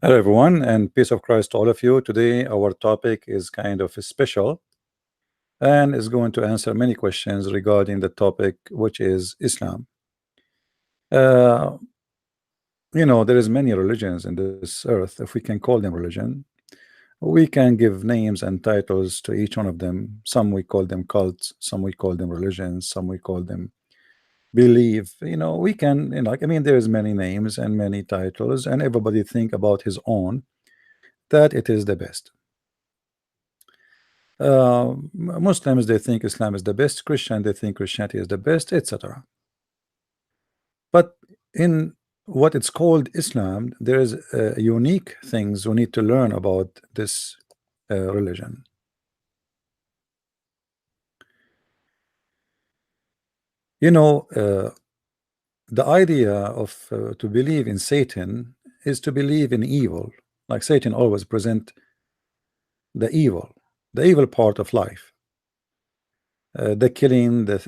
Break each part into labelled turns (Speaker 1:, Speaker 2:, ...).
Speaker 1: Hello, everyone, and peace of Christ to all of you. Today, our topic is kind of special and is going to answer many questions regarding the topic, which is Islam. Uh, there is many religions in this earth, if we can call them religion. We can give names and titles to each one of them. Some we call them cults, some we call them religions, some we call them belief. We can, there is many names and many titles, and everybody think about his own that it is the best. Muslims, they think Islam is the best. Christian, they think Christianity is the best, etc. But in what it's called Islam, there is unique things we need to learn about this religion. The idea of to believe in Satan is to believe in evil. Like Satan always present the evil part of life, the killing, the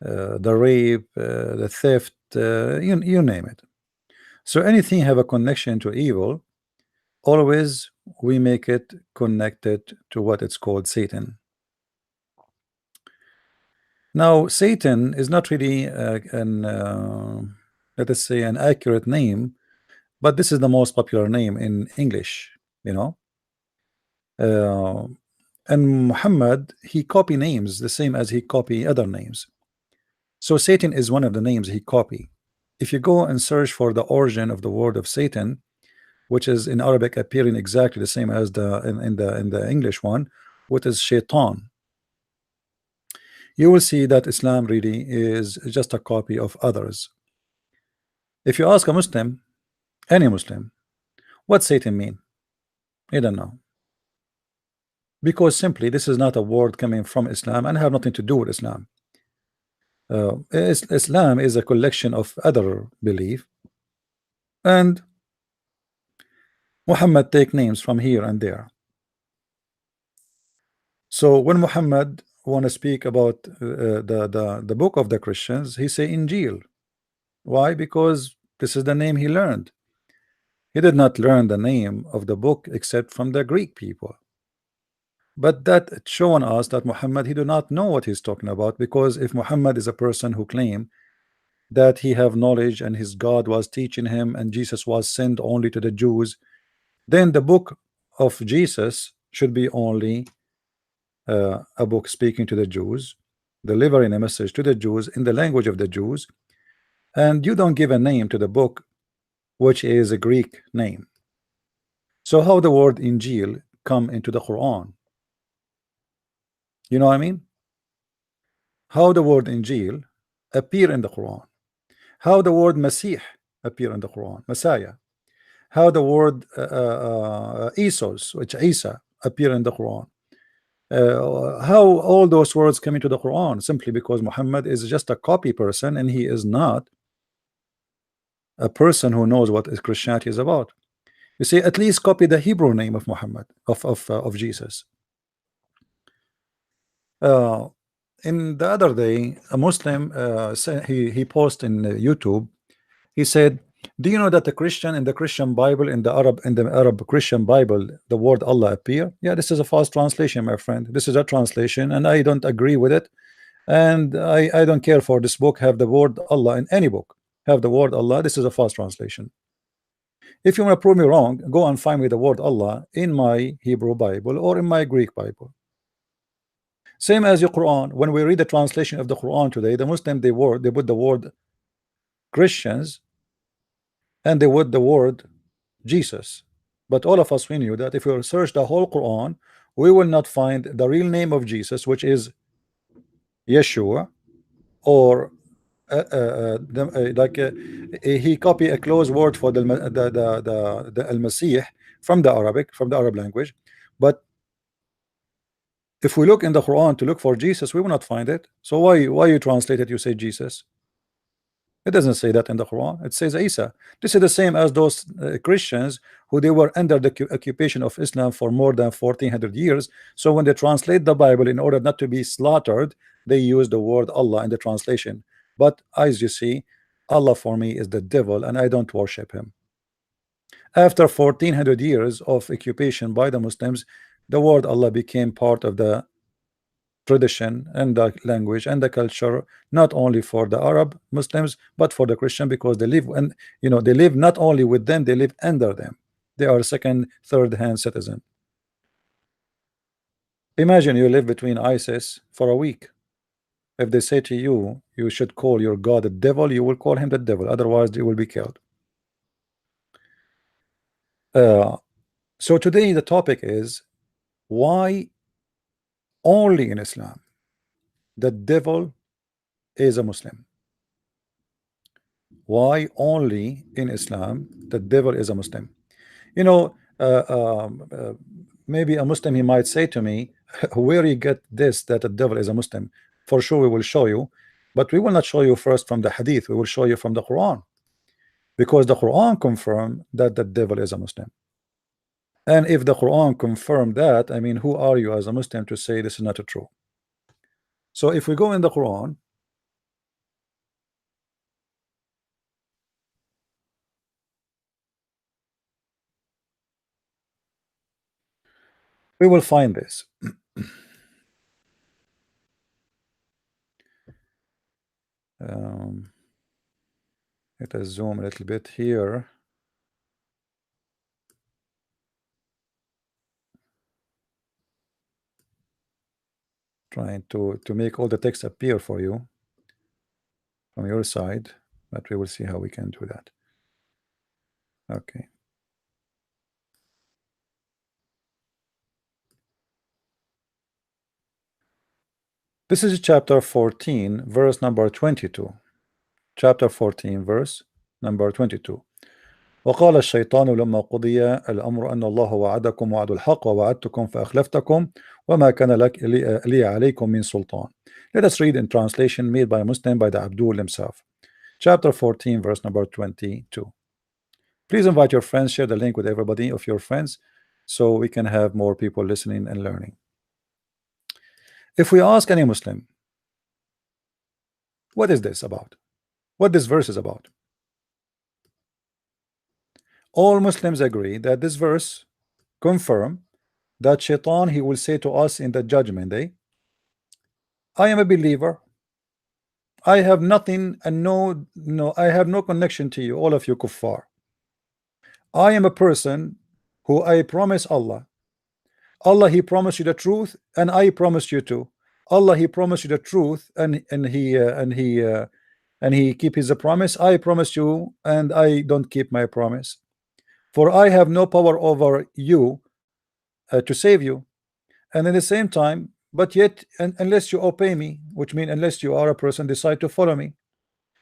Speaker 1: rape, the theft, you name it. So anything have a connection to evil, always we make it connected to what it's called Satan. Now, Satan is not really let us say an accurate name, but this is the most popular name in English. Uh, and Muhammad, he copy names the same as he copy other names. So Satan is one of the names he copy. If you go and search for the origin of the word of Satan, which is in Arabic appearing exactly the same as in the English one, what is Shaytan, you will see that Islam really is just a copy of others. If you ask a Muslim, any Muslim, what Satan mean, he don't know, because simply this is not a word coming from Islam and have nothing to do with Islam. Islam is a collection of other belief, and Muhammad take names from here and there. So when Muhammad want to speak about the book of the Christians, he say Injil. Why? Because this is the name he learned. He did not learn the name of the book except from the Greek people. But that showing us that Muhammad, he do not know what he's talking about, because if Muhammad is a person who claim that he have knowledge and his God was teaching him and Jesus was sent only to the Jews, then the book of Jesus should be only a book speaking to the Jews, delivering a message to the Jews in the language of the Jews, and you don't give a name to the book which is a Greek name. So how the word Injil come into the Quran? You know what I mean? How the word Injil appear in the Quran? How the word Masih appear in the Quran? Messiah. How the word Isos, which Isa, appear in the Quran? How all those words come into the Quran? Simply because Muhammad is just a copy person, and he is not a person who knows what Christianity is about. You see, at least copy the Hebrew name of Muhammad, of Jesus. In the other day, a Muslim he posted in YouTube. He said, "Do you know that the Christian in the Christian Bible, in the Arab Christian Bible, the word Allah appear?" Yeah, this is a false translation, my friend. This is a translation, and I don't agree with it. And I don't care for this book have the word Allah in any book. Have the word Allah. This is a false translation. If you want to prove me wrong, go and find me the word Allah in my Hebrew Bible or in my Greek Bible. Same as your Quran. When we read the translation of the Quran today, the Muslim they put the word Christians and they put the word Jesus. But all of us, we knew that if we search the whole Quran, we will not find the real name of Jesus, which is Yeshua, or he copy a close word for the Al-Masih from the Arab language. But if we look in the Quran to look for Jesus, we will not find it. So why you translate it, you say Jesus? It doesn't say that in the Quran. It says Isa. This is the same as those Christians who they were under the occupation of Islam for more than 1400 years. So when they translate the Bible, in order not to be slaughtered, they use the word Allah in the translation. But as you see, Allah for me is the devil, and I don't worship him. After 1400 years of occupation by the Muslims, the word Allah became part of the tradition and the language and the culture, not only for the Arab Muslims but for the Christian, because they live, and they live not only with them, they live under them. They are second, third hand citizen. Imagine you live between ISIS for a week. If they say to you, you should call your God the devil, you will call him the devil, otherwise you will be killed. So today the topic is why only in Islam the devil is a Muslim. Why only in Islam the devil is a Muslim? You know, maybe a Muslim, he might say to me, where you get this that the devil is a Muslim? For sure we will show you, but we will not show you first from the hadith, we will show you from the Quran, because the Quran confirm that the devil is a Muslim. And if the Quran confirmed that, I mean, who are you as a Muslim to say this is not true? So if we go in the Quran, we will find this. Let us zoom a little bit here. Trying to make all the text appear for you from your side, but we will see how we can do that. Okay. This is chapter 14, verse number 22. Chapter 14, verse number 22. وقال الشيطان لما قضي الأمر أن الله وعدكم وعد الحق ووعدتكم فأخلفتكم وما كان لي عليكم من سلطان. Let us read in translation made by a Muslim, by the Abdul himself. Chapter 14, verse number 22. Please invite your friends, share the link with everybody of your friends so we can have more people listening and learning. If we ask any Muslim, what is this about? What this verse is about? All Muslims agree that this verse confirm that Shaitan, he will say to us in the judgment day, I am a believer, I have nothing and I have no connection to you, all of you kuffar. I am a person who I promise Allah. Allah, he promised you the truth, and I promised you too. Allah, he promised you the truth, and he keep his promise. I promised you, and I don't keep my promise. For I have no power over you to save you, and at the same time, but yet, unless you obey me, which means unless you are a person decide to follow me.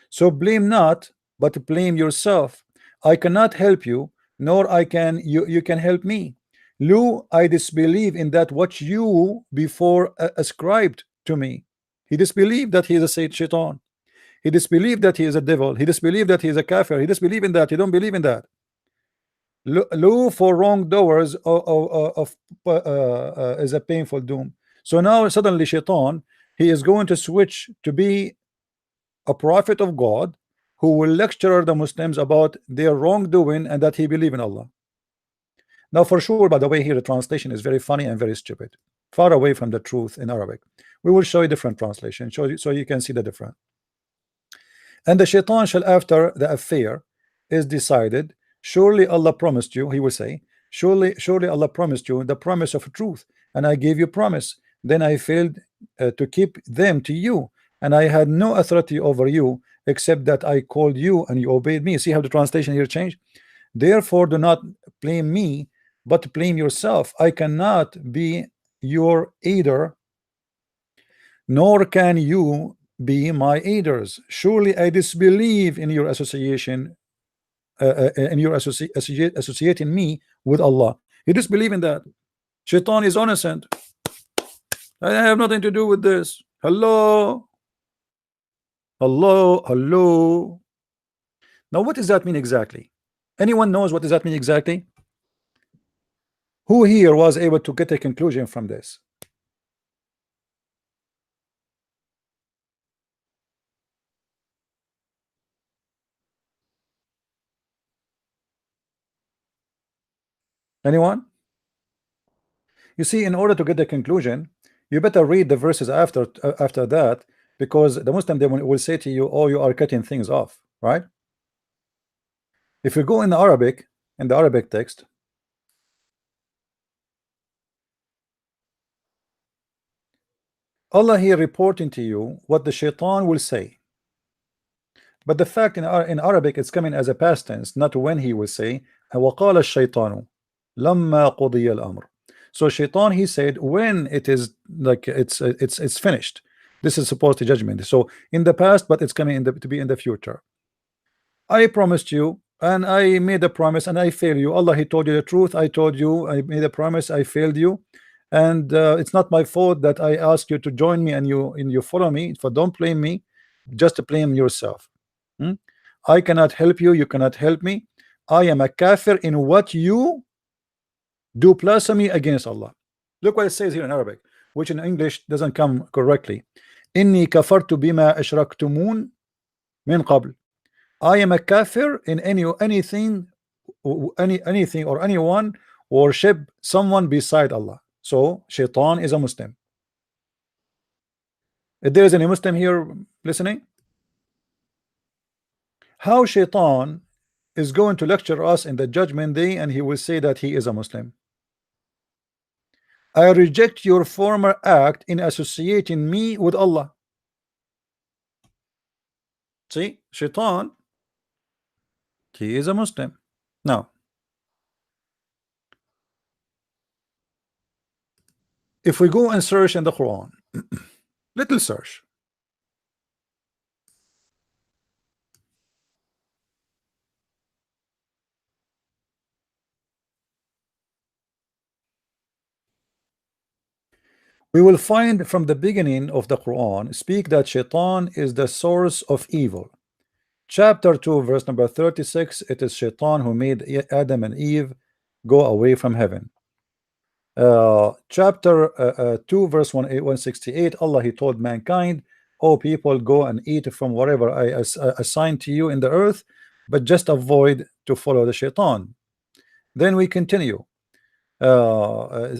Speaker 1: So blame not, but blame yourself. I cannot help you, nor you can help me. Lu, I disbelieve in that what you before ascribed to me. He disbelieved that he is a Shaitan. He disbelieved that he is a devil. He disbelieved that he is a kafir. He disbelieved in that. He don't believe in that. Lu for wrongdoers is a painful doom. So now suddenly Shaitan, he is going to switch to be a prophet of God who will lecture the Muslims about their wrongdoing and that he believe in Allah. Now for sure, by the way, here the translation is very funny and very stupid, far away from the truth in Arabic. We will show you different translation so you can see the difference. And the Shaitan shall, after the affair is decided, surely Allah promised you, he will say, surely Allah promised you the promise of truth, and I gave you promise. Then I failed to keep them to you, and I had no authority over you except that I called you and you obeyed me. See how the translation here changed? Therefore do not blame me, but blame yourself. I cannot be your aider, nor can you be my aiders. Surely I disbelieve in your association, in your associating me with Allah. You disbelieve in that. Shaitan is innocent. I have nothing to do with this. Hello, hello. Now what does that mean exactly? Anyone knows what does that mean exactly? Who here was able to get a conclusion from this? Anyone? You see, in order to get the conclusion, you better read the verses after that, because the Muslim, they will say to you, "Oh, you are cutting things off," right? If you go in the Arabic, in the Arabic text, Allah here reporting to you what the Shaitan will say. But the fact in Arabic, it's coming as a past tense, not when he will say, وَقَالَ الشَّيْطَانُ لَمَّا قُضِيَ الْأَمْرُ. So Shaitan, he said, when it is like it's finished. This is supposed to judgment. So in the past, but it's coming to be in the future. I promised you, and I made a promise, and I failed you. Allah, he told you the truth. I told you, I made a promise, I failed you, and it's not my fault that I asked you to join me and you follow me. For don't blame me, just blame yourself. Hmm? I cannot help you. You cannot help me. I am a kafir in what you do blasphemy against Allah. Look what it says here in Arabic, which in English doesn't come correctly. Inni kafartu bima ashraktumun min qabl. I am a kafir in anything or anyone worship someone beside Allah. So Shaitan is a Muslim. If there is any Muslim here listening, how Shaitan is going to lecture us in the judgment day and he will say that he is a Muslim? I reject your former act in associating me with Allah. See, Shaitan, he is a Muslim. Now, if we go and search in the Quran, little search, we will find from the beginning of the Quran speak that Shaitan is the source of evil. Chapter 2 verse number 36, it is Shaitan who made Adam and Eve go away from heaven. Chapter 2 verse 168, Allah, he told mankind, "Oh people, go and eat from whatever I assigned to you in the earth, but just avoid to follow the Shaitan." Then we continue.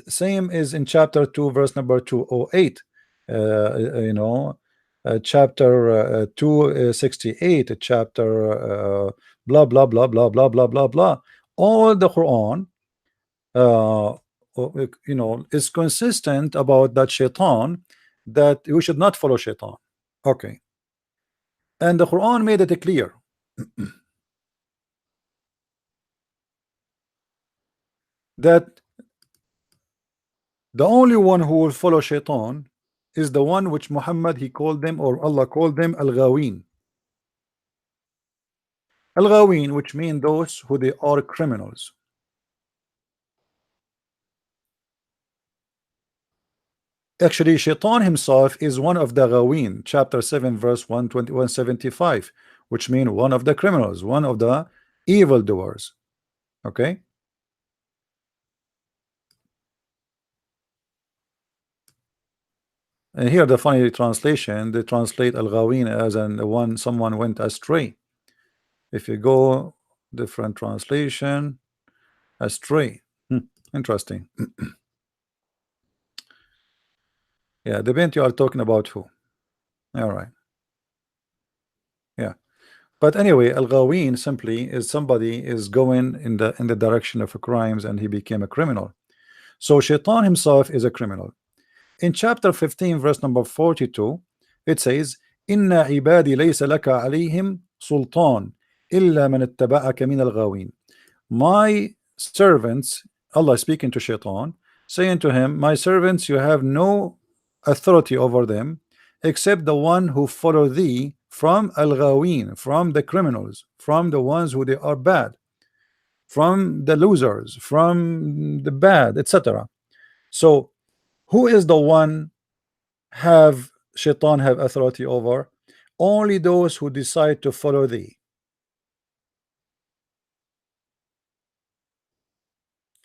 Speaker 1: Same is in chapter 2 verse number 208. Chapter 268, chapter blah blah blah blah blah blah blah blah. All the Quran is consistent about that Shaitan, that we should not follow Shaitan. Okay, and the Quran made it clear that the only one who will follow Shaitan is the one which Muhammad, he called them, or Allah called them, al-Ghawin. Al-Ghawin, which mean those who they are criminals. Actually, Shaitan himself is one of the Ghawin, chapter 7 verse 175, which mean one of the criminals, one of the evildoers. Okay, and here the funny translation, they translate Al-Ghawin as one someone went astray. If you go different translation, astray. Interesting. Yeah, depends you are talking about who. All right. Yeah, but anyway, Al-Ghawin simply is somebody is going in the direction of crimes and he became a criminal. So Shaitan himself is a criminal. In chapter 15 verse number 42, it says, Inna ibadi laysa laka alayhim sultan illa man ittaba'aka min al-ghawin. My servants, Allah speaking to Shaitan, saying to him, my servants, you have no authority over them except the one who follow thee from al-ghawin, from the criminals, from the ones who they are bad, from the losers, from the bad, etc. So who is the one have Shaitan have authority over? Only those who decide to follow thee.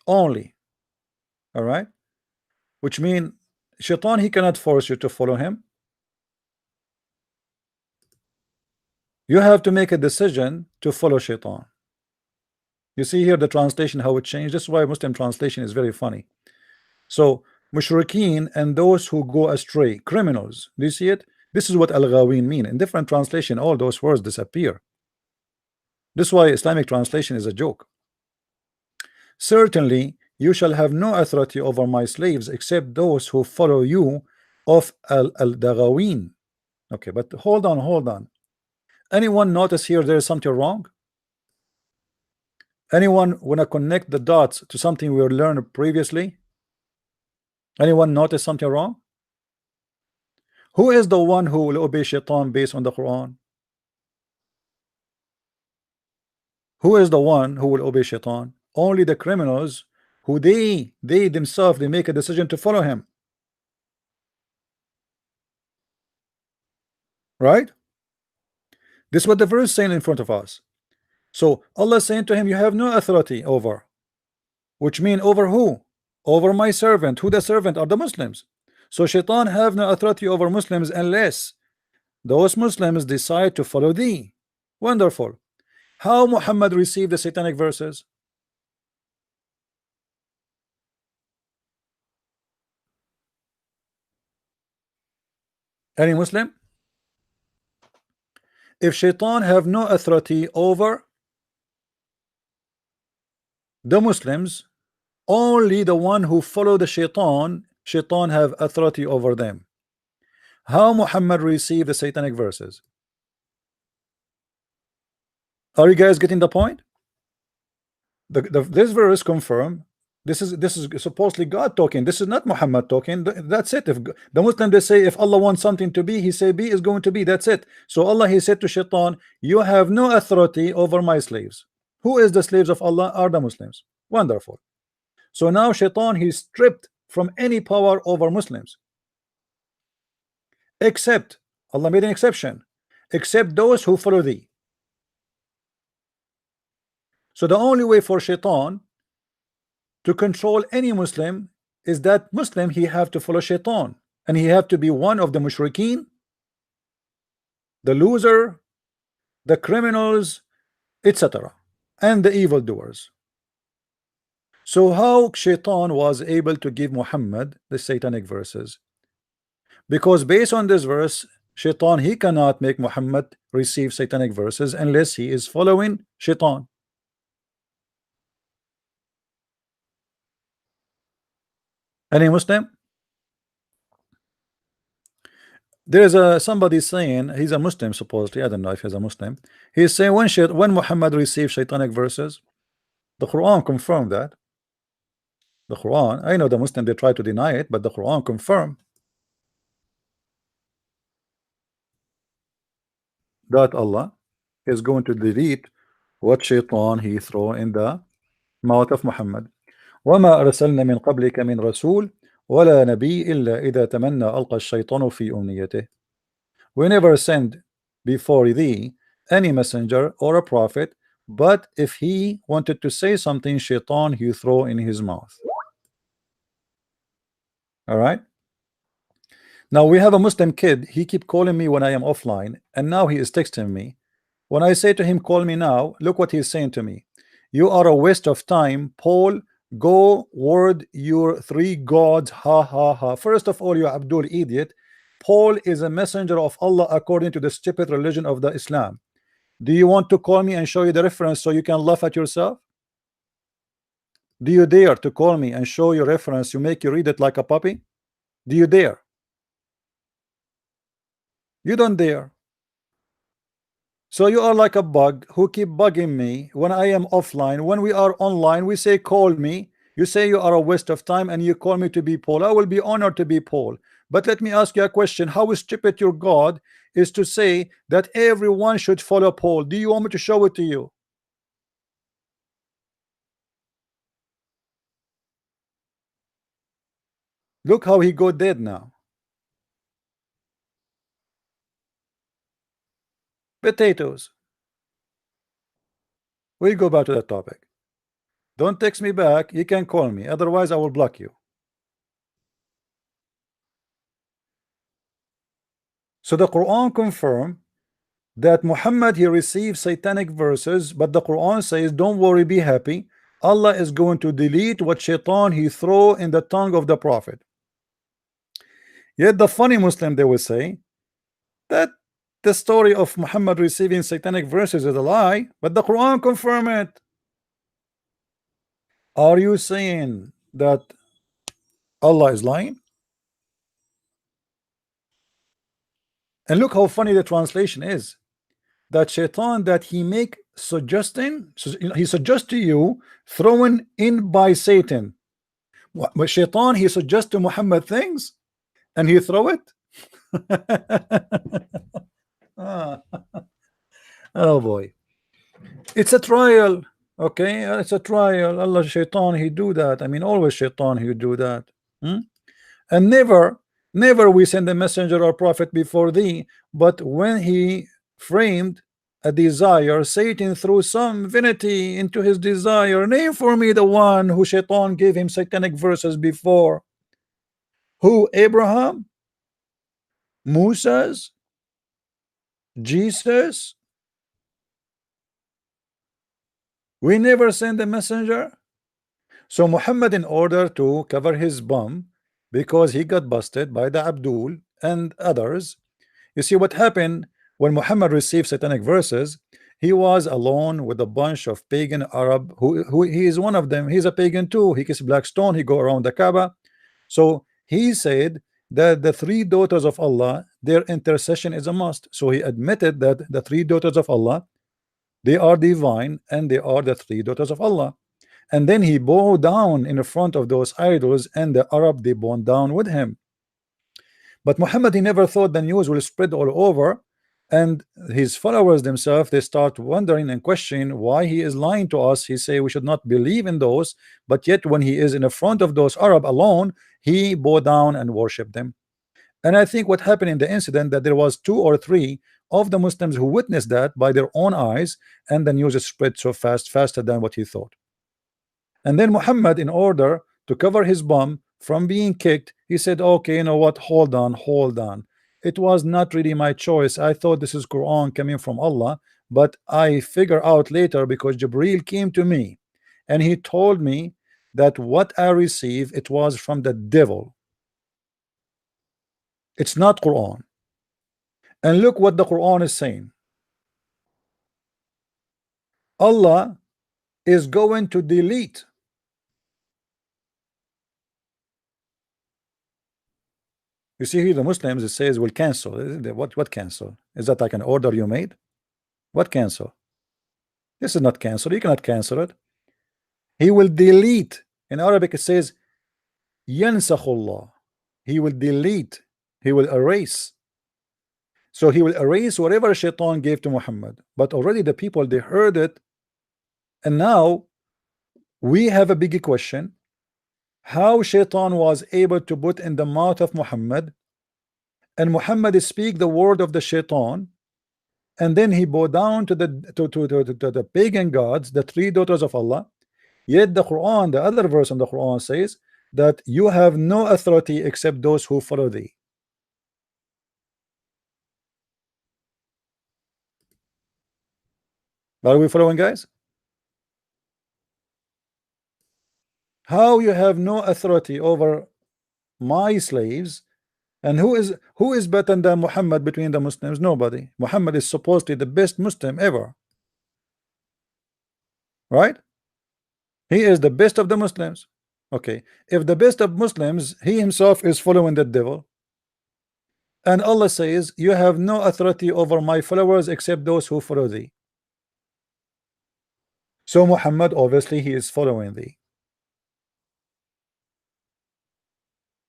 Speaker 1: Only. All right, which mean Shaitan, he cannot force you to follow him. You have to make a decision to follow Shaitan. You see here the translation how it changed. That's why Muslim translation is very funny. So mushrikeen and those who go astray, criminals. Do you see it? This is what al-ghawin mean. In different translation, all those words disappear. This is why Islamic translation is a joke. Certainly you shall have no authority over my slaves except those who follow you of al-daghawin. Okay, but hold on. Anyone notice here there is something wrong? Anyone wanna connect the dots to something we learned previously? Anyone notice something wrong? Who is the one who will obey Shaitan based on the Quran? Who is the one who will obey Shaitan? Only the criminals who they themselves they make a decision to follow him. Right? This is what the verse is saying in front of us. So Allah is saying to him, you have no authority over. Which mean over who? Over my servant. Who the servant are? The Muslims. So Shaitan have no authority over Muslims unless those Muslims decide to follow thee. Wonderful. How Muhammad received the satanic verses? Any Muslim? If Shaitan have no authority over the Muslims, only the one who follow the Shaitan have authority over them. How Muhammad received the satanic verses? Are you guys getting the point? This verse confirm this is supposedly God talking. This is not Muhammad talking. That's it. If the Muslim they say if Allah wants something to be, he say be is going to be. That's it. So Allah he said to Shaitan, you have no authority over my slaves. Who is the slaves of Allah? Are the Muslims. Wonderful. So now Shaitan he's stripped from any power over Muslims, except Allah made an exception, except those who follow thee. So the only way for Shaitan to control any Muslim is that Muslim he have to follow Shaitan, and he have to be one of the mushrikeen, the loser, the criminals, etc., and the evildoers. So how Shaitan was able to give Muhammad the satanic verses? Because based on this verse, Shaitan he cannot make Muhammad receive satanic verses unless he is following Shaitan. Any Muslim? There's a somebody saying he's a Muslim supposedly. I don't know if he's a Muslim. He's saying when Muhammad received satanic verses, the Quran confirmed that. The Quran, I know the Muslim they try to deny it, but the Quran confirmed that Allah is going to delete what Shaitan he throw in the mouth of Muhammad. وما أرسلنا من قبلك من رسول ولا نبي إلا إذا تمنى ألقى الشيطان في أمنيته. We never send before thee any messenger or a prophet, but if he wanted to say something, Shaitan he throw in his mouth. All right. Now we have a Muslim kid. He keep calling me when I am offline, and now he is texting me. When I say to him, call me now, look what he's saying to me. You are a waste of time, Paul. Go word your three gods. Ha ha ha. First of all, you Abdul idiot. Paul is a messenger of Allah according to the stupid religion of the Islam. Do you want to call me and show you the reference so you can laugh at yourself? Do you dare to call me and show your reference? You make you read it like a puppy? Do you dare? You don't dare. So you are like a bug who keep bugging me when I am offline. When we are online, we say call me. You say you are a waste of time and you call me to be Paul. I will be honored to be Paul. But let me ask you a question. How stupid your God is to say that everyone should follow Paul? Do you want me to show it to you? Look how he got dead now. Potatoes. We'll go back to that topic. Don't text me back. You can call me. Otherwise, I will block you. So the Quran confirm that Muhammad he received satanic verses, but the Quran says, don't worry, be happy. Allah is going to delete what Shaytan he throw in the tongue of the Prophet. Yet the funny Muslim, they will say that the story of Muhammad receiving satanic verses is a lie, but the Quran confirm it. Are you saying that Allah is lying? And look how funny the translation is. That Shaitan that he make suggesting, he suggests to you thrown in by Satan. But Shaitan he suggests to Muhammad things and he throw it. Ah, oh boy, it's a trial. Okay, it's a trial. Allah Shaitan he do that. I mean, always Shaitan he do that. Hmm? And never we send a messenger or prophet before thee, but when he framed a desire, Satan threw some vanity into his desire. Name for me the one who Shaitan gave him satanic verses before. Who? Abraham? Moses? Jesus? We never send a messenger. So Muhammad, in order to cover his bum, because he got busted by the Abdul and others, you see what happened when Muhammad received satanic verses. He was alone with a bunch of pagan Arab who he is one of them. He's a pagan too. He kisses black stone. He go around the Kaaba. So he said that the three daughters of Allah, their intercession is a must. So he admitted that the three daughters of Allah, they are divine and they are the three daughters of Allah. And then he bowed down in front of those idols, and the Arab they bowed down with him. But Muhammad he never thought the news will spread all over, and his followers themselves they start wondering and questioning why he is lying to us. He say we should not believe in those, but yet when he is in the front of those Arab alone, he bow down and worship them. And I think what happened in the incident that there was 2 or 3 of the Muslims who witnessed that by their own eyes, and the news spread so fast, faster than what he thought. And then Muhammad, in order to cover his bum from being kicked, he said, okay, you know what, hold on, it was not really my choice. I thought this is Quran coming from Allah, but I figure out later because Jibril came to me and he told me that what I received, it was from the devil. It's not Quran. And look what the Quran is saying. Allah is going to delete. You see here the Muslims, it says will cancel. What cancel? Is that like an order you made? What cancel? This is not cancel. You cannot cancel it. He will delete. In Arabic it says yansakhullah. He will delete. He will erase. So he will erase whatever Shaitan gave to Muhammad. But already the people they heard it, and now we have a big question. How Shaitan was able to put in the mouth of Muhammad, and Muhammad speak the word of the Shaitan, and then he bowed down to the pagan gods, the three daughters of Allah. Yet the Quran, the other verse in the Quran says that you have no authority except those who follow thee. Are we following, guys? How you have no authority over my slaves? And who is better than Muhammad between the Muslims? Nobody. Muhammad is supposedly the best Muslim ever, right? He is the best of the Muslims. Okay, if the best of Muslims, he himself is following the devil, and Allah says you have no authority over my followers except those who follow thee. So Muhammad obviously he is following thee.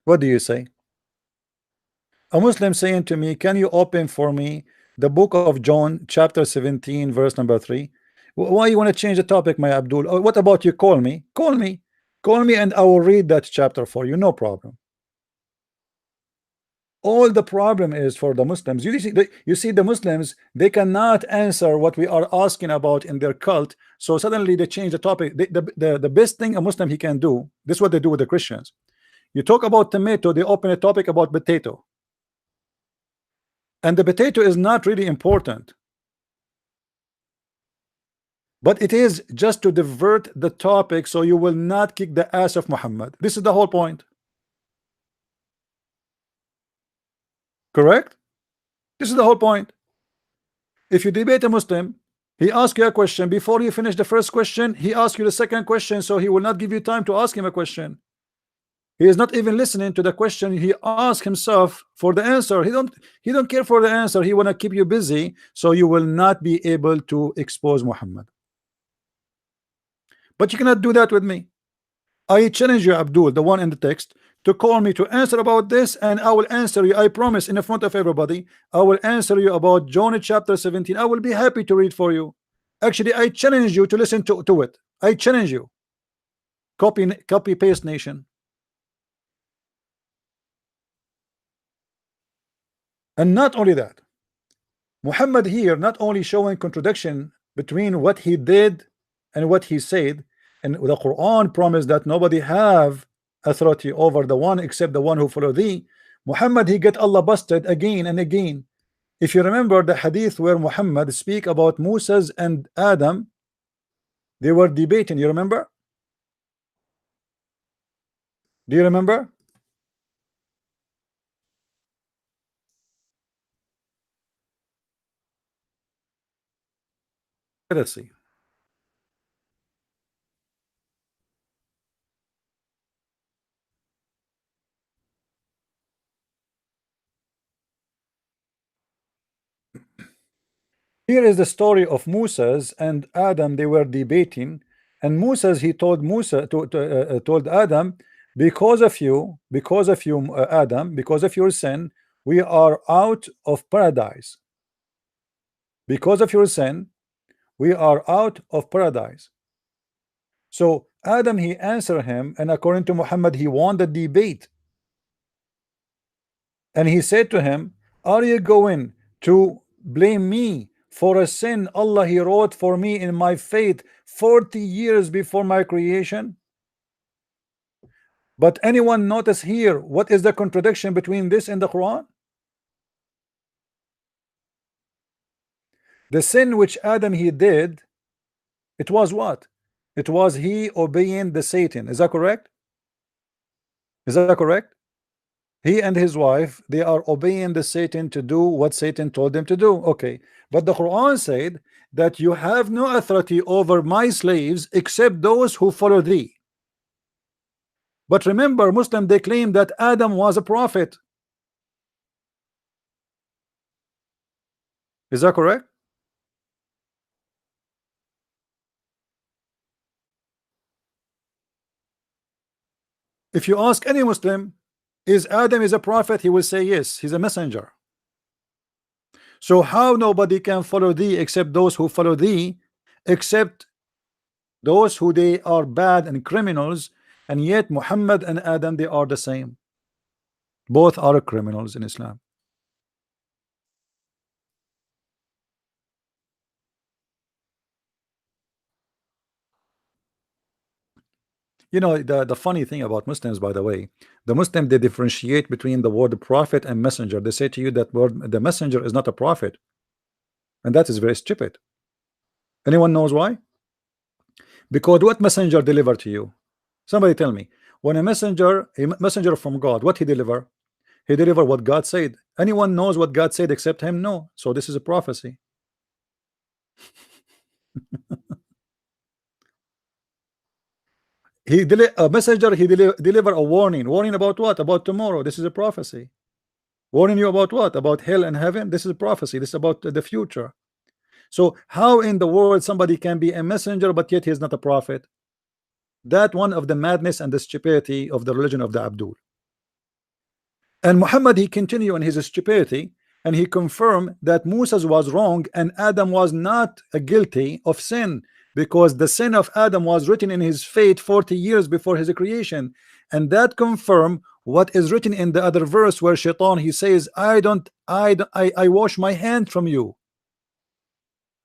Speaker 1: What do you say? A Muslim saying to me, can you open for me the book of John chapter 17 verse number 3? Why you want to change the topic, my Abdul? Oh, what about you call me and I will read that chapter for you, no problem. All the problem is for the Muslims. You see the Muslims, they cannot answer what we are asking about in their cult, so suddenly they change the topic. The best thing a Muslim he can do, this is what they do with the Christians. You talk about tomato, they open a topic about potato, and the potato is not really important. but it is just to divert the topic so you will not kick the ass of Muhammad. This is the whole point. Correct? This is the whole point. If you debate a Muslim, he asks you a question. Before you finish the first question, he asks you the second question, so he will not give you time to ask him a question. He is not even listening to the question. He asks himself for the answer. He don't care for the answer. He want to keep you busy, so you will not be able to expose Muhammad. But you cannot do that with me. I challenge you, Abdul, the one in the text, to call me to answer about this, and I will answer you. I promise, in the front of everybody, I will answer you about John chapter 17. I will be happy to read for you. Actually, I challenge you to listen to it. I challenge you. Copy paste nation. And not only that, Muhammad here not only showing contradiction between what he did and what he said, and the Quran promised that nobody have authority over the one except the one who follow thee. Muhammad, he get Allah busted again and again. If you remember the hadith where Muhammad speak about Moses and Adam, they were debating. You remember? Do you remember? Let us see. Here is the story of Moses and Adam. They were debating, and Moses, he told told Adam, because of you, Adam, because of your sin, we are out of paradise. Because of your sin, we are out of paradise. So Adam, he answered him, and according to Muhammad, he won the debate. And he said to him, are you going to blame me for a sin Allah he wrote for me in my fate 40 years before my creation? But anyone notice here what is the contradiction between this and the Quran? The sin which Adam he did, it was what? It was he obeying the Satan. Is that correct? Is that correct? He and his wife, they are obeying the Satan to do what Satan told them to do. Okay, but the Quran said that you have no authority over my slaves except those who follow thee. But remember, Muslim, they claim that Adam was a prophet. Is that correct? If you ask any Muslim, is Adam is a prophet, he will say yes, he's a messenger. So how nobody can follow thee except those who follow thee, except those who they are bad and criminals, and yet Muhammad and Adam, they are the same. Both are criminals in Islam. You know, the funny thing about Muslims, by the way, the Muslim, they differentiate between the word prophet and messenger. They say to you that word, the messenger is not a prophet, and that is very stupid. Anyone knows why? Because what messenger deliver to you? Somebody tell me. When a messenger from God, what he deliver? He deliver what God said. Anyone knows what God said except him? No. So this is a prophecy. A messenger, he deliver a warning about what? About tomorrow. This is a prophecy. Warning you about what? About hell and heaven. This is a prophecy. This is about the future. So how in the world somebody can be a messenger but yet he is not a prophet? That one of the madness and the stupidity of the religion of the Abdul. And Muhammad, he continued in his stupidity, and he confirmed that Moses was wrong and Adam was not guilty of sin, because the sin of Adam was written in his fate 40 years before his creation. And that confirmed what is written in the other verse where Shaytan, he says, I wash my hand from you.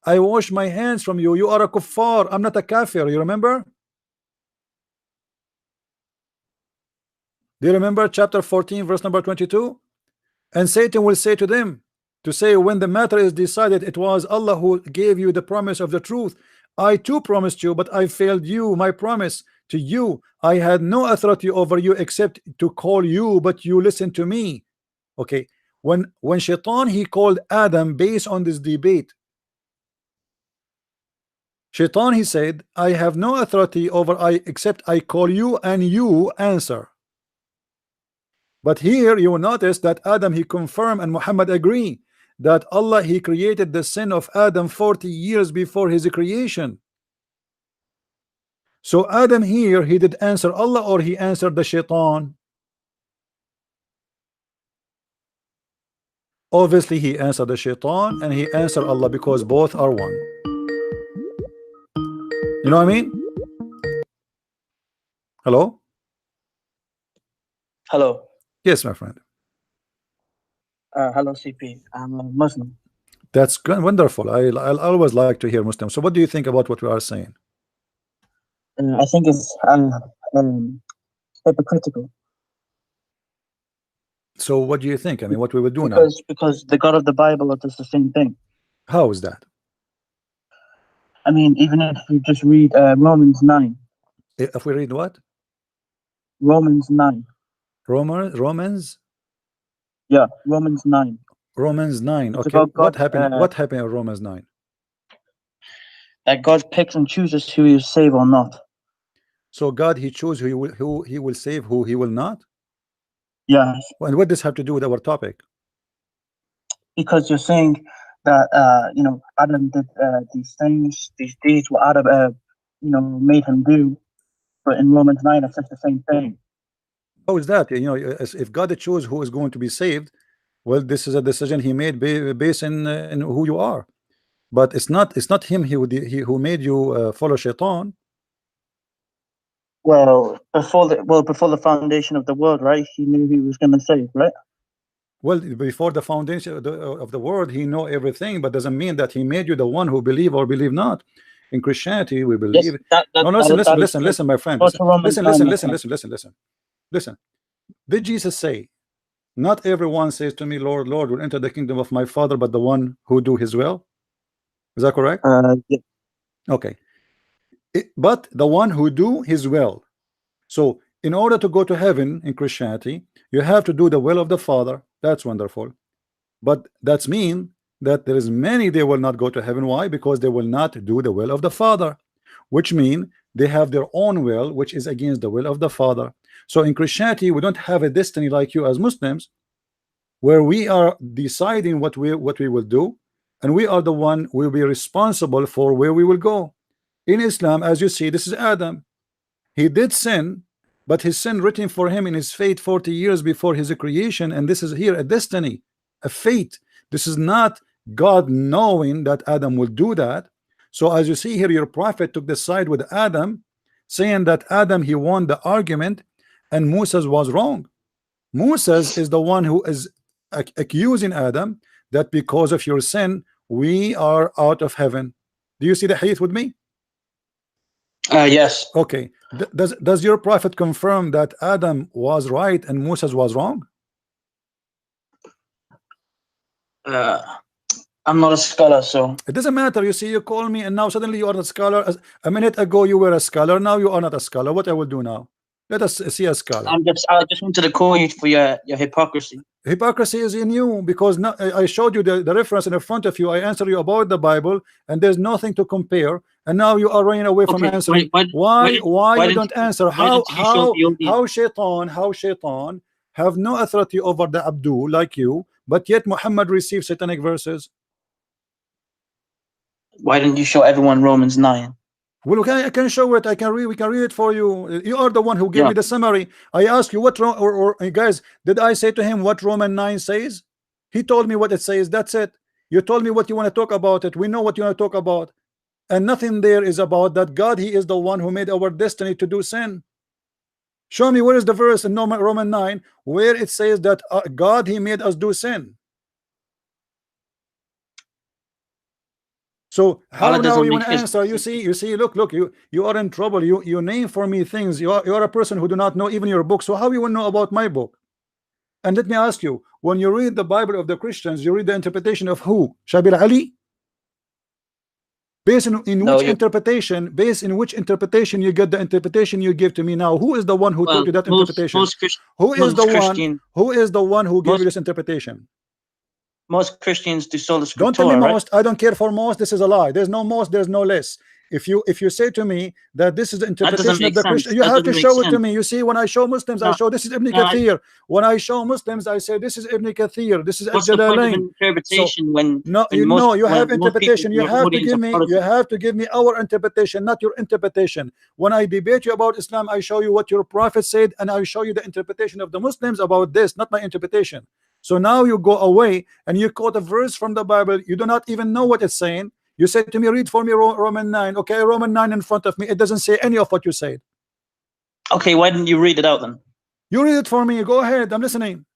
Speaker 1: I wash my hands from you. You are a kuffar. I'm not a kafir. You remember? Do you remember chapter 14 verse number 22? And Satan will say to them, to say when the matter is decided, it was Allah who gave you the promise of the truth. I too promised you, but I failed you. My promise to you, I had no authority over you except to call you, but you listened to me. Okay, when Shaitan he called Adam based on this debate, Shaitan he said, I have no authority over I except I call you and you answer. But here you will notice that Adam he confirmed and Muhammad agree that Allah he created the sin of Adam 40 years before his creation. So Adam here he did answer Allah or he answered the Shaitan? Obviously he answered the Shaitan and he answered Allah because both are one. You know what I mean? Hello?
Speaker 2: Hello.
Speaker 1: Yes, my friend.
Speaker 2: Hello, CP. I'm a Muslim.
Speaker 1: That's good, wonderful. I always like to hear Muslims. So what do you think about what we are saying?
Speaker 2: I think it's hypocritical.
Speaker 1: So what do you think? I mean, what we will do now?
Speaker 2: Because the God of the Bible does the same thing.
Speaker 1: How is that?
Speaker 2: I mean, even if you just read Romans 9.
Speaker 1: If we read what?
Speaker 2: Romans 9.
Speaker 1: Romans?
Speaker 2: Yeah, Romans 9.
Speaker 1: Romans 9.
Speaker 2: It's
Speaker 1: Okay,
Speaker 2: about
Speaker 1: what
Speaker 2: God,
Speaker 1: happened? What happened in Romans 9?
Speaker 2: That God picks and chooses who He will save or not.
Speaker 1: So God he chose who he will save, who he will not?
Speaker 2: Yeah.
Speaker 1: And what does this have to do with our topic?
Speaker 2: Because you're saying that you know, Adam did these things, these deeds what Adam you know, made him do, but in Romans 9 it says the same thing.
Speaker 1: How is that? You know, if God chose who is going to be saved, well, this is a decision he made based in who you are. But it's not him who made you follow Shaitan.
Speaker 2: Well, before the foundation of the world, right? He knew He was going to save, right?
Speaker 1: Well, before the foundation of the world, he know everything, but doesn't mean that he made you the one who believe or believe not. In Christianity, we believe.
Speaker 2: Yes,
Speaker 1: no, listen, my friend. Listen. Did Jesus say, not everyone says to me, Lord, Lord, will enter the kingdom of my Father, but the one who do his will? Is that correct?
Speaker 2: Yeah.
Speaker 1: Okay. But the one who do his will. So in order to go to heaven in Christianity, you have to do the will of the Father. That's wonderful. But that's mean that there is many they will not go to heaven. Why? Because they will not do the will of the Father, which mean they have their own will, which is against the will of the Father. So in Christianity, we don't have a destiny like you as Muslims, where we are deciding what we will do, and we are the one who will be responsible for where we will go. In Islam, as you see, this is Adam. He did sin, but his sin written for him in his fate 40 years before his creation, and this is here a destiny, a fate. This is not God knowing that Adam will do that. So as you see here, your prophet took the side with Adam, saying that Adam he won the argument and Moses was wrong. Moses is the one who is accusing Adam that because of your sin we are out of heaven. Do you see the hadith with me?
Speaker 2: Yes.
Speaker 1: Okay. Does your prophet confirm that Adam was right and Moses was wrong?
Speaker 2: I'm not a scholar, so
Speaker 1: it doesn't matter. You see, you call me and now suddenly you are a scholar. A minute ago you were a scholar, now you are not a scholar. What I will do now? Let us see a scholar.
Speaker 2: I just wanted to call you for your hypocrisy.
Speaker 1: Hypocrisy is in you because now I showed you the reference in front of you. I answered you about the Bible and there's nothing to compare, and now you are running away from answering. Why you don't answer? How Shaitan have no authority over the Abdul like you, but yet Muhammad received satanic verses?
Speaker 2: Why didn't you show everyone Romans 9?
Speaker 1: Well, okay, I can show it. I can read. We can read it for you. You are the one who gave me the summary. I asked you what or guys, did I say to him what Romans 9 says? He told me what it says. That's it. You told me what you want to talk about it. We know what you want to talk about, and nothing there is about that God. He is the one who made our destiny to do sin. Show me where is the verse in Romans 9 where it says that God he made us do sin. So how now you want to answer? You see, look, you are in trouble. You name for me things. You are a person who do not know even your book. So how you will know about my book? And let me ask you, when you read the Bible of the Christians, you read the interpretation of who? Shabil Ali? Based in
Speaker 3: No,
Speaker 1: which
Speaker 3: you
Speaker 1: interpretation? Based in which interpretation you get the interpretation you give to me now? Who is the one who taught
Speaker 3: well,
Speaker 1: you that interpretation? Who is the
Speaker 3: most
Speaker 1: one?
Speaker 3: Christian
Speaker 1: Who is the one who gave you
Speaker 3: most
Speaker 1: this interpretation?
Speaker 3: most Christians do sola
Speaker 1: Don't tell me
Speaker 3: scriptura, right?
Speaker 1: most. I don't care for most. This is a lie. There's no most. There's no less. If you say to me that this is the
Speaker 3: That doesn't
Speaker 1: interpretation of
Speaker 3: make
Speaker 1: the Christian,
Speaker 3: sense.
Speaker 1: you
Speaker 3: That
Speaker 1: have to
Speaker 3: doesn't make
Speaker 1: show it to
Speaker 3: sense.
Speaker 1: me. You see, when I show Muslims, I
Speaker 3: No,
Speaker 1: show this is Ibn
Speaker 3: no.
Speaker 1: Kathir. When I show Muslims, I say this is Ibn Kathir. This is
Speaker 3: What's the point of
Speaker 1: Al-Jalalain. So
Speaker 3: interpretation when
Speaker 1: no,
Speaker 3: when
Speaker 1: you
Speaker 3: most
Speaker 1: know you have
Speaker 3: when most people
Speaker 1: interpretation.
Speaker 3: in
Speaker 1: You
Speaker 3: your
Speaker 1: have to
Speaker 3: audience
Speaker 1: give
Speaker 3: are
Speaker 1: me. You
Speaker 3: Protestant?
Speaker 1: have to give me our interpretation, not your interpretation. When I debate you about Islam, I show you what your prophet said, and I show you the interpretation of the Muslims about this, not my interpretation. So now you go away and you quote a verse from the Bible. You do not even know what it's saying. You say to me, read for me Roman 9. Okay, Roman 9 in front of me. It doesn't say any of what you said.
Speaker 3: Okay, why didn't you read it out then?
Speaker 1: You read it for me. Go ahead. I'm listening.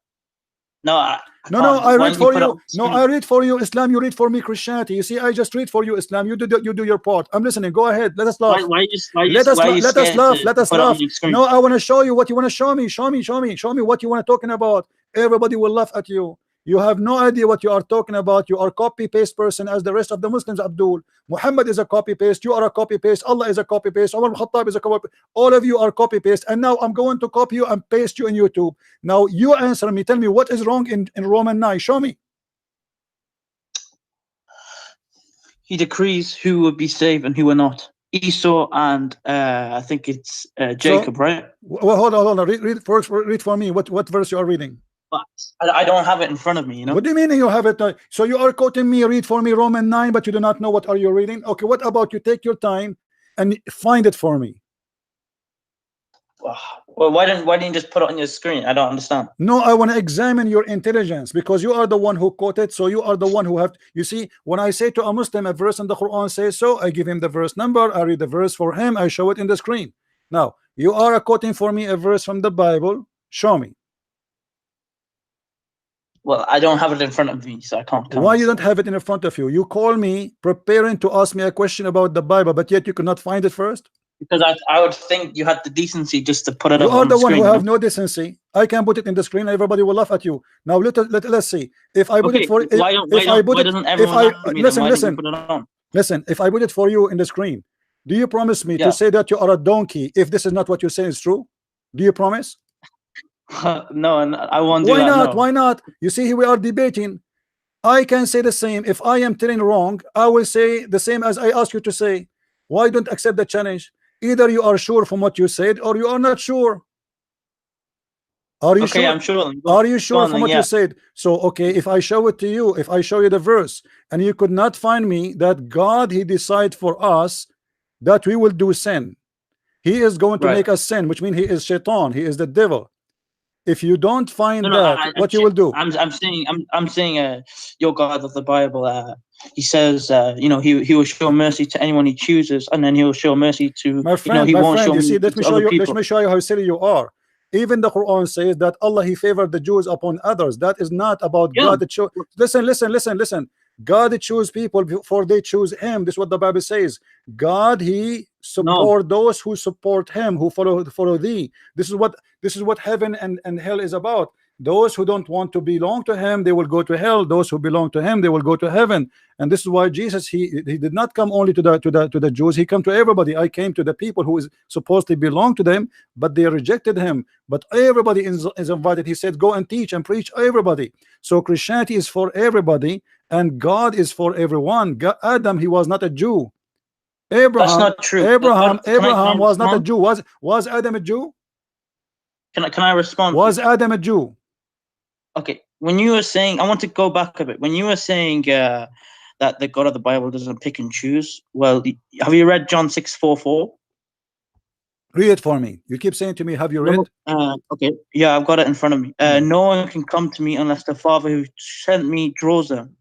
Speaker 3: No, I
Speaker 1: No,
Speaker 3: can't.
Speaker 1: I
Speaker 3: Why
Speaker 1: read
Speaker 3: don't you
Speaker 1: for
Speaker 3: put it
Speaker 1: you.
Speaker 3: on the
Speaker 1: No,
Speaker 3: screen?
Speaker 1: I read for you Islam. You read for me Christianity. You see, I just read for you Islam. You do your part. I'm listening. Go ahead. Let us laugh. Let
Speaker 3: Why are you
Speaker 1: let us
Speaker 3: scared
Speaker 1: laugh.
Speaker 3: to
Speaker 1: Let us
Speaker 3: put it on
Speaker 1: laugh.
Speaker 3: the screen?
Speaker 1: No, I want to show you what you want to show me. Show me. Show me what you want to talking about. Everybody will laugh at you. You have no idea what you are talking about. You are copy paste person as the rest of the Muslims. Abdul Muhammad is a copy paste. You are a copy paste. Allah is a copy paste. Umar Khattab is a copy. All of you are copy paste. And now I'm going to copy you and paste you in YouTube. Now you answer me. Tell me what is wrong in Roman 9. Show me.
Speaker 3: He decrees who would be saved and who will not. Esau and I think it's Jacob, right?
Speaker 1: Well, hold on. Read first. Read for me. What verse you are reading?
Speaker 3: But I don't have it in front of me, you know.
Speaker 1: What do you mean you have it? So you are quoting me. Read for me Roman 9, but you do not know what are you reading. Okay, what about you take your time and find it for me?
Speaker 3: Well, why didn't you just put it on your screen? I don't understand.
Speaker 1: No, I want to examine your intelligence because you are the one who quoted. So you are the one who have. You see, when I say to a Muslim a verse in the Quran says so, I give him the verse number. I read the verse for him. I show it in the screen. Now you are quoting for me a verse from the Bible. Show me.
Speaker 3: Well, I don't have it in front of me, so I can't tell.
Speaker 1: Why you don't have it in front of you? You call me preparing to ask me a question about the Bible, but yet you could not find it first?
Speaker 3: Because I would think you had the decency just to put it
Speaker 1: You
Speaker 3: up
Speaker 1: are
Speaker 3: on
Speaker 1: the
Speaker 3: the
Speaker 1: one
Speaker 3: screen.
Speaker 1: who have no decency. I can put it in the screen. Everybody will laugh at you. Now let's see. If I put it for
Speaker 3: why doesn't everyone laugh at me?
Speaker 1: listen,
Speaker 3: Why
Speaker 1: listen,
Speaker 3: don't you put it on?
Speaker 1: listen. If I put it for you in the screen, do you promise me
Speaker 3: Yeah.
Speaker 1: to say that you are a donkey if this is not what you say is true? Do you promise?
Speaker 3: No, and I won't do
Speaker 1: Why
Speaker 3: that.
Speaker 1: not?
Speaker 3: No.
Speaker 1: Why not? You see, here we are debating. I can say the same. If I am telling wrong, I will say the same as I ask you to say. Why don't accept the challenge? Either you are sure from what you said or you are not sure. Are you
Speaker 3: Okay,
Speaker 1: sure?
Speaker 3: I'm sure.
Speaker 1: Are you sure from
Speaker 3: then,
Speaker 1: what
Speaker 3: yeah.
Speaker 1: you said? So okay, if I show it to you, if I show you the verse and you could not find me that God he decide for us that we will do sin, he is going to
Speaker 3: Right.
Speaker 1: make us sin, which means he is Shaytan, he is the devil. If you don't find
Speaker 3: No,
Speaker 1: that, what you will do?
Speaker 3: I'm saying your God of the Bible. He says, he will show mercy to anyone he chooses, and then he will show mercy to
Speaker 1: My friend,
Speaker 3: he won't show
Speaker 1: you see,
Speaker 3: mercy to other people.
Speaker 1: let me show you how silly you are. Even the Quran says that Allah he favored the Jews upon others. That is not about
Speaker 3: Yeah.
Speaker 1: God. Listen. God choose people before they choose him. This is what the Bible says. God he support those who support him, who follow thee. This is what heaven and hell is about. Those who don't want to belong to him, they will go to hell. Those who belong to him, they will go to heaven. And this is why Jesus he did not come only to the Jews. He came to everybody. I came to the people who is supposed to belong to them, but they rejected him. But everybody is invited. He said, go and teach and preach everybody. So Christianity is for everybody, and God is for everyone. Adam, he was not a Jew.
Speaker 3: That's not true.
Speaker 1: Abraham was not a Jew. Was Adam a Jew?
Speaker 3: Can I respond?
Speaker 1: Was Adam a Jew?
Speaker 3: Okay, when you were saying, I want to go back a bit. When you were saying that the God of the Bible doesn't pick and choose, well, have you read John 6:44?
Speaker 1: Read it for me. You keep saying to me, have you read?
Speaker 3: Okay, yeah, I've got it in front of me. No one can come to me unless the Father who sent me draws them,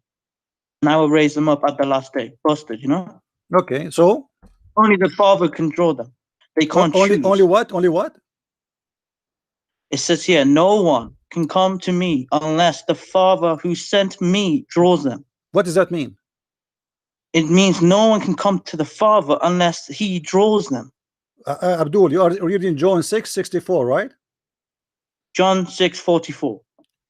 Speaker 3: and I will raise them up at the last day. Busted, you know?
Speaker 1: Okay, so?
Speaker 3: Only the Father can draw them. They can't choose.
Speaker 1: Only what? Only what?
Speaker 3: It says here, no one can come to me unless the Father who sent me draws them.
Speaker 1: What does that mean?
Speaker 3: It means no one can come to the Father unless he draws them.
Speaker 1: Abdul, you are reading John 6:64, right?
Speaker 3: John 6:44.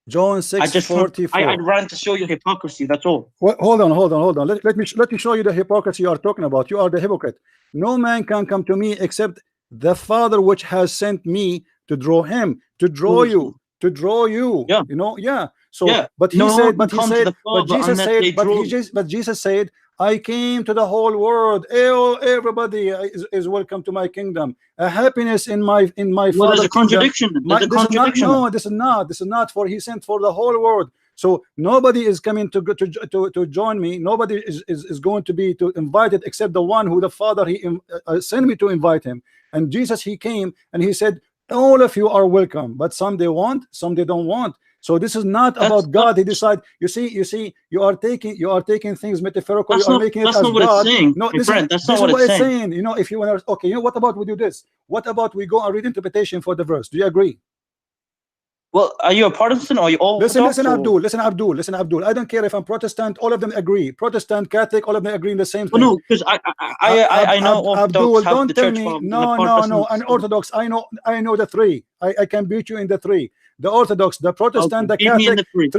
Speaker 1: John
Speaker 3: I
Speaker 1: 6
Speaker 3: just
Speaker 1: 44.
Speaker 3: I ran to show you hypocrisy. That's all.
Speaker 1: Hold on. Let me show you the hypocrisy you are talking about. You are the hypocrite. No man can come to me except the Father which has sent me to draw him, to draw you, to draw you.
Speaker 3: Yeah.
Speaker 1: You know, yeah. So,
Speaker 3: Yeah.
Speaker 1: but he
Speaker 3: No
Speaker 1: said,
Speaker 3: one can come to the
Speaker 1: but
Speaker 3: Father
Speaker 1: Jesus
Speaker 3: unless
Speaker 1: said,
Speaker 3: they draw you.
Speaker 1: but Jesus said, I came to the whole world. Oh, everybody is welcome to my kingdom. A happiness in my
Speaker 3: Well, there's
Speaker 1: Father
Speaker 3: a
Speaker 1: kingdom.
Speaker 3: contradiction. There's a
Speaker 1: This is not.
Speaker 3: contradiction.
Speaker 1: No, this is not. For he sent for the whole world. So nobody is coming to join me. Nobody is going to be to invited except the one who the Father he sent me to invite him. And Jesus, he came and he said, all of you are welcome, but some they want, some they don't want. So this is not about God. He decide. You see, you are taking things metaphorically. You are making it
Speaker 3: That's
Speaker 1: as
Speaker 3: not what
Speaker 1: God.
Speaker 3: it's saying,
Speaker 1: No,
Speaker 3: my friend. That's not
Speaker 1: this is
Speaker 3: what
Speaker 1: what
Speaker 3: it's
Speaker 1: it's
Speaker 3: saying.
Speaker 1: saying. You know, if you want to, okay, you know, what about we do this? What about we go and read interpretation for the verse? Do you agree?
Speaker 3: Well, are you a Protestant or are you Orthodox?
Speaker 1: Listen, Abdul. I don't care if I'm Protestant. All of them agree. Protestant, Catholic, all of them agree in the same thing.
Speaker 3: Well, no, because I know Orthodox
Speaker 1: Abdul,
Speaker 3: have
Speaker 1: don't
Speaker 3: the
Speaker 1: tell
Speaker 3: church
Speaker 1: me.
Speaker 3: fathers.
Speaker 1: No. An Orthodox, I know the three. I can beat you in the three. The Orthodox, the Protestant, the
Speaker 3: beat me in
Speaker 1: Catholic.
Speaker 3: the three.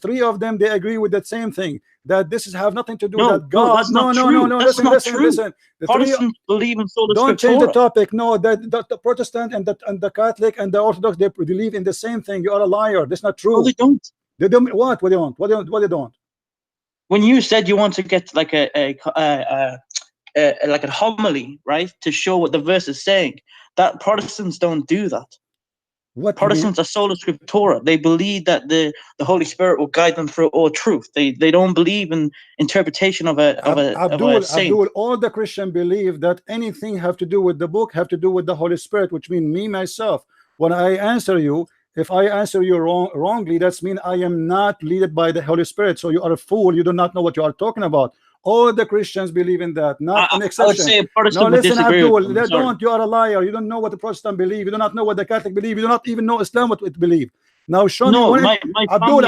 Speaker 1: Three of them, they agree with the same thing. That this is have nothing to do
Speaker 3: No,
Speaker 1: that God.
Speaker 3: that's not true. That's not true.
Speaker 1: Listen. The three.
Speaker 3: Protestants believe in sola
Speaker 1: Don't change the
Speaker 3: scriptura.
Speaker 1: topic. No, the Protestant and the Catholic and the Orthodox, they believe in the same thing. You are a liar. That's not true.
Speaker 3: No, they don't.
Speaker 1: They don't. What they want? What they don't?
Speaker 3: When you said you want to get like like a homily, right, to show what the verse is saying, that Protestants don't do that.
Speaker 1: What
Speaker 3: Protestants are sola scriptura. They believe that the Holy Spirit will guide them through all truth. They don't believe in interpretation of a saint.
Speaker 1: Abdul, all the Christian believe that anything have to do with the book have to do with the Holy Spirit, which means me myself. When I answer you, if I answer you wrongly, that's mean I am not led by the Holy Spirit. So you are a fool. You do not know what you are talking about. All the Christians believe in that, not an exception.
Speaker 3: I would say a Protestant
Speaker 1: No,
Speaker 3: would
Speaker 1: listen,
Speaker 3: disagree
Speaker 1: Abdul,
Speaker 3: with them.
Speaker 1: you are a liar. You don't know what the Protestant believe. You do not know what the Catholic believe. You do not even know Islam what it believe. Now show me one. Abdul,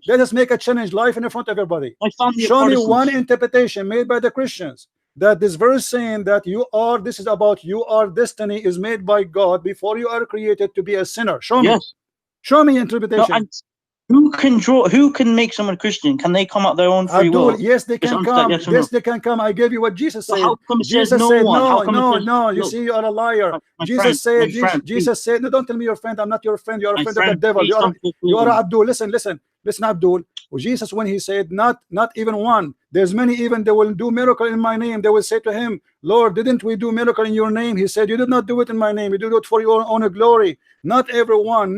Speaker 1: let us make a challenge live in front of everybody. Show me one interpretation made by the Christians that this verse saying that this is about your destiny is made by God before you are created to be a sinner. Show me. Show me interpretation.
Speaker 3: Who can make someone Christian? Can they come out their own free will?
Speaker 1: Yes, they can come. Yes, they can come. I gave you what Jesus said.
Speaker 3: How come
Speaker 1: Jesus said no. You see, you are a liar. Jesus said, no, don't tell me your friend. I'm not your friend. You are a friend of the devil. You are Abdul. Listen, Abdul. Jesus, when he said not even one, there's many, even they will do miracle in my name. They will say to him, Lord, didn't we do miracle in your name? He said, you did not do it in my name. You do it for your own glory. Not everyone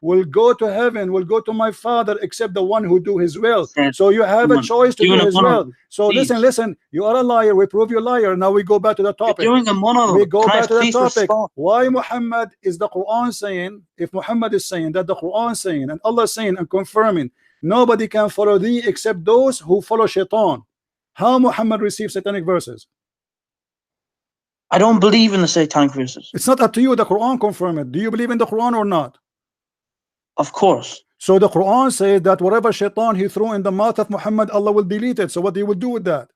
Speaker 1: will go to heaven, will go to my Father, except the one who do his will. So you have a choice to do his will. So listen, you are a liar. We prove you a liar. Now we go back to the topic. We go back to the topic. Why Muhammad is the Quran saying, if Muhammad is saying that the Quran saying and Allah saying and confirming nobody can follow thee except those who follow Shaytan. How Muhammad receives satanic verses?
Speaker 3: I don't believe in the satanic verses.
Speaker 1: It's not up to you. The Quran confirm it. Do you believe in the Quran or not?
Speaker 3: Of course.
Speaker 1: So the Quran says that whatever Shaitan he threw in the mouth of Muhammad, Allah will delete it. So what do you do with that?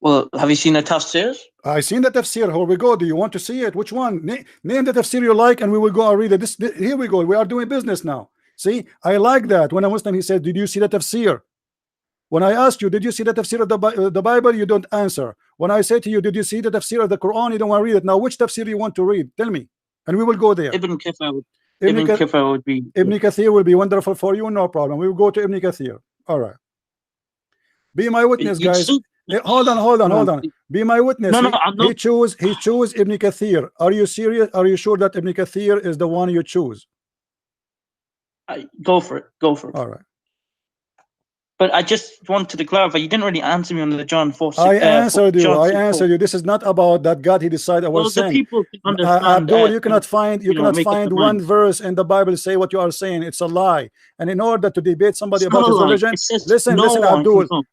Speaker 3: Well, have you seen the tafsirs?
Speaker 1: I seen the tafsir. Here we go. Do you want to see it? Which one? Name the tafsir you like, and we will go and read it. Here we go. We are doing business now. See, I like that. When a Muslim he said, "Did you see the tafsir?" When I ask you, "Did you see the tafsir of the Bible?" You don't answer. When I say to you, "Did you see the tafsir of the Quran?" You don't want to read it. Now, which tafsir you want to read? Tell me, and we will go there.
Speaker 3: Ibn Kathir would be.
Speaker 1: Ibn Kathir will be wonderful for you. No problem. We will go to Ibn Kathir. All right. Be my witness, guys. Hold on. Be my witness. He chose Ibn Kathir. Are you serious? Are you sure that Ibn Kathir is the one you choose?
Speaker 3: Go for it.
Speaker 1: All right.
Speaker 3: But I just wanted to clarify. You didn't really answer me on the John 4.
Speaker 1: I answered you. This is not about that God he decided our sin.
Speaker 3: People can understand.
Speaker 1: Abdul, you cannot find one verse in the Bible say what you are saying. It's a lie. And in order to debate somebody about his religion, listen,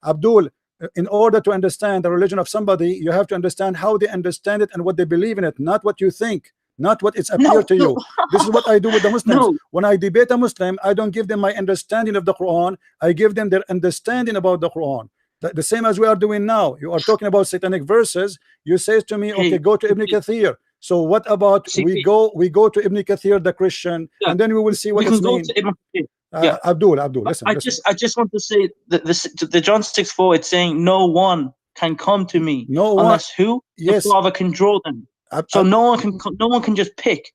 Speaker 1: Abdul. In order to understand the religion of somebody, you have to understand how they understand it and what they believe in it, not what you think. Not what it's appear to you. This is what I do with the Muslims. When I debate a Muslim, I don't give them my understanding of the Quran. I give them their understanding about the Quran. The same as we are doing now. You are talking about satanic verses. You say to me, okay, go to Ibn Kathir. So what about
Speaker 3: See,
Speaker 1: we go to Ibn Kathir the Christian,
Speaker 3: yeah,
Speaker 1: and then we will see what
Speaker 3: we can
Speaker 1: it's
Speaker 3: go
Speaker 1: mean.
Speaker 3: to Ibn Kathir. Yeah.
Speaker 1: Abdul,
Speaker 3: But
Speaker 1: listen, listen.
Speaker 3: I just want to say that the John 6:4, it's saying no one can come to me
Speaker 1: No one,
Speaker 3: unless who? The
Speaker 1: yes,
Speaker 3: Father can draw them. So no one can just pick.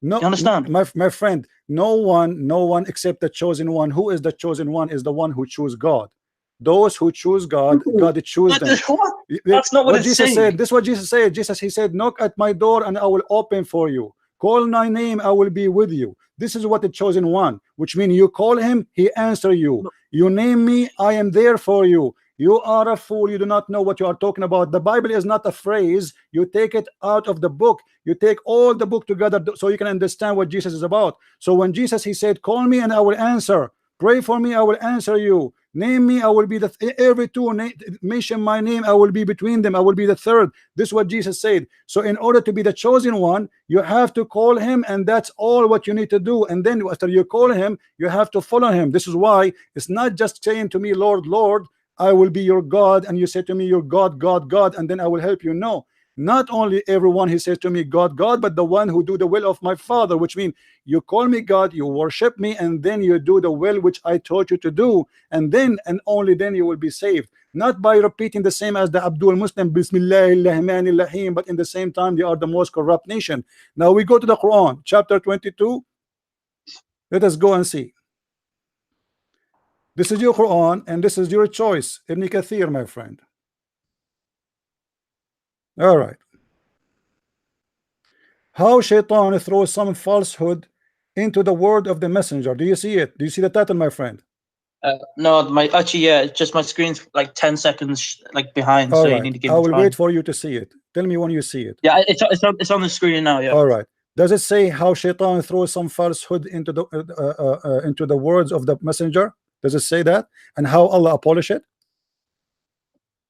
Speaker 1: no,
Speaker 3: You understand?
Speaker 1: my friend, no one except the chosen one. Who is the chosen one? Is the one who choose God. Those who choose God, God choose them.
Speaker 3: What? That's not what it's
Speaker 1: Jesus
Speaker 3: saying.
Speaker 1: said. This is what Jesus said. Jesus, he said, knock at my door and I will open for you. Call my name, I will be with you. This is what the chosen one, which means you call him, he answer you. You name me, I am there for you. You are a fool, you do not know what you are talking about. The Bible is not a phrase. You take it out of the book. You take all the book together so you can understand what Jesus is about. So when Jesus, he said, call me and I will answer. Pray for me, I will answer you. Name me, I will be every two mention my name, I will be between them, I will be the third. This is what Jesus said. So in order to be the chosen one, you have to call him, and that's all what you need to do. And then after you call him, you have to follow him. This is why it's not just saying to me, Lord, Lord, I will be your God, and you say to me, your God, God, God, and then I will help you. No, not only everyone he says to me, God, God, but the one who do the will of my Father, which means you call me God, you worship me, and then you do the will which I taught you to do, and then and only then you will be saved. Not by repeating the same as the Abdul Muslim, Bismillahirrahmanirrahim, but in the same time they are the most corrupt nation. Now we go to the Quran, chapter 22. Let us go and see. This is your Quran, and this is your choice, Ibn Kathir, my friend. All right. How Shaytan throws some falsehood into the word of the messenger. Do you see it? Do you see the title, my friend?
Speaker 3: No, it's just my screen's like 10 seconds like behind.
Speaker 1: All
Speaker 3: so
Speaker 1: right.
Speaker 3: you need to give
Speaker 1: I
Speaker 3: me
Speaker 1: will
Speaker 3: time.
Speaker 1: wait for you to see it. Tell me when you see it.
Speaker 3: Yeah, it's on the screen now. Yeah.
Speaker 1: All right. Does it say how Shaytan throws some falsehood into the words of the messenger? Does it say that? And how Allah abolish it?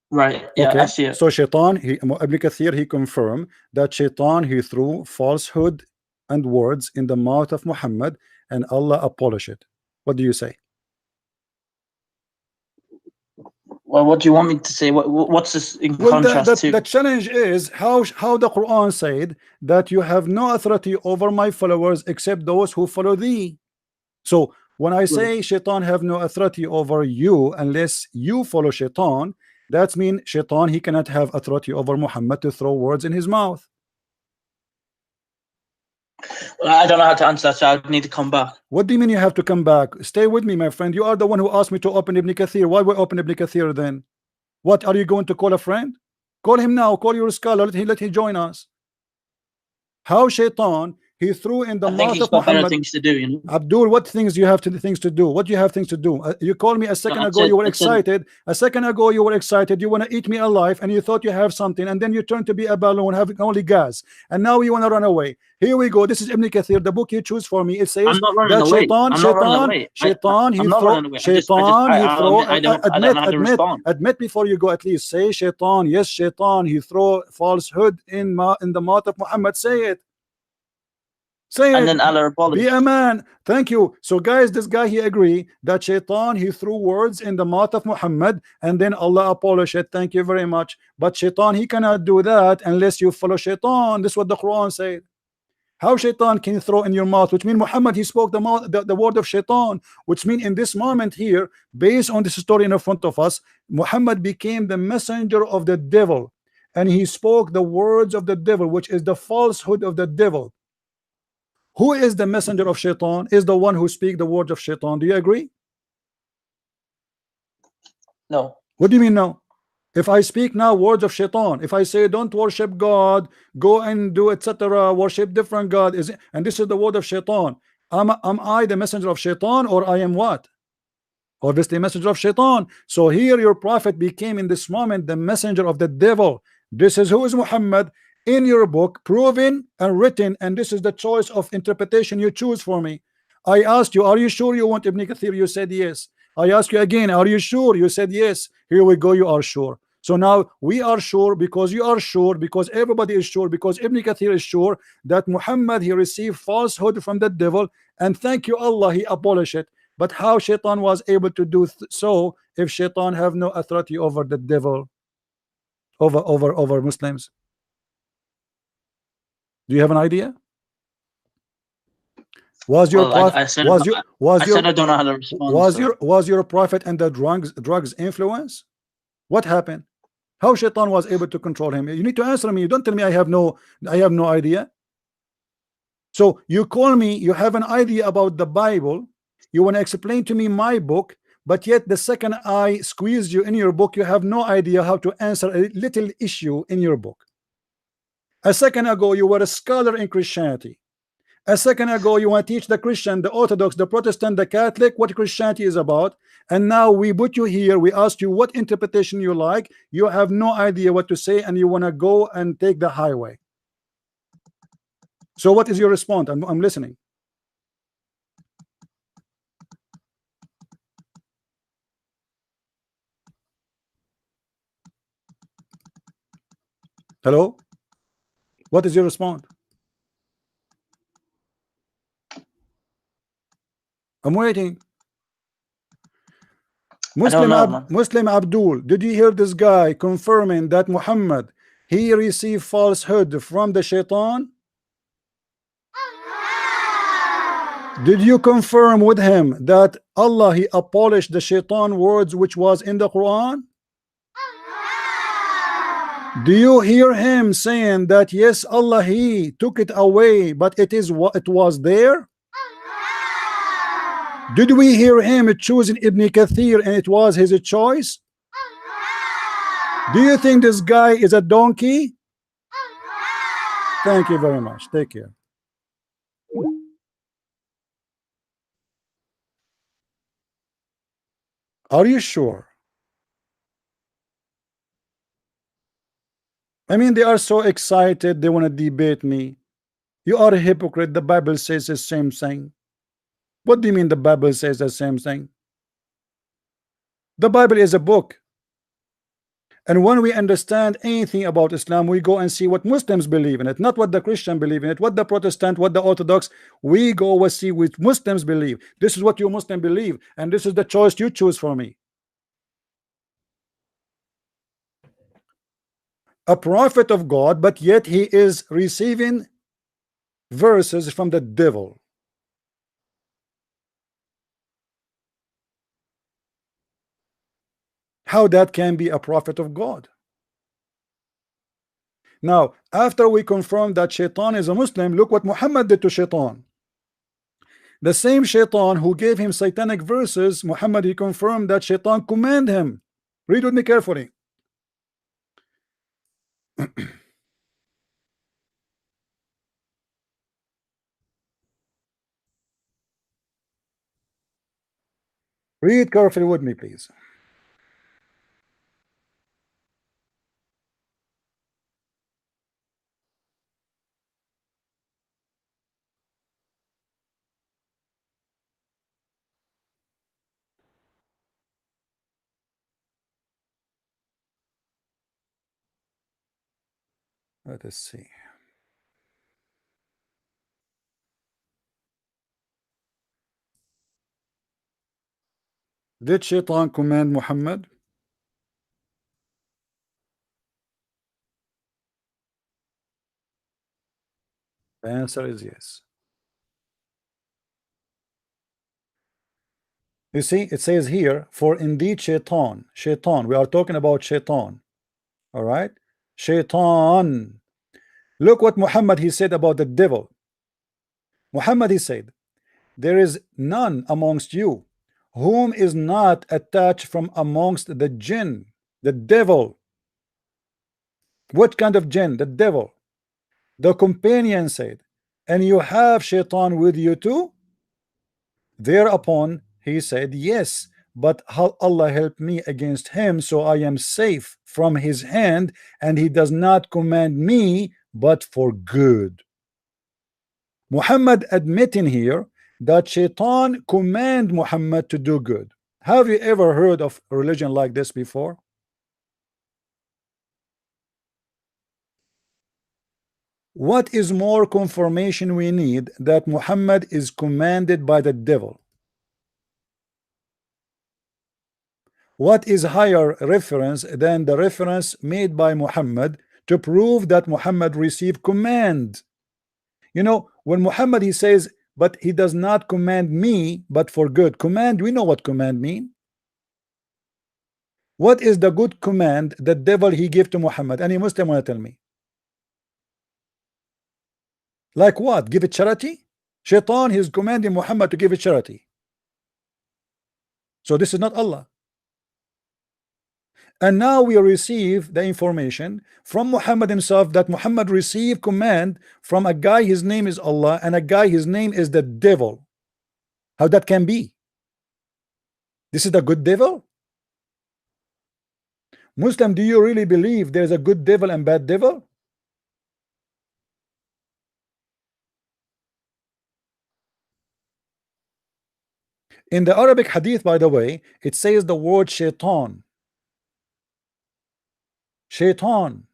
Speaker 3: Right. Yeah,
Speaker 1: okay.
Speaker 3: I see it.
Speaker 1: So Shaytan, Ibn Kathir, he confirmed that Shaytan, he threw falsehood and words in the mouth of Muhammad, and Allah abolished it. What do you say?
Speaker 3: Well, what do you want me to say? What's this in
Speaker 1: Well,
Speaker 3: contrast to?
Speaker 1: the challenge is how the Quran said that you have no authority over my followers except those who follow thee. So when I say Shaitan have no authority over you unless you follow Shaitan, that means Shaitan, he cannot have authority over Muhammad to throw words in his mouth.
Speaker 3: Well, I don't know how to answer that, so I need to come back.
Speaker 1: What do you mean you have to come back? Stay with me, my friend. You are the one who asked me to open Ibn Kathir. Why we open Ibn Kathir then? What are you going to call a friend? Call him now. Call your scholar. Let him join us. How Shaitan, he threw in the mouth of Muhammad.
Speaker 3: Better things to do, you know.
Speaker 1: Abdul, what things do you have things to do? What do you have things to do? You called me a second ago. You were excited. A second ago, you were excited. You want to eat me alive, and you thought you have something, and then you turn to be a balloon having only gas, and now you want to run away. Here we go. This is Ibn Kathir, the book you choose for me. It says
Speaker 3: I'm not running
Speaker 1: that
Speaker 3: away.
Speaker 1: Shaitan, admit before you go. At least say Shaitan. Yes, Shaitan. He throw falsehood in the mouth of Muhammad. Say it. Say
Speaker 3: and
Speaker 1: it.
Speaker 3: Then Allah abolished.
Speaker 1: Be a man. Thank you. So guys, this guy, he agree that Shaitan, he threw words in the mouth of Muhammad, and then Allah abolished it. Thank you very much. But Shaitan, he cannot do that unless you follow Shaitan. This is what the Quran said. How Shaitan can throw in your mouth, which means Muhammad, he spoke the word of Shaitan, which means in this moment here, based on this story in front of us, Muhammad became the messenger of the devil, and he spoke the words of the devil, which is the falsehood of the devil. Who is the messenger of Shaitan? Is the one who speaks the words of Shaitan. Do you agree?
Speaker 3: No.
Speaker 1: What do you mean no? If I speak now words of Shaitan, if I say don't worship God, go and do etc., worship different God, and this is the word of Shaitan, am I the messenger of Shaitan, or I am what? Obviously messenger of Shaitan. So here your prophet became in this moment the messenger of the devil. This is who is Muhammad in your book, proven and written, and this is the choice of interpretation you choose for me. I asked you, are you sure you want Ibn Kathir? You said yes. I ask you again, are you sure? You said yes. Here we go, you are sure. So now we are sure because you are sure, because everybody is sure, because Ibn Kathir is sure that Muhammad, he received falsehood from the devil, and thank you Allah, he abolished it. But how Shaitan was able to do so if Shaitan have no authority over the devil, over Muslims? Do you have an idea? Was your
Speaker 3: Well,
Speaker 1: prophet
Speaker 3: I said I said I don't know how to respond. So
Speaker 1: was your prophet and the drugs influence? What happened? How Shaitan was able to control him? You need to answer me. You don't tell me I have no idea. So you call me, you have an idea about the Bible, you want to explain to me my book, but yet the second I squeeze you in your book, you have no idea how to answer a little issue in your book. A second ago, you were a scholar in Christianity. A second ago, you want to teach the Christian, the Orthodox, the Protestant, the Catholic, what Christianity is about. And now we put you here, we ask you what interpretation you like. You have no idea what to say, and you want to go and take the highway. So what is your response? I'm listening. Hello? What is your response? I'm waiting. Muslim Abdul, did you hear this guy confirming that Muhammad, he received falsehood from the Shaitan? Did you confirm with him that Allah, he abolished the Shaitan words which was in the Quran? Do you hear him saying that yes, Allah, he took it away, but it is what it was there? Did we hear him choosing Ibn Kathir and it was his choice? Do you think this guy is a donkey? Thank you very much. Take care. Are you sure? I mean, they are so excited, they want to debate me. You are a hypocrite. The Bible says the same thing. What do you mean the Bible says the same thing? The Bible is a book. And when we understand anything about Islam, we go and see what Muslims believe in it, not what the Christian believe in it, what the Protestant, what the Orthodox. We go and see what Muslims believe. This is what you Muslim believe, and this is the choice you choose for me. A prophet of God, but yet he is receiving verses from the devil. How that can be a prophet of God? Now, after we confirm that Shaitan is a Muslim, look what Muhammad did to Shaitan. The same Shaitan who gave him satanic verses, Muhammad, he confirmed that Shaitan command him. Read with me carefully. Read carefully with me, please. Let us see. Did Shaitan command Muhammad? The answer is yes. You see, it says here, for indeed Shaitan, we are talking about Shaitan. All right, Shaitan. Look what Muhammad he said about the devil. Muhammad he said, there is none amongst you whom is not attached from amongst the jinn, the devil. What kind of jinn? The devil. The companion said, and you have Shaitan with you too? Thereupon he said, yes, but Allah help me against him, so I am safe from his hand, and he does not command me but for good. Muhammad admitting here that Shaitan command Muhammad to do good. Have you ever heard of a religion like this before? What is more confirmation we need that Muhammad is commanded by the devil? What is higher reference than the reference made by Muhammad to prove that Muhammad received command You know, when Muhammad he says, but he does not command me but for good. Command, we know what command mean. What is the good command the devil he gave to Muhammad? Any Muslim want to tell me? Like what? Give it charity? Shaitan is commanding Muhammad to give it charity. So this is not Allah. And now we receive the information from Muhammad himself that Muhammad received command from a guy his name is Allah and a guy his name is the devil. How that can be? This is the good devil? Muslim, do you really believe there is a good devil and bad devil? In the Arabic hadith, by the way, it says the word shaitan. Shaitan.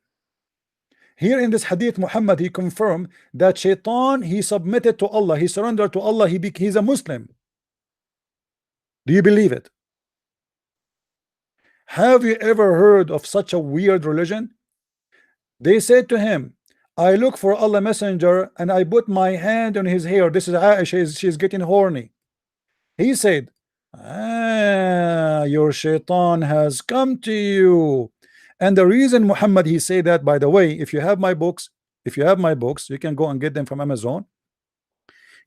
Speaker 1: Here in this hadith, Muhammad he confirmed that shaitan he submitted to Allah, he surrendered to Allah, he's a Muslim. Do you believe it? Have you ever heard of such a weird religion? They said to him, I look for Allah messenger and I put my hand on his hair. This is Aisha, she's getting horny. He said, your shaitan has come to you. And the reason Muhammad he said that, by the way, if you have my books, you can go and get them from Amazon.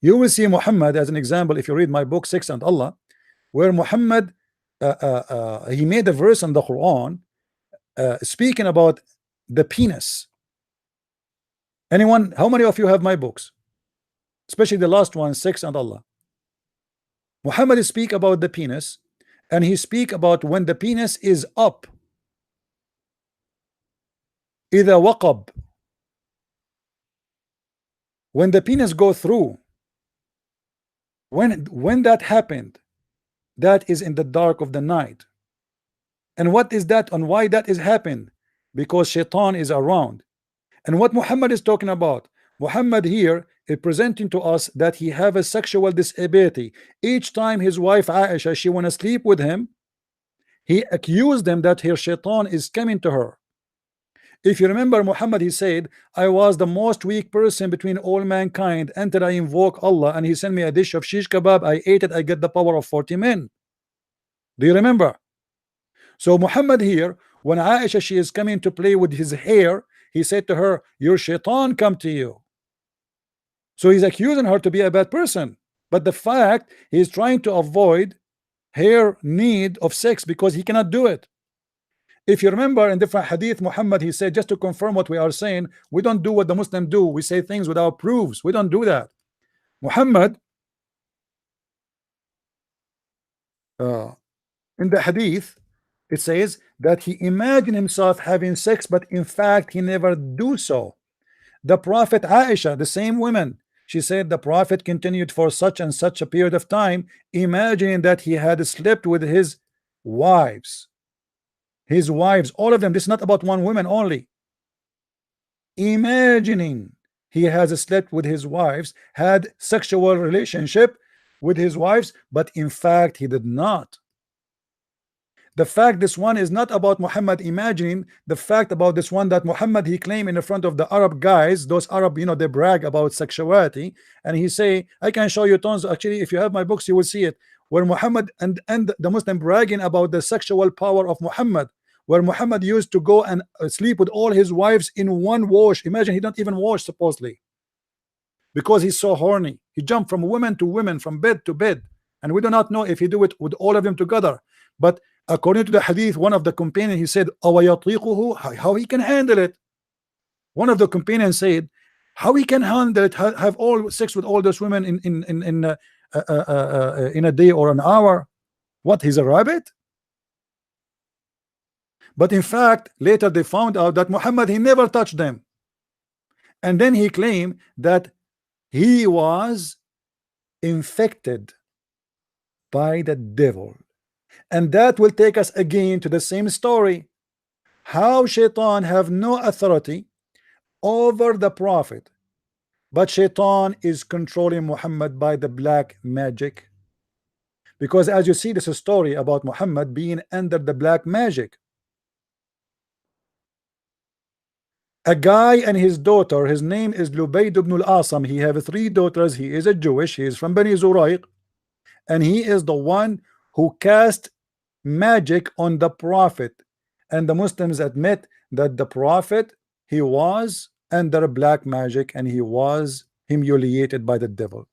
Speaker 1: You will see Muhammad as an example. If you read my book Sex and Allah, where Muhammad he made a verse in the Quran speaking about the penis. Anyone, how many of you have my books, especially the last one, Sex and Allah? Muhammad speak about the penis, and he speak about when the penis is up, إذا وقب, when the penis go through, when that happened, that is in the dark of the night. And what is that and why that is happened? Because shaitan is around. And what Muhammad is talking about, Muhammad here is presenting to us that he have a sexual disability. Each time his wife Aisha she want to sleep with him, he accused them that her shaitan is coming to her. If you remember, Muhammad he said, I was the most weak person between all mankind until I invoke Allah and he sent me a dish of shish kebab. I ate it, I get the power of 40 men. Do you remember? So Muhammad here, when Aisha she is coming to play with his hair, he said to her, your shaitan come to you. So he's accusing her to be a bad person, but the fact he is trying to avoid her need of sex because he cannot do it. If you remember in different hadith, Muhammad he said, just to confirm what we are saying, we don't do what the Muslims do. We say things without proofs. We don't do that. Muhammad in the hadith it says that he imagined himself having sex, but in fact he never do so. The Prophet Aisha, the same woman, she said the Prophet continued for such and such a period of time, imagining that he had slept with his wives. His wives, all of them. This is not about one woman only. Imagining he has slept with his wives, had sexual relationship with his wives, but in fact he did not. The fact this one is not about Muhammad imagining. The fact about this one that Muhammad he claimed in the front of the Arab guys, those Arab, you know, they brag about sexuality, and he say, I can show you tons. Actually, if you have my books, you will see it. Where Muhammad and the Muslim bragging about the sexual power of Muhammad, where Muhammad used to go and sleep with all his wives in one wash. Imagine he don't even wash supposedly, because he's so horny. He jumped from women to women, from bed to bed, and we do not know if he do it with all of them together. But according to the hadith, one of the companions he said, how he can handle it. One of the companions said, how he can handle it, have all sex with all those women in a day or an hour. What, he's a rabbit? But in fact later they found out that Muhammad he never touched them, and then he claimed that he was infected by the devil. And that will take us again to the same story, how Shaitan have no authority over the Prophet, but Shaitan is controlling Muhammad by the black magic. Because as you see, this is a story about Muhammad being under the black magic. A guy and his daughter, his name is Lubayd ibn al-Asam. He have three daughters. He is a Jewish. He is from Bani Zurayq, and he is the one who cast magic on the prophet. And the Muslims admit that the prophet, he was under black magic and he was humiliated by the devil.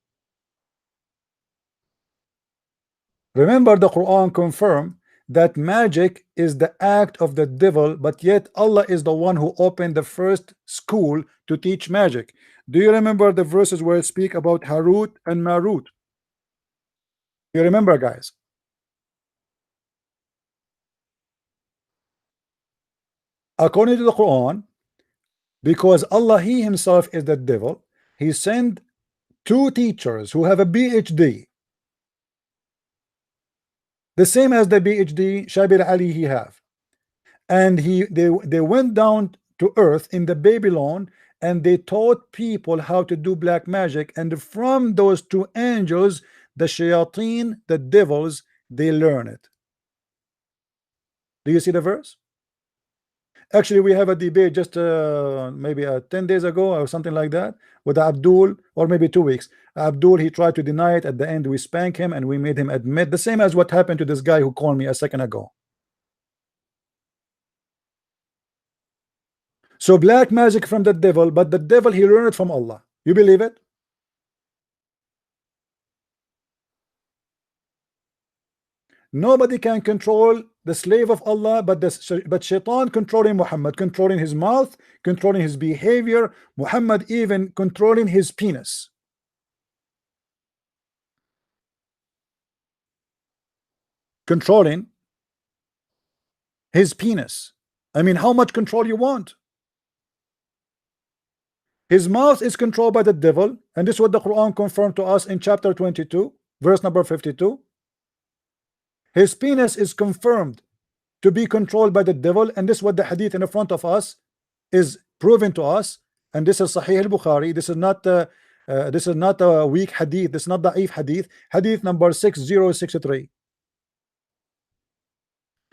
Speaker 1: Remember, the Quran confirmed that magic is the act of the devil, but yet Allah is the one who opened the first school to teach magic. Do you remember the verses where it speak about Harut and Marut? You remember, guys? According to the Quran, because Allah, He Himself is the devil, He sent two teachers who have a PhD, the same as the PhD Shabir Ali he have, and they went down to earth in the Babylon, and they taught people how to do black magic, and from those two angels, the shayateen, the devils, they learn it. Do you see the verse? Actually, we have a debate just maybe 10 days ago or something like that with Abdul, or maybe 2 weeks. Abdul, he tried to deny it. At the end, we spank him and we made him admit, the same as what happened to this guy who called me a second ago. So black magic from the devil, but the devil, he learned it from Allah. You believe it? Nobody can control the slave of Allah, but Shaitan controlling Muhammad, controlling his mouth, controlling his behavior. Muhammad even controlling his penis. Controlling his penis. I mean, how much control you want? His mouth is controlled by the devil, and this is what the Quran confirmed to us in chapter 22, verse number 52. His penis is confirmed to be controlled by the devil, and this is what the hadith in the front of us is proven to us, and this is Sahih al-Bukhari. This is not a weak hadith. This is not da'if hadith. Hadith number 6063.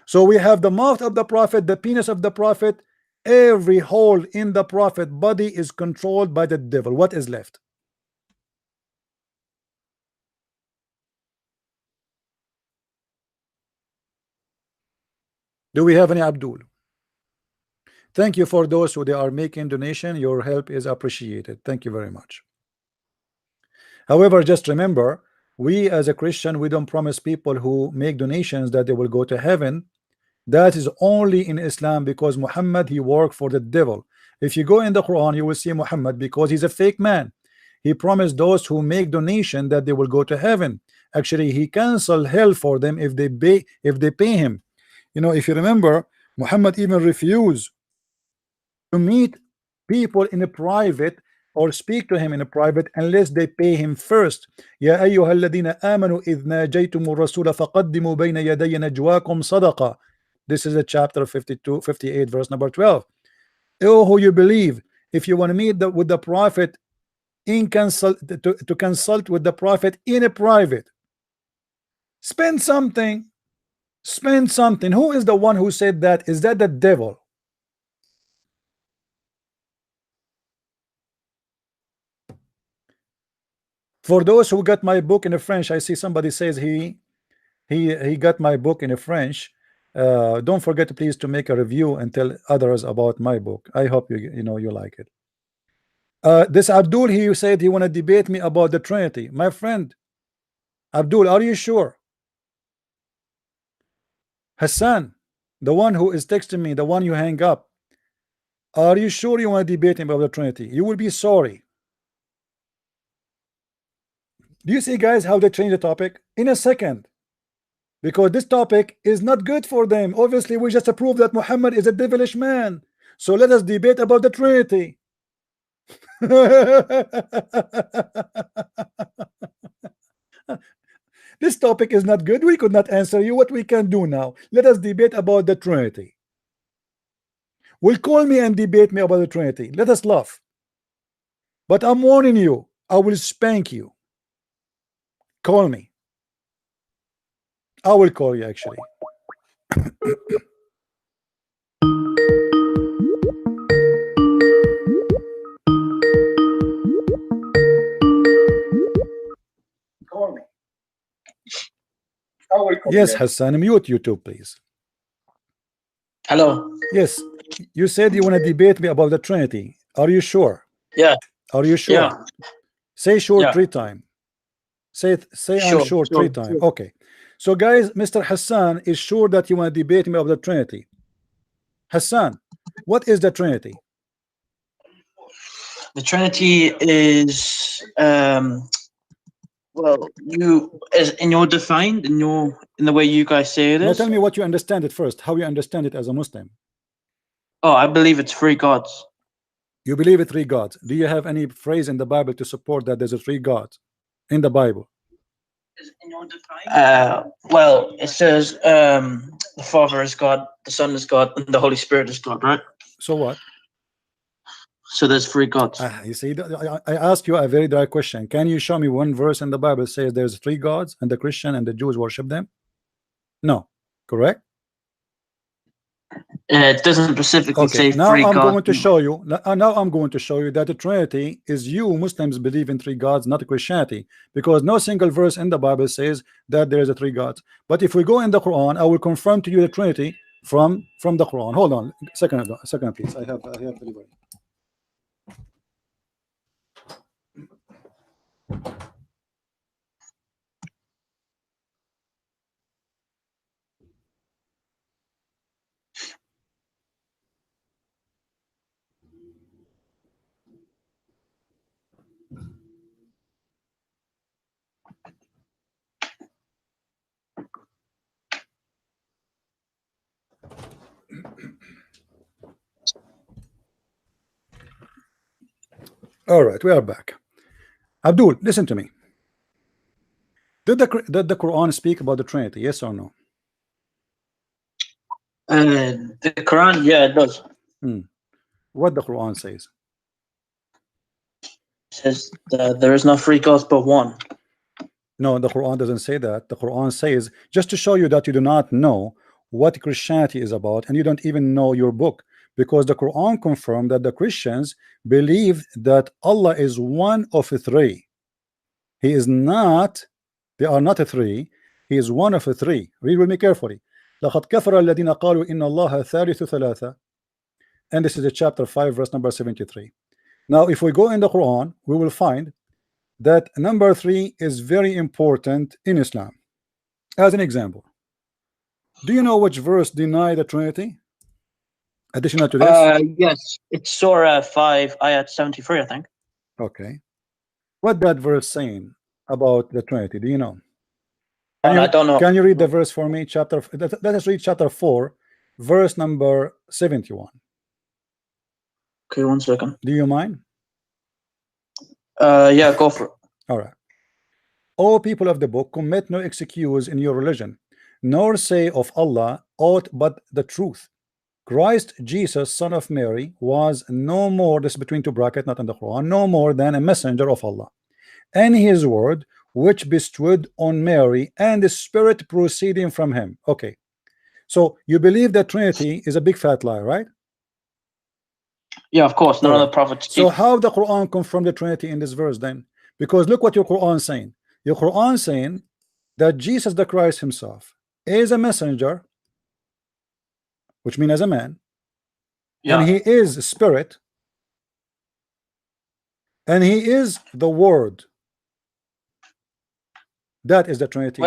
Speaker 1: So we have the mouth of the prophet, the penis of the prophet. Every hole in the prophet body is controlled by the devil. What is left? Do we have any Abdul? Thank you for those who they are making donation. Your help is appreciated. Thank you very much. However, just remember, we as a Christian, we don't promise people who make donations that they will go to heaven. That is only in Islam, because Muhammad, he worked for the devil. If you go in the Quran, you will see Muhammad, because he's a fake man. He promised those who make donation that they will go to heaven. Actually, he canceled hell for them if they pay him. You know, if you remember, Muhammad even refused to meet people in a private or speak to him in a private unless they pay him first. يا أيها الذين آمنوا إذ ناجيتم الرسول فقدموا بين يدي نجواكم صدقة. This is a chapter 52, 58, verse number 12. Oh, who you believe, if you want to meet with the prophet in to consult with the prophet in a private, spend something. Spend something. Who is the one who said that? Is that the devil? For those who got my book in a French, I see somebody says he got my book in a French. Don't forget, please, to make a review and tell others about my book. I hope you like it. This Abdul, he said he want to debate me about the Trinity. My friend Abdul, are you sure? Hassan, the one who is texting me, the one you hang up, are you sure you want to debate him about the Trinity? You will be sorry. Do you see, guys, how they change the topic in a second? Because this topic is not good for them. Obviously, we just prove that Muhammad is a devilish man. So let us debate about the Trinity. This topic is not good. We could not answer you. What we can do now, let us debate about the Trinity. Will call me and debate me about the Trinity. Let us laugh. But I'm warning you, I will spank you. Call me. I will call you, actually. Yes, Hassan, mute YouTube, please.
Speaker 3: Hello.
Speaker 1: Yes, you said you want to debate me about the Trinity. Are you sure?
Speaker 3: Yeah.
Speaker 1: Are you sure?
Speaker 3: Yeah.
Speaker 1: Say sure
Speaker 3: Yeah.
Speaker 1: 3 times. Say I'm sure 3 times. Okay. So guys, Mr. Hassan is sure that you want to debate me about the Trinity. Hassan, what is the Trinity?
Speaker 3: The Trinity is well, you as in your defined in the way you guys say it
Speaker 1: Now
Speaker 3: is.
Speaker 1: tell me what you understand it first, how you understand it as a Muslim.
Speaker 3: Oh, I believe it's 3 gods.
Speaker 1: You believe it 3 gods. Do you have any phrase in the Bible to support that there's a 3 gods in the Bible?
Speaker 3: Well, it says the Father is God, the Son is God, and the Holy Spirit is God, right?
Speaker 1: So what?
Speaker 3: So there's 3 gods.
Speaker 1: You see, I ask you a very direct question. Can you show me one verse in the Bible says there's 3 gods and the Christian and the Jews worship them? No, correct?
Speaker 3: It doesn't specifically say
Speaker 1: now
Speaker 3: 3
Speaker 1: I'm
Speaker 3: gods.
Speaker 1: going to show you now I'm going to show you that the Trinity is you Muslims believe in 3 gods, not Christianity, because no single verse in the Bible says that there is a 3 gods. But if we go in the Quran, I will confirm to you the Trinity from the Quran. Hold on second please. I have everybody. All right, we are back. Abdul, listen to me. Did the Quran speak about the Trinity? Yes or no?
Speaker 3: The Quran, yeah, it does.
Speaker 1: What the Quran says?
Speaker 3: It says there is no 3 gods but one.
Speaker 1: No, the Quran doesn't say that. The Quran says, just to show you that you do not know what Christianity is about, and you don't even know your book, because the Quran confirmed that the Christians believe that Allah is one of 3. He is not, they are not 3. He is one of 3. Read with me carefully. لقد كفر الذين قالوا إن الله ثالث ثلاثة. And this is the chapter 5 verse number 73. Now if we go in the Quran, we will find that number 3 is very important in Islam. As an example, do you know which verse deny the Trinity? Additional to this?
Speaker 3: Yes, it's Surah 5, ayat 73, I think.
Speaker 1: Okay. What that verse saying about the Trinity? Do you know?
Speaker 3: I don't know.
Speaker 1: Can you read the verse for me? Let us read chapter 4, verse number 71.
Speaker 3: Okay, 1 second.
Speaker 1: Do you mind?
Speaker 3: Yeah, go for it.
Speaker 1: All right. O people of the book, commit no excuse in your religion, nor say of Allah aught but the truth. Christ Jesus, son of Mary, was no more, this between 2 brackets, not in the Quran, no more than a messenger of Allah, and his word which bestowed on Mary, and the spirit proceeding from him. Okay, so you believe that Trinity is a big fat lie, right?
Speaker 3: Yeah, of course, none of the prophets.
Speaker 1: So how the Quran confirmed the Trinity in this verse then? Because look what your Quran is saying. Your Quran is saying that Jesus the Christ himself is a messenger, which means as a man,
Speaker 3: Yeah.
Speaker 1: and he is spirit, and he is the word. That is the Trinity.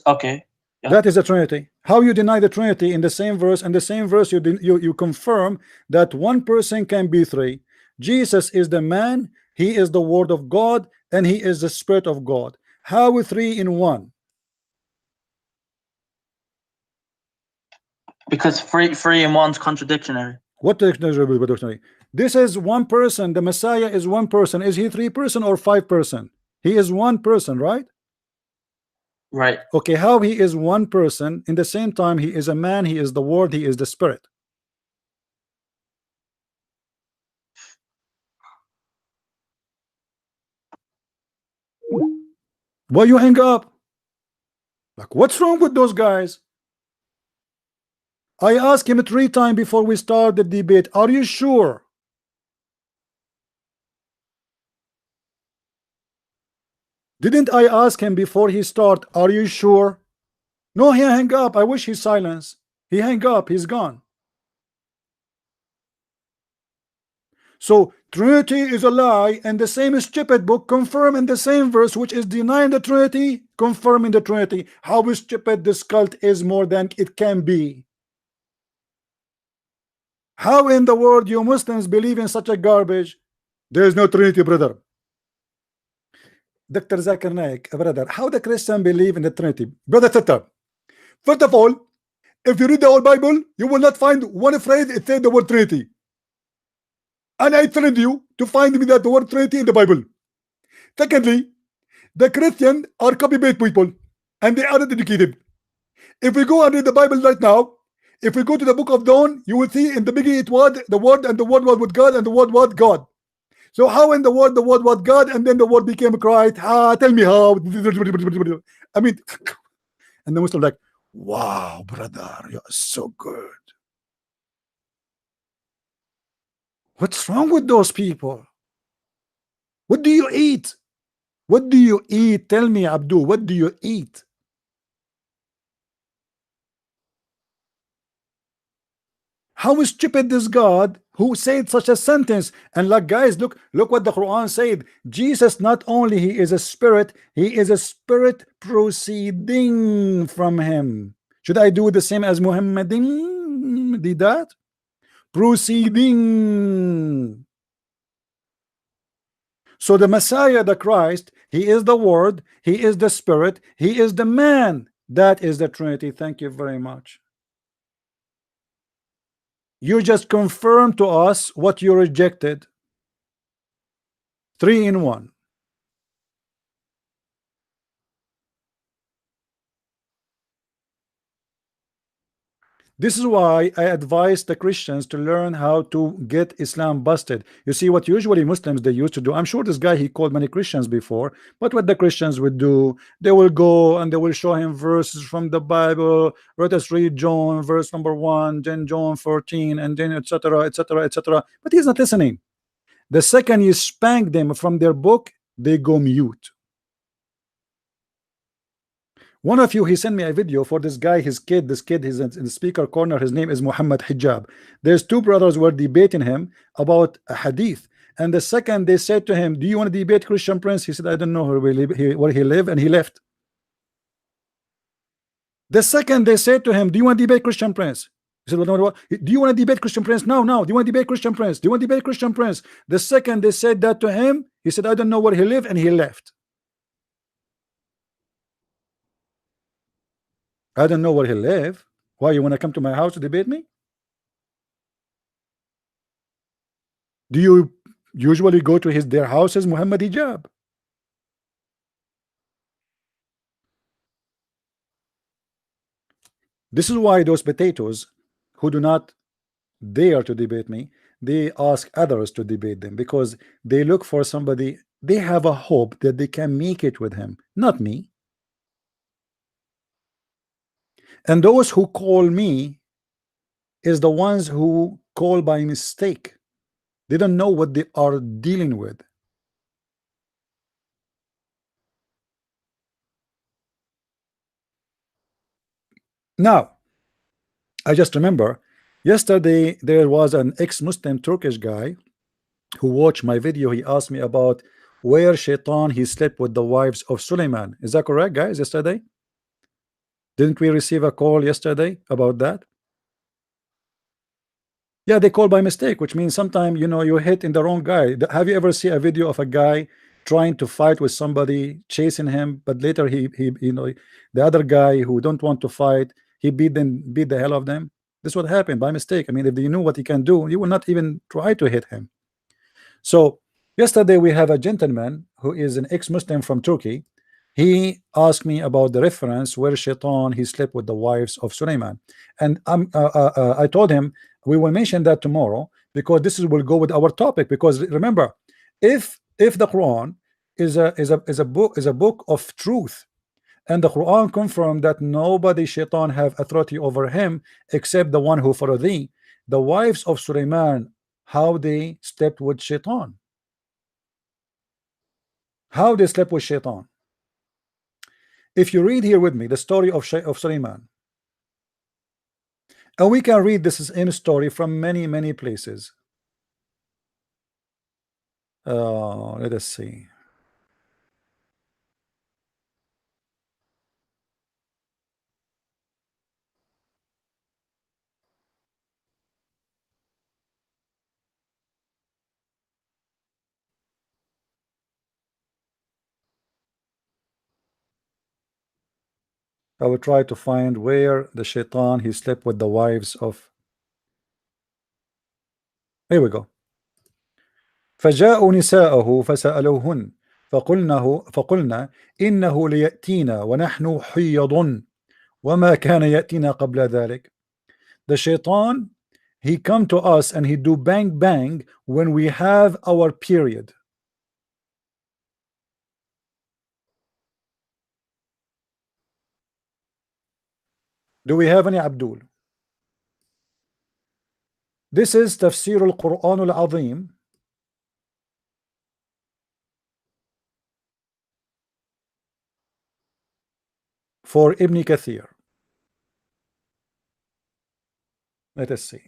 Speaker 3: Okay. Yeah.
Speaker 1: That is the Trinity. How you deny the Trinity in the same verse? In the same verse, you confirm that one person can be 3. Jesus is the man, he is the word of God, and he is the spirit of God. How 3 in 1?
Speaker 3: Because 3 in 1's contradictory.
Speaker 1: What dictionary? This is one person. The Messiah is one person. Is he 3 person or 5 person? He is one person, right?
Speaker 3: Right.
Speaker 1: Okay, how he is one person in the same time he is a man, he is the word, he is the spirit. Why you hang up? Like, what's wrong with those guys? I asked him 3 times before we start the debate. Are you sure? Didn't I ask him before he start, are you sure? No, he hang up. I wish he silence. He hang up. He's gone. So Trinity is a lie, and the same stupid book confirm in the same verse, which is denying the Trinity, confirming the Trinity. How stupid this cult is more than it can be. How in the world you Muslims believe in such a garbage? There is no Trinity, brother. Dr. Zakir Naik, brother, how the Christian believe in the Trinity? Brother Tata, first of all, if you read the whole Bible, you will not find one phrase it said the word Trinity. And I challenge you to find me that the word Trinity in the Bible. Secondly, the Christians are copy-paste people, and they are not educated. If we go and read the Bible right now, if we go to the book of John, you will see in the beginning it was the Word, and the Word was with God, and the Word was God. So how in the Word was God, and then the Word became Christ? Tell me how. I mean, and the Muslim like, wow, brother, you're so good. What's wrong with those people? What do you eat? What do you eat? Tell me, Abdul, what do you eat? How stupid this God who said such a sentence? And like, guys, look what the Quran said. Jesus, not only he is a spirit, he is a spirit proceeding from him. Should I do the same as Muhammadin did that? Proceeding. So the Messiah, the Christ, he is the Word, he is the Spirit, he is the man. That is the Trinity. Thank you very much. You just confirmed to us what you rejected. 3 in 1. This is why I advise the Christians to learn how to get Islam busted. You see what usually Muslims they used to do. I'm sure this guy he called many Christians before, but what the Christians would do, they will go and they will show him verses from the Bible. Let us read John verse number 1, then John 14, and then etc etc etc. But he's not listening. The second you spank them from their book, they go mute. One of you, he sent me a video for this guy, his kid. This kid is in the speaker corner. His name is Muhammad Hijab. There's two brothers were debating him about a hadith. And the second they said to him, do you want to debate Christian Prince? He said, I don't know where he live, and he left. The second they said to him, do you want to debate Christian Prince? He said, what? Do you want to debate Christian Prince? No, no. Do you want to debate Christian Prince? Do you want to debate Christian Prince? The second they said that to him, he said, I don't know where he live, and he left. I don't know where he live. Why, you want to come to my house to debate me? Do you usually go to their houses, Muhammad Hijab? This is why those potatoes who do not dare to debate me, they ask others to debate them, because they look for somebody, they have a hope that they can make it with him, not me. And those who call me is the ones who call by mistake. They don't know what they are dealing with. Now, I just remember yesterday there was an ex-Muslim Turkish guy who watched my video. He asked me about where Shaytan he slept with the wives of Suleiman. Is that correct, guys? Yesterday, didn't we receive a call yesterday about that? Yeah, they call by mistake, which means sometimes you hit in the wrong guy. Have you ever seen a video of a guy trying to fight with somebody, chasing him, but later he the other guy who don't want to fight, he beat the hell of them? This is what happened by mistake. I mean, if you knew what he can do, you will not even try to hit him. So yesterday we have a gentleman who is an ex-Muslim from Turkey. He asked me about the reference where Shaitan he slept with the wives of Suleiman, and I told him we will mention that tomorrow, because this will go with our topic. Because remember, if the Quran is a book of truth, and the Quran confirmed that nobody Shaitan have authority over him except the one who follow thee, the wives of Suleiman, how they slept with Shaitan, how they slept with Shaitan. If you read here with me the story of Suleiman, and we can read this in story from many places. Let us see. I will try to find where the Shaytan he slept with the wives of. Here we go. فجاءوا نساءه فسألوهن فقلنا إنه ليأتينا ونحن حيض وما كان يأتينا قبل ذلك. The Shaytan he come to us and he do bang bang when we have our period. Do we have any Abdul? This is Tafsir al-Quran al-Azim for Ibn Kathir. Let us see.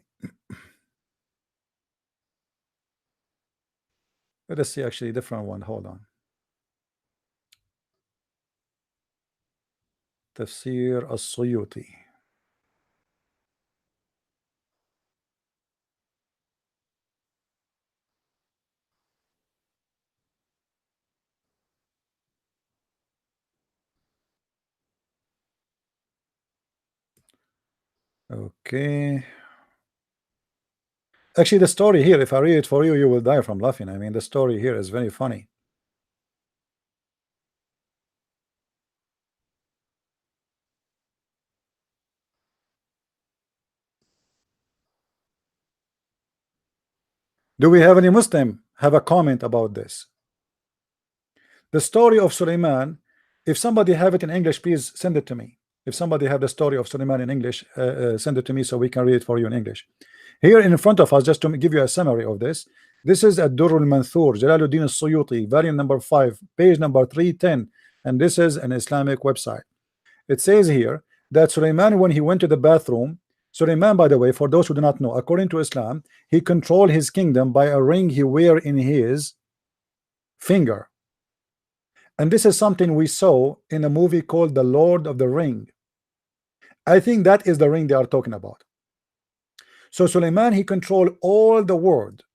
Speaker 1: Let us see actually a different one. Hold on. Tafsir al-Suyuti. Okay. Actually, the story here, if I read it for you, you will die from laughing. I mean, the story here is very funny. Do we have any Muslim have a comment about this? The story of Suleiman, if somebody have it in English, please send it to me. If somebody have the story of Suleiman in English, send it to me so we can read it for you in English. Here in front of us, just to give you a summary of this, this is Ad-Durr al-Manthur, Jalaluddin al-Suyuti, volume number 5, page number 310, and this is an Islamic website. It says here that Suleiman, when he went to the bathroom, Suleiman, by the way, for those who do not know, according to Islam, he controlled his kingdom by a ring he wear in his finger. And this is something we saw in a movie called The Lord of the Ring. I think that is the ring they are talking about. So Suleiman, he controlled all the world,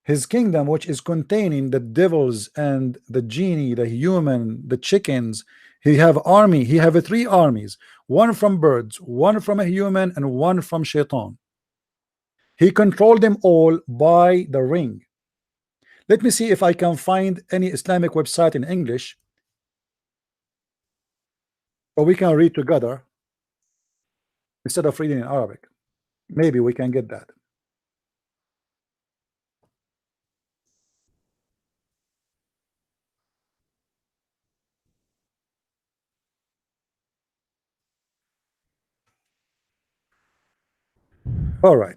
Speaker 1: his kingdom, which is containing the devils and the genie, the human, the chickens. He have army. He have 3 armies, one from birds, one from a human, and one from Shaitan. He controlled them all by the ring. Let me see if I can find any Islamic website in English, or we can read together instead of reading in Arabic. Maybe we can get that. All right.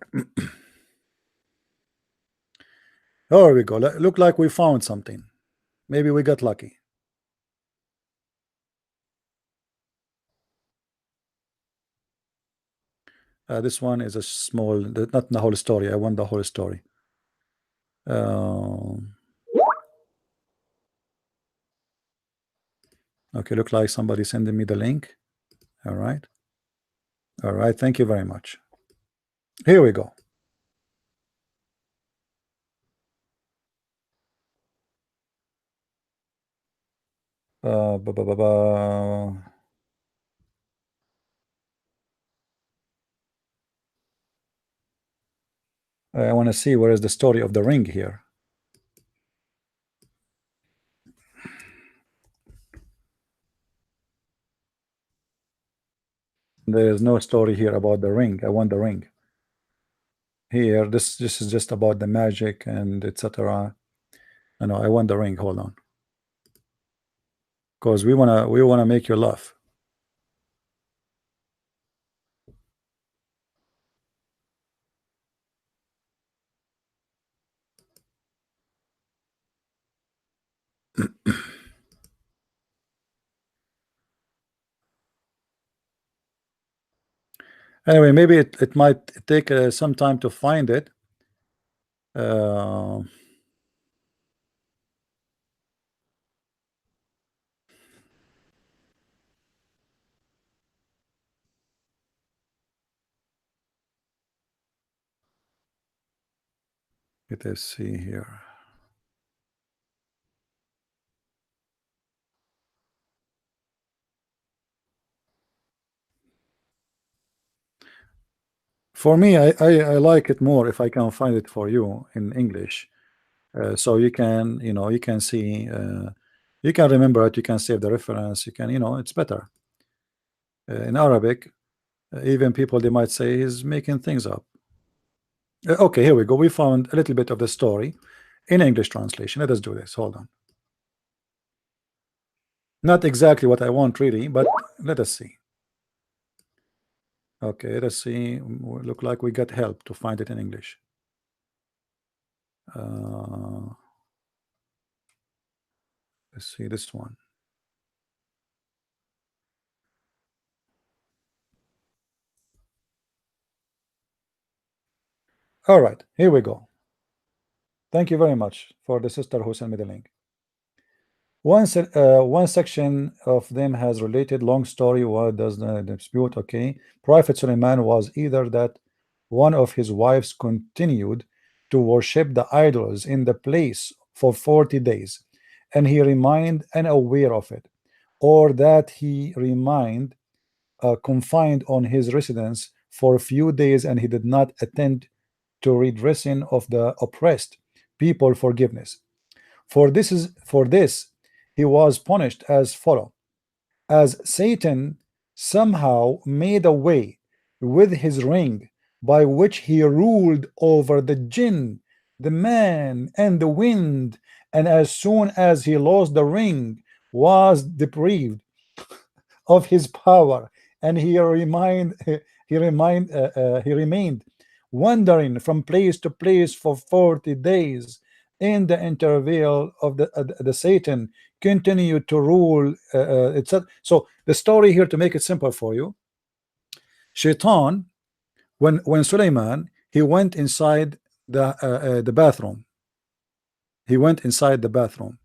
Speaker 1: There we go. Look like we found something. Maybe we got lucky. This one is a small, not the whole story. I want the whole story. Okay, look like somebody sending me the link. All right. All right. Thank you very much. Here we go. Ba, ba, ba, ba. I want to see where is the story of the ring here. There is no story here about the ring. I want the ring. Here, this is just about the magic and etc. No, I want the ring. Hold on, because we wanna make you laugh. Anyway, maybe it might take some time to find it. Uh, let us see here. For me, I like it more if I can find it for you in English, so you can, you can see, you can remember it, you can save the reference, you can, it's better. In Arabic, even people, they might say he's making things up. Okay, here we go. We found a little bit of the story in English translation. Let us do this. Hold on. Not exactly what I want really, but let us see. Okay, let's see. Look like we got help to find it in English. Let's see this one. All right, here we go. Thank you very much for the sister who sent me the link. One section of them has related long story. What does the dispute? Okay, Prophet Suleiman was either that one of his wives continued to worship the idols in the place for 40 days, and he remained unaware of it, or that he remained confined on his residence for a few days and he did not attend to redressing of the oppressed people forgiveness. For this he was punished as follow: as Satan somehow made a way with his ring by which he ruled over the jinn, the man, and the wind, and as soon as he lost the ring, was deprived of his power, and he remained wandering from place to place for 40 days. In the interval of the Satan continued to rule, etc. So the story here, to make it simple for you, Shaitan, when Suleiman, he went inside the bathroom. He went inside the bathroom.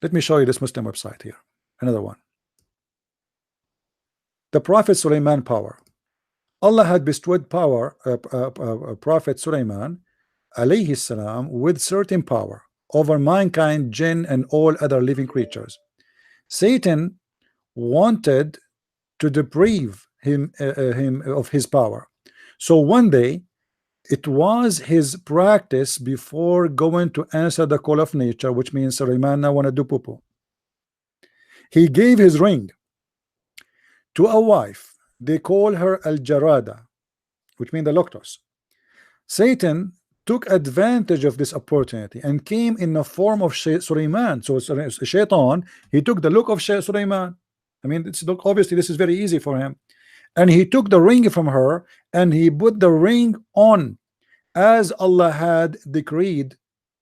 Speaker 1: Let me show you this Muslim website here. Another one. The Prophet Suleiman power. Allah had bestowed power, Prophet Suleiman alayhi salam, with certain power over mankind, jinn, and all other living creatures. Satan wanted to deprive him of his power. So one day, it was his practice before going to answer the call of nature, which means Suleiman, I want to do poo-poo. He gave his ring to a wife. They call her Al-Jarada, which means the locutus. Satan took advantage of this opportunity and came in the form of Suleiman. So Shaitan, he took the look of Suleiman. I mean, it's obviously this is very easy for him. And he took the ring from her and he put the ring on, as Allah had decreed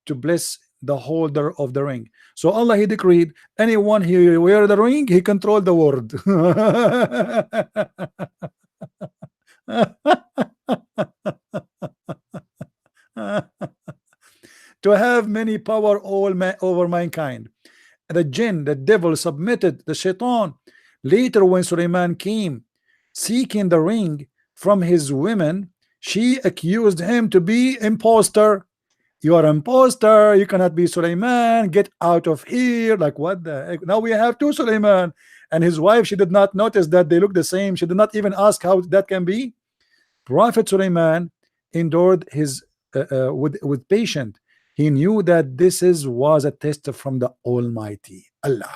Speaker 1: to bless the holder of the ring. So Allah, he decreed anyone he wear the ring, he controlled the world. To have many power over mankind. The jinn, the devil, submitted the Shaitan. Later, when Suleiman came seeking the ring from his women, she accused him to be imposter. You are imposter, you cannot be Suleiman, get out of here. Like, what the heck? Now we have two Suleiman. And his wife, she did not notice that they look the same. She did not even ask how that can be. Prophet Suleiman endured his with patience. He knew that this was a test from the Almighty Allah.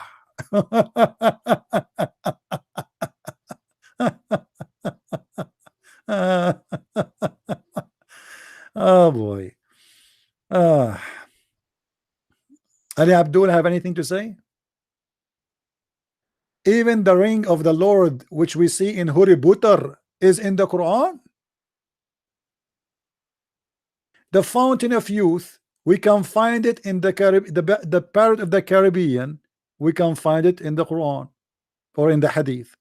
Speaker 1: Oh boy. Ali Abdul, have anything to say? Even the ring of the Lord, which we see in Huri Butar, is in the Quran. The fountain of youth, we can find it in the parrot of the Caribbean. We can find it in the Quran or in the Hadith.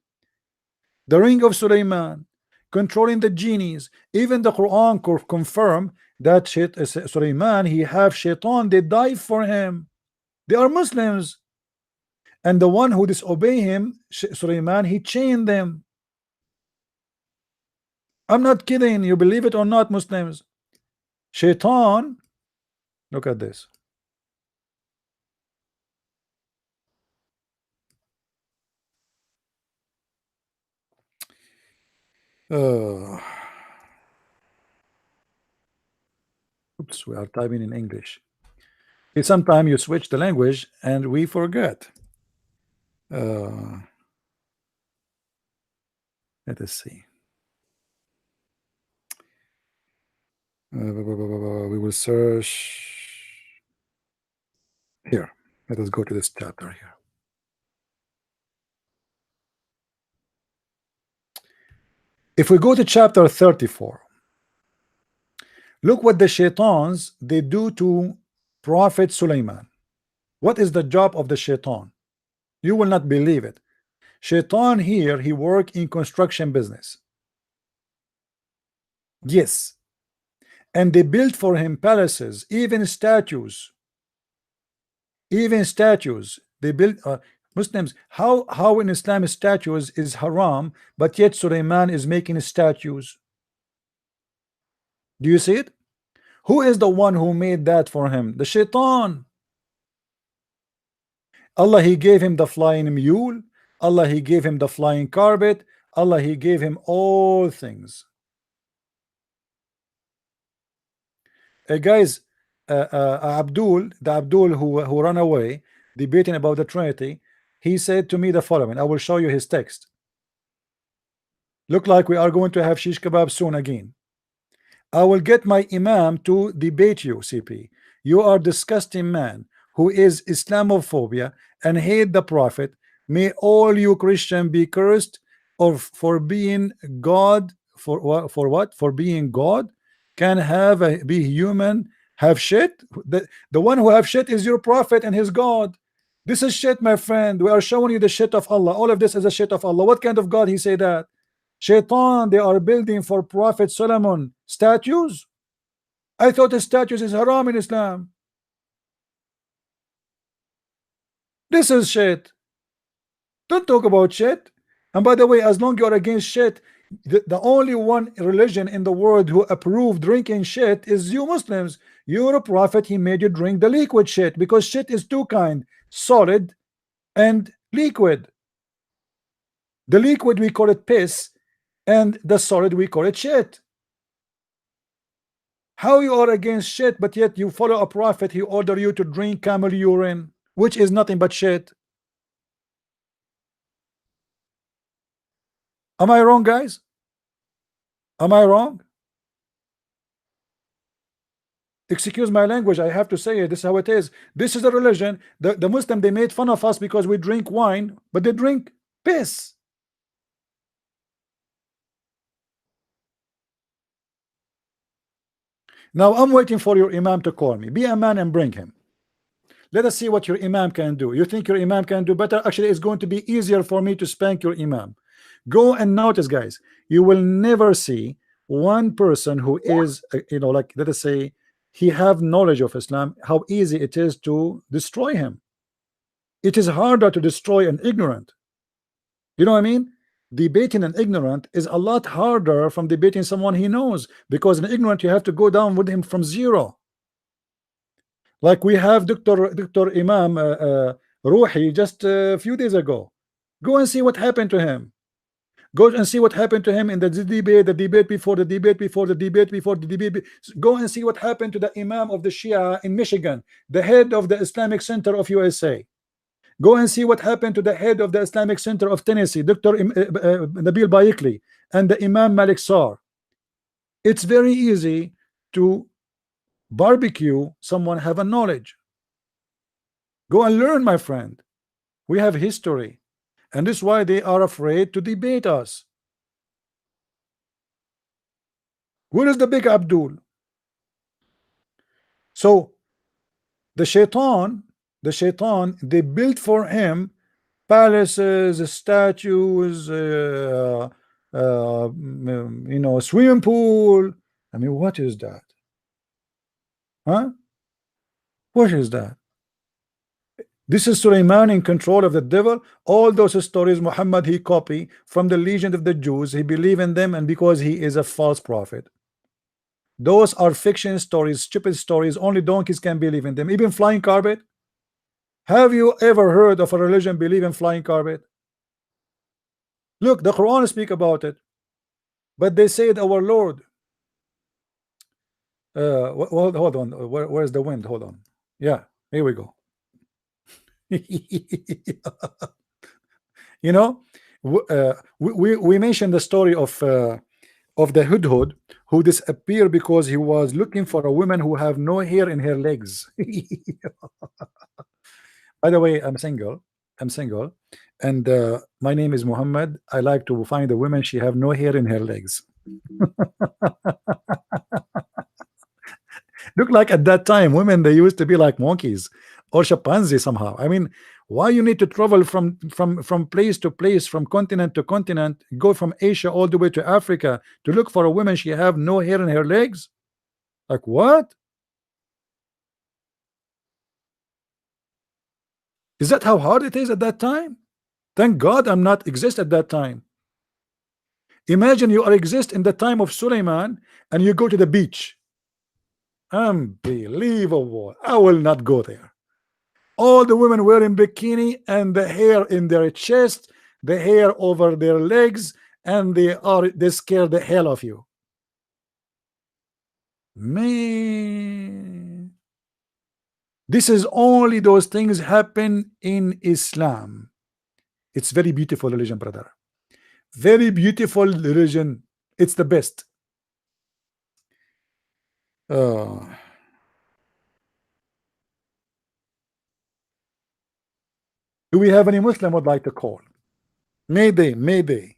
Speaker 1: the ring of Suleiman, controlling the genies. Even the Quran confirm that Suleiman, he have Shaitan, they die for him. They are Muslims, and the one who disobey him, Suleiman, he chained them. I'm not kidding, you believe it or not, Muslims. Shaitan, look at this. Oops, we are typing in English. Sometimes you switch the language and we forget. Let us see. We will search here. Let us go to this chapter here. If we go to chapter 34, look what the shaitans they do to Prophet Sulaiman. What is the job of the shaitan? You will not believe it. Shaitan here, he work in construction business. Yes. And they built for him palaces, even statues. Even statues. They built Muslims. How in Islam statues is haram, but yet Sulaiman is making statues? Do you see it? Who is the one who made that for him? The shaitan. Allah, he gave him the flying mule. Allah, he gave him the flying carpet. Allah, he gave him all things. Guys, Abdul, the Abdul who ran away debating about the Trinity, he said to me the following. I will show you his text. Look like we are going to have shish kebab soon again. I will get my imam to debate you, CP. You are disgusting man who is Islamophobia and hate the Prophet. May all you Christian be cursed or for being God. For what? For being God. Can have be human, have shit. The one who have shit is your Prophet and his God. This is shit, my friend. We are showing you the shit of Allah. All of this is a shit of Allah. What kind of God he say that? Shaitan, they are building for Prophet Solomon statues. I thought the statues is haram in Islam. This is shit. Don't talk about shit. And by the way, as long as you're against shit, the only one religion in the world who approved drinking shit is you Muslims. You're a prophet, he made you drink the liquid shit, because shit is two kind, solid and liquid. The liquid we call it piss, and the solid we call it shit. How you are against shit, but yet you follow a prophet, he order you to drink camel urine, which is nothing but shit. Am I wrong, guys? Am I wrong? Excuse my language, I have to say it. This is how it is. This is a religion. The Muslim, they made fun of us because we drink wine, but they drink piss. Now I'm waiting for your imam to call me. Be a man and bring him. Let us see what your imam can do. You think your imam can do better? Actually, it's going to be easier for me to spank your imam. Go and notice, guys, you will never see one person who is like, let us say, he have knowledge of Islam, how easy it is to destroy him. It is harder to destroy an ignorant. You know what I mean? Debating an ignorant is a lot harder from debating someone he knows, because an ignorant you have to go down with him from zero. Like we have Dr. Imam Ruhi just a few days ago. Go and see what happened to him. Go and see what happened to him in the debate before the debate before the debate before the debate. Go and see what happened to the Imam of the Shia in Michigan, the head of the Islamic Center of USA. Go and see what happened to the head of the Islamic Center of Tennessee, Dr. Nabil Bayikli, and the Imam Malik Sar. It's very easy to barbecue someone have a knowledge. Go and learn, my friend. We have history, and this is why they are afraid to debate us. Where is the big Abdul? So the shaitan, they built for him palaces, statues, you know, swimming pool. I mean, what is that? Huh? What is that? This is Sulaiman in control of the devil. All those stories Muhammad he copy from the legend of the Jews. He believe in them, and because he is a false prophet. Those are fiction stories, stupid stories. Only donkeys can believe in them. Even flying carpet. Have you ever heard of a religion believe in flying carpet? Look, the Quran speak about it, but they said our Lord. Hold on. Where's the wind? Hold on. Yeah, here we go. You know, we mentioned the story of the Hudhud who disappeared because he was looking for a woman who have no hair in her legs. By the way, I'm single. I'm single, and my name is Muhammad. I like to find a woman she have no hair in her legs. Look, like at that time, women they used to be like monkeys or chimpanzees somehow. I mean, why you need to travel from place to place, from continent to continent, go from Asia all the way to Africa to look for a woman she have no hair in her legs? Like what? Is that how hard it is at that time? Thank God I'm not exist at that time. Imagine you are exist in the time of Suleiman and you go to the beach. Unbelievable. I will not go there. All the women wearing bikini and the hair in their chest, the hair over their legs, and they scare the hell of you. Man, this is only those things happen in Islam. It's very beautiful religion, brother. Very beautiful religion. It's the best. Uh, do we have any Muslim would like to call? Mayday, mayday.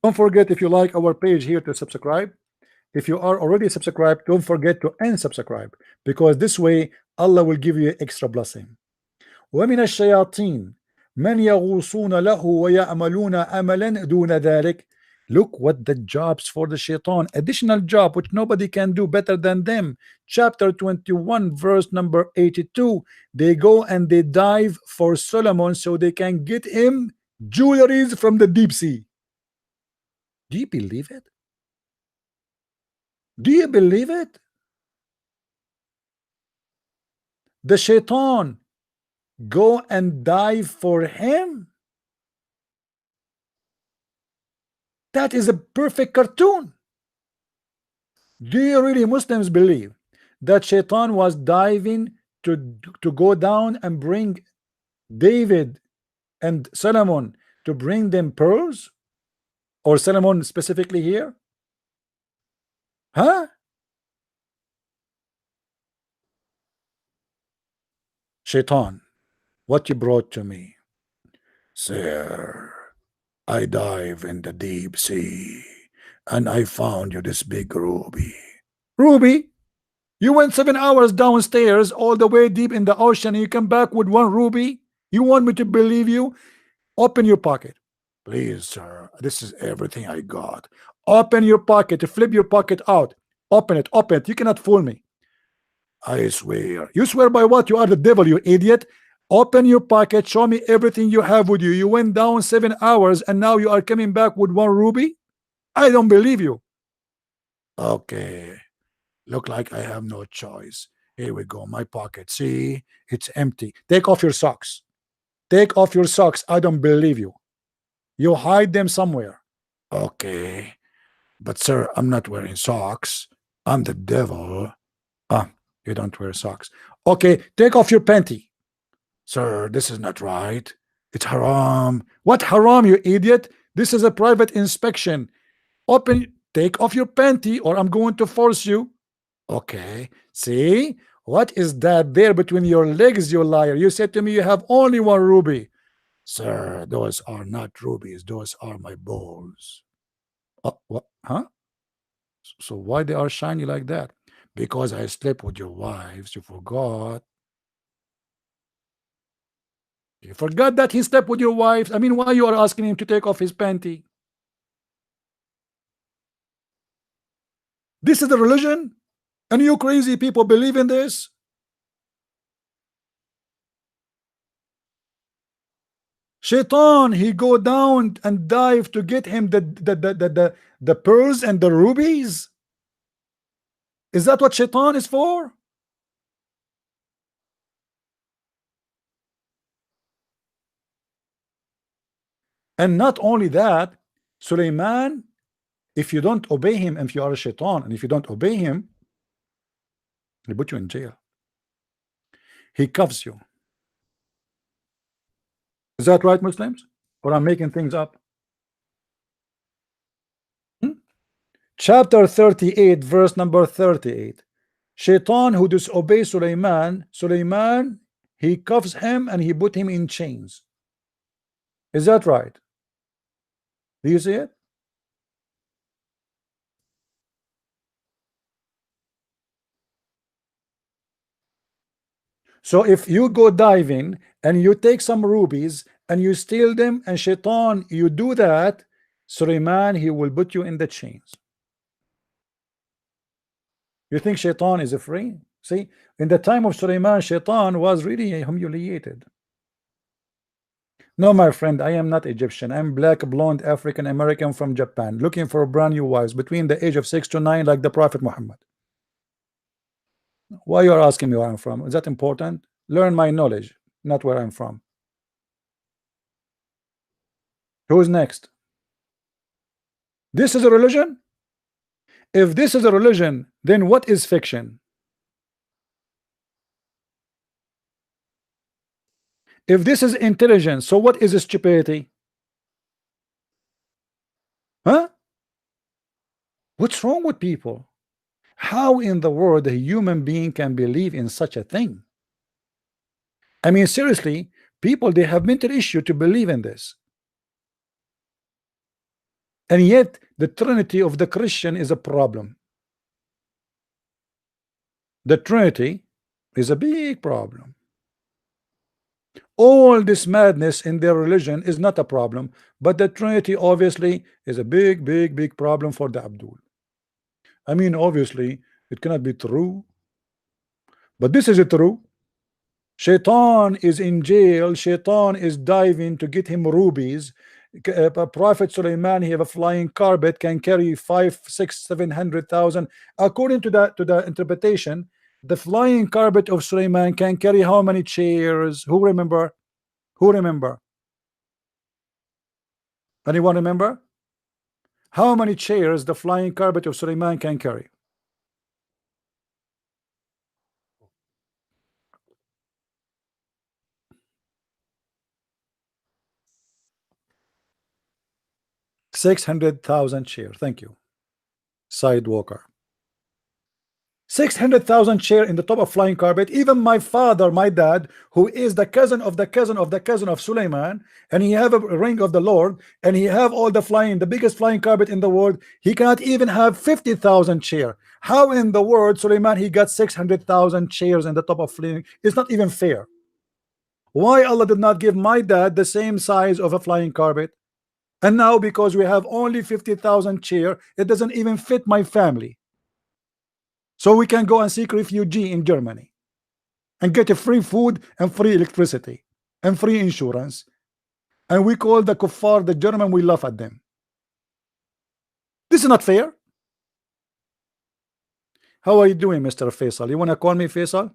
Speaker 1: Don't forget, if you like our page here, to subscribe. If you are already subscribed, don't forget to unsubscribe, because this way Allah will give you extra blessing. ومن الشياطين من يغوصون له ويعملون عملا دون ذلك. Look what the jobs for the shaitan, additional job which nobody can do better than them. Chapter 21 verse number 82, they go and they dive for Solomon so they can get him jewelries from the deep sea. Do you believe it? Do you believe it? The shaitan go and dive for him? That is a perfect cartoon. Do you really Muslims believe that Shaitan was diving to go down and bring David and Solomon to bring them pearls? Or Solomon specifically here? Huh? Shaitan, what you brought to me? Sir, I dive in the deep sea and I found you this big ruby. Ruby? You went 7 hours downstairs all the way deep in the ocean and you come back with one ruby? You want me to believe you? Open your pocket. Please, sir. This is everything I got. Open your pocket. Flip your pocket out. Open it. Open it. You cannot fool me. I swear. You swear by what? You are the devil, you idiot. Open your pocket. Show me everything you have with you. You went down 7 hours and now you are coming back with one ruby? I don't believe you. Okay. Look like I have no choice. Here we go. My pocket. See? It's empty. Take off your socks. Take off your socks. I don't believe you. You hide them somewhere. Okay. But sir, I'm not wearing socks. I'm the devil. Ah, you don't wear socks. Okay, take off your panty. Sir, this is not right. It's haram. What haram, you idiot? This is a private inspection. Take off your panty or I'm going to force you. Okay, see? What is that there between your legs, you liar? You said to me you have only one ruby. Sir, those are not rubies. Those are my balls. What? Huh? So why they are shiny like that? Because I slept with your wives. You forgot. You forgot that he slept with your wife. I mean, why you are asking him to take off his panty? This is the religion, and you crazy people believe in this. Shaitan, he go down and dive to get him the pearls and the rubies. Is that what Shaitan is for? And not only that, Suleiman, if you don't obey him, if you are a Shaitan, and if you don't obey him, he put you in jail. He cuffs you. Is that right, Muslims? Or I'm making things up? Chapter 38, verse number 38. Shaitan who disobeys Suleiman, he cuffs him and he put him in chains. Is that right? Do you see it? So if you go diving and you take some rubies and you steal them, and Shaitan, you do that, Suleiman, he will put you in the chains. You think Shaitan is free? See, in the time of Suleiman, Shaitan was really humiliated. No, my friend, I am not Egyptian. I'm black, blonde, African American from Japan, looking for brand new wives between the age of 6 to 9, like the Prophet Muhammad. Why you are asking me where I'm from? Is that important? Learn my knowledge, not where I'm from. Who's next? This is a religion? If this is a religion, then what is fiction? If this is intelligence, so what is stupidity? Huh? What's wrong with people? How in the world a human being can believe in such a thing? I mean, seriously, people, they have mental issue to believe in this. And yet the Trinity of the Christian is a problem. The Trinity is a big problem. All this madness in their religion is not a problem, but the Trinity obviously is a big problem for the Abdul. I mean, obviously it cannot be true, but this is true. Shaitan is in jail. Shaitan is diving to get him rubies. Prophet Suleiman, he have a flying carpet, can carry 5, 6, 700,000. According to the interpretation, the flying carpet of Suleiman can carry how many chairs? Who remember? Who remember? Anyone remember? How many chairs the flying carpet of Suleiman can carry? 600,000 chairs. Thank you. Sidewalker. 600,000 chair in the top of flying carpet. Even my father, my dad, who is the cousin of the cousin of the cousin of Suleiman, and he have a ring of the Lord, and he have all the biggest flying carpet in the world, he cannot even have 50,000 chair. How in the world Suleiman he got 600,000 chairs in the top of flying? It's not even fair. Why Allah did not give my dad the same size of a flying carpet? And now because we have only 50,000 chair, it doesn't even fit my family. So we can go and seek refugee in Germany and get a free food and free electricity and free insurance. And we call the kuffar, the German, we laugh at them. This is not fair. How are you doing, Mr. Faisal? You want to call me Faisal?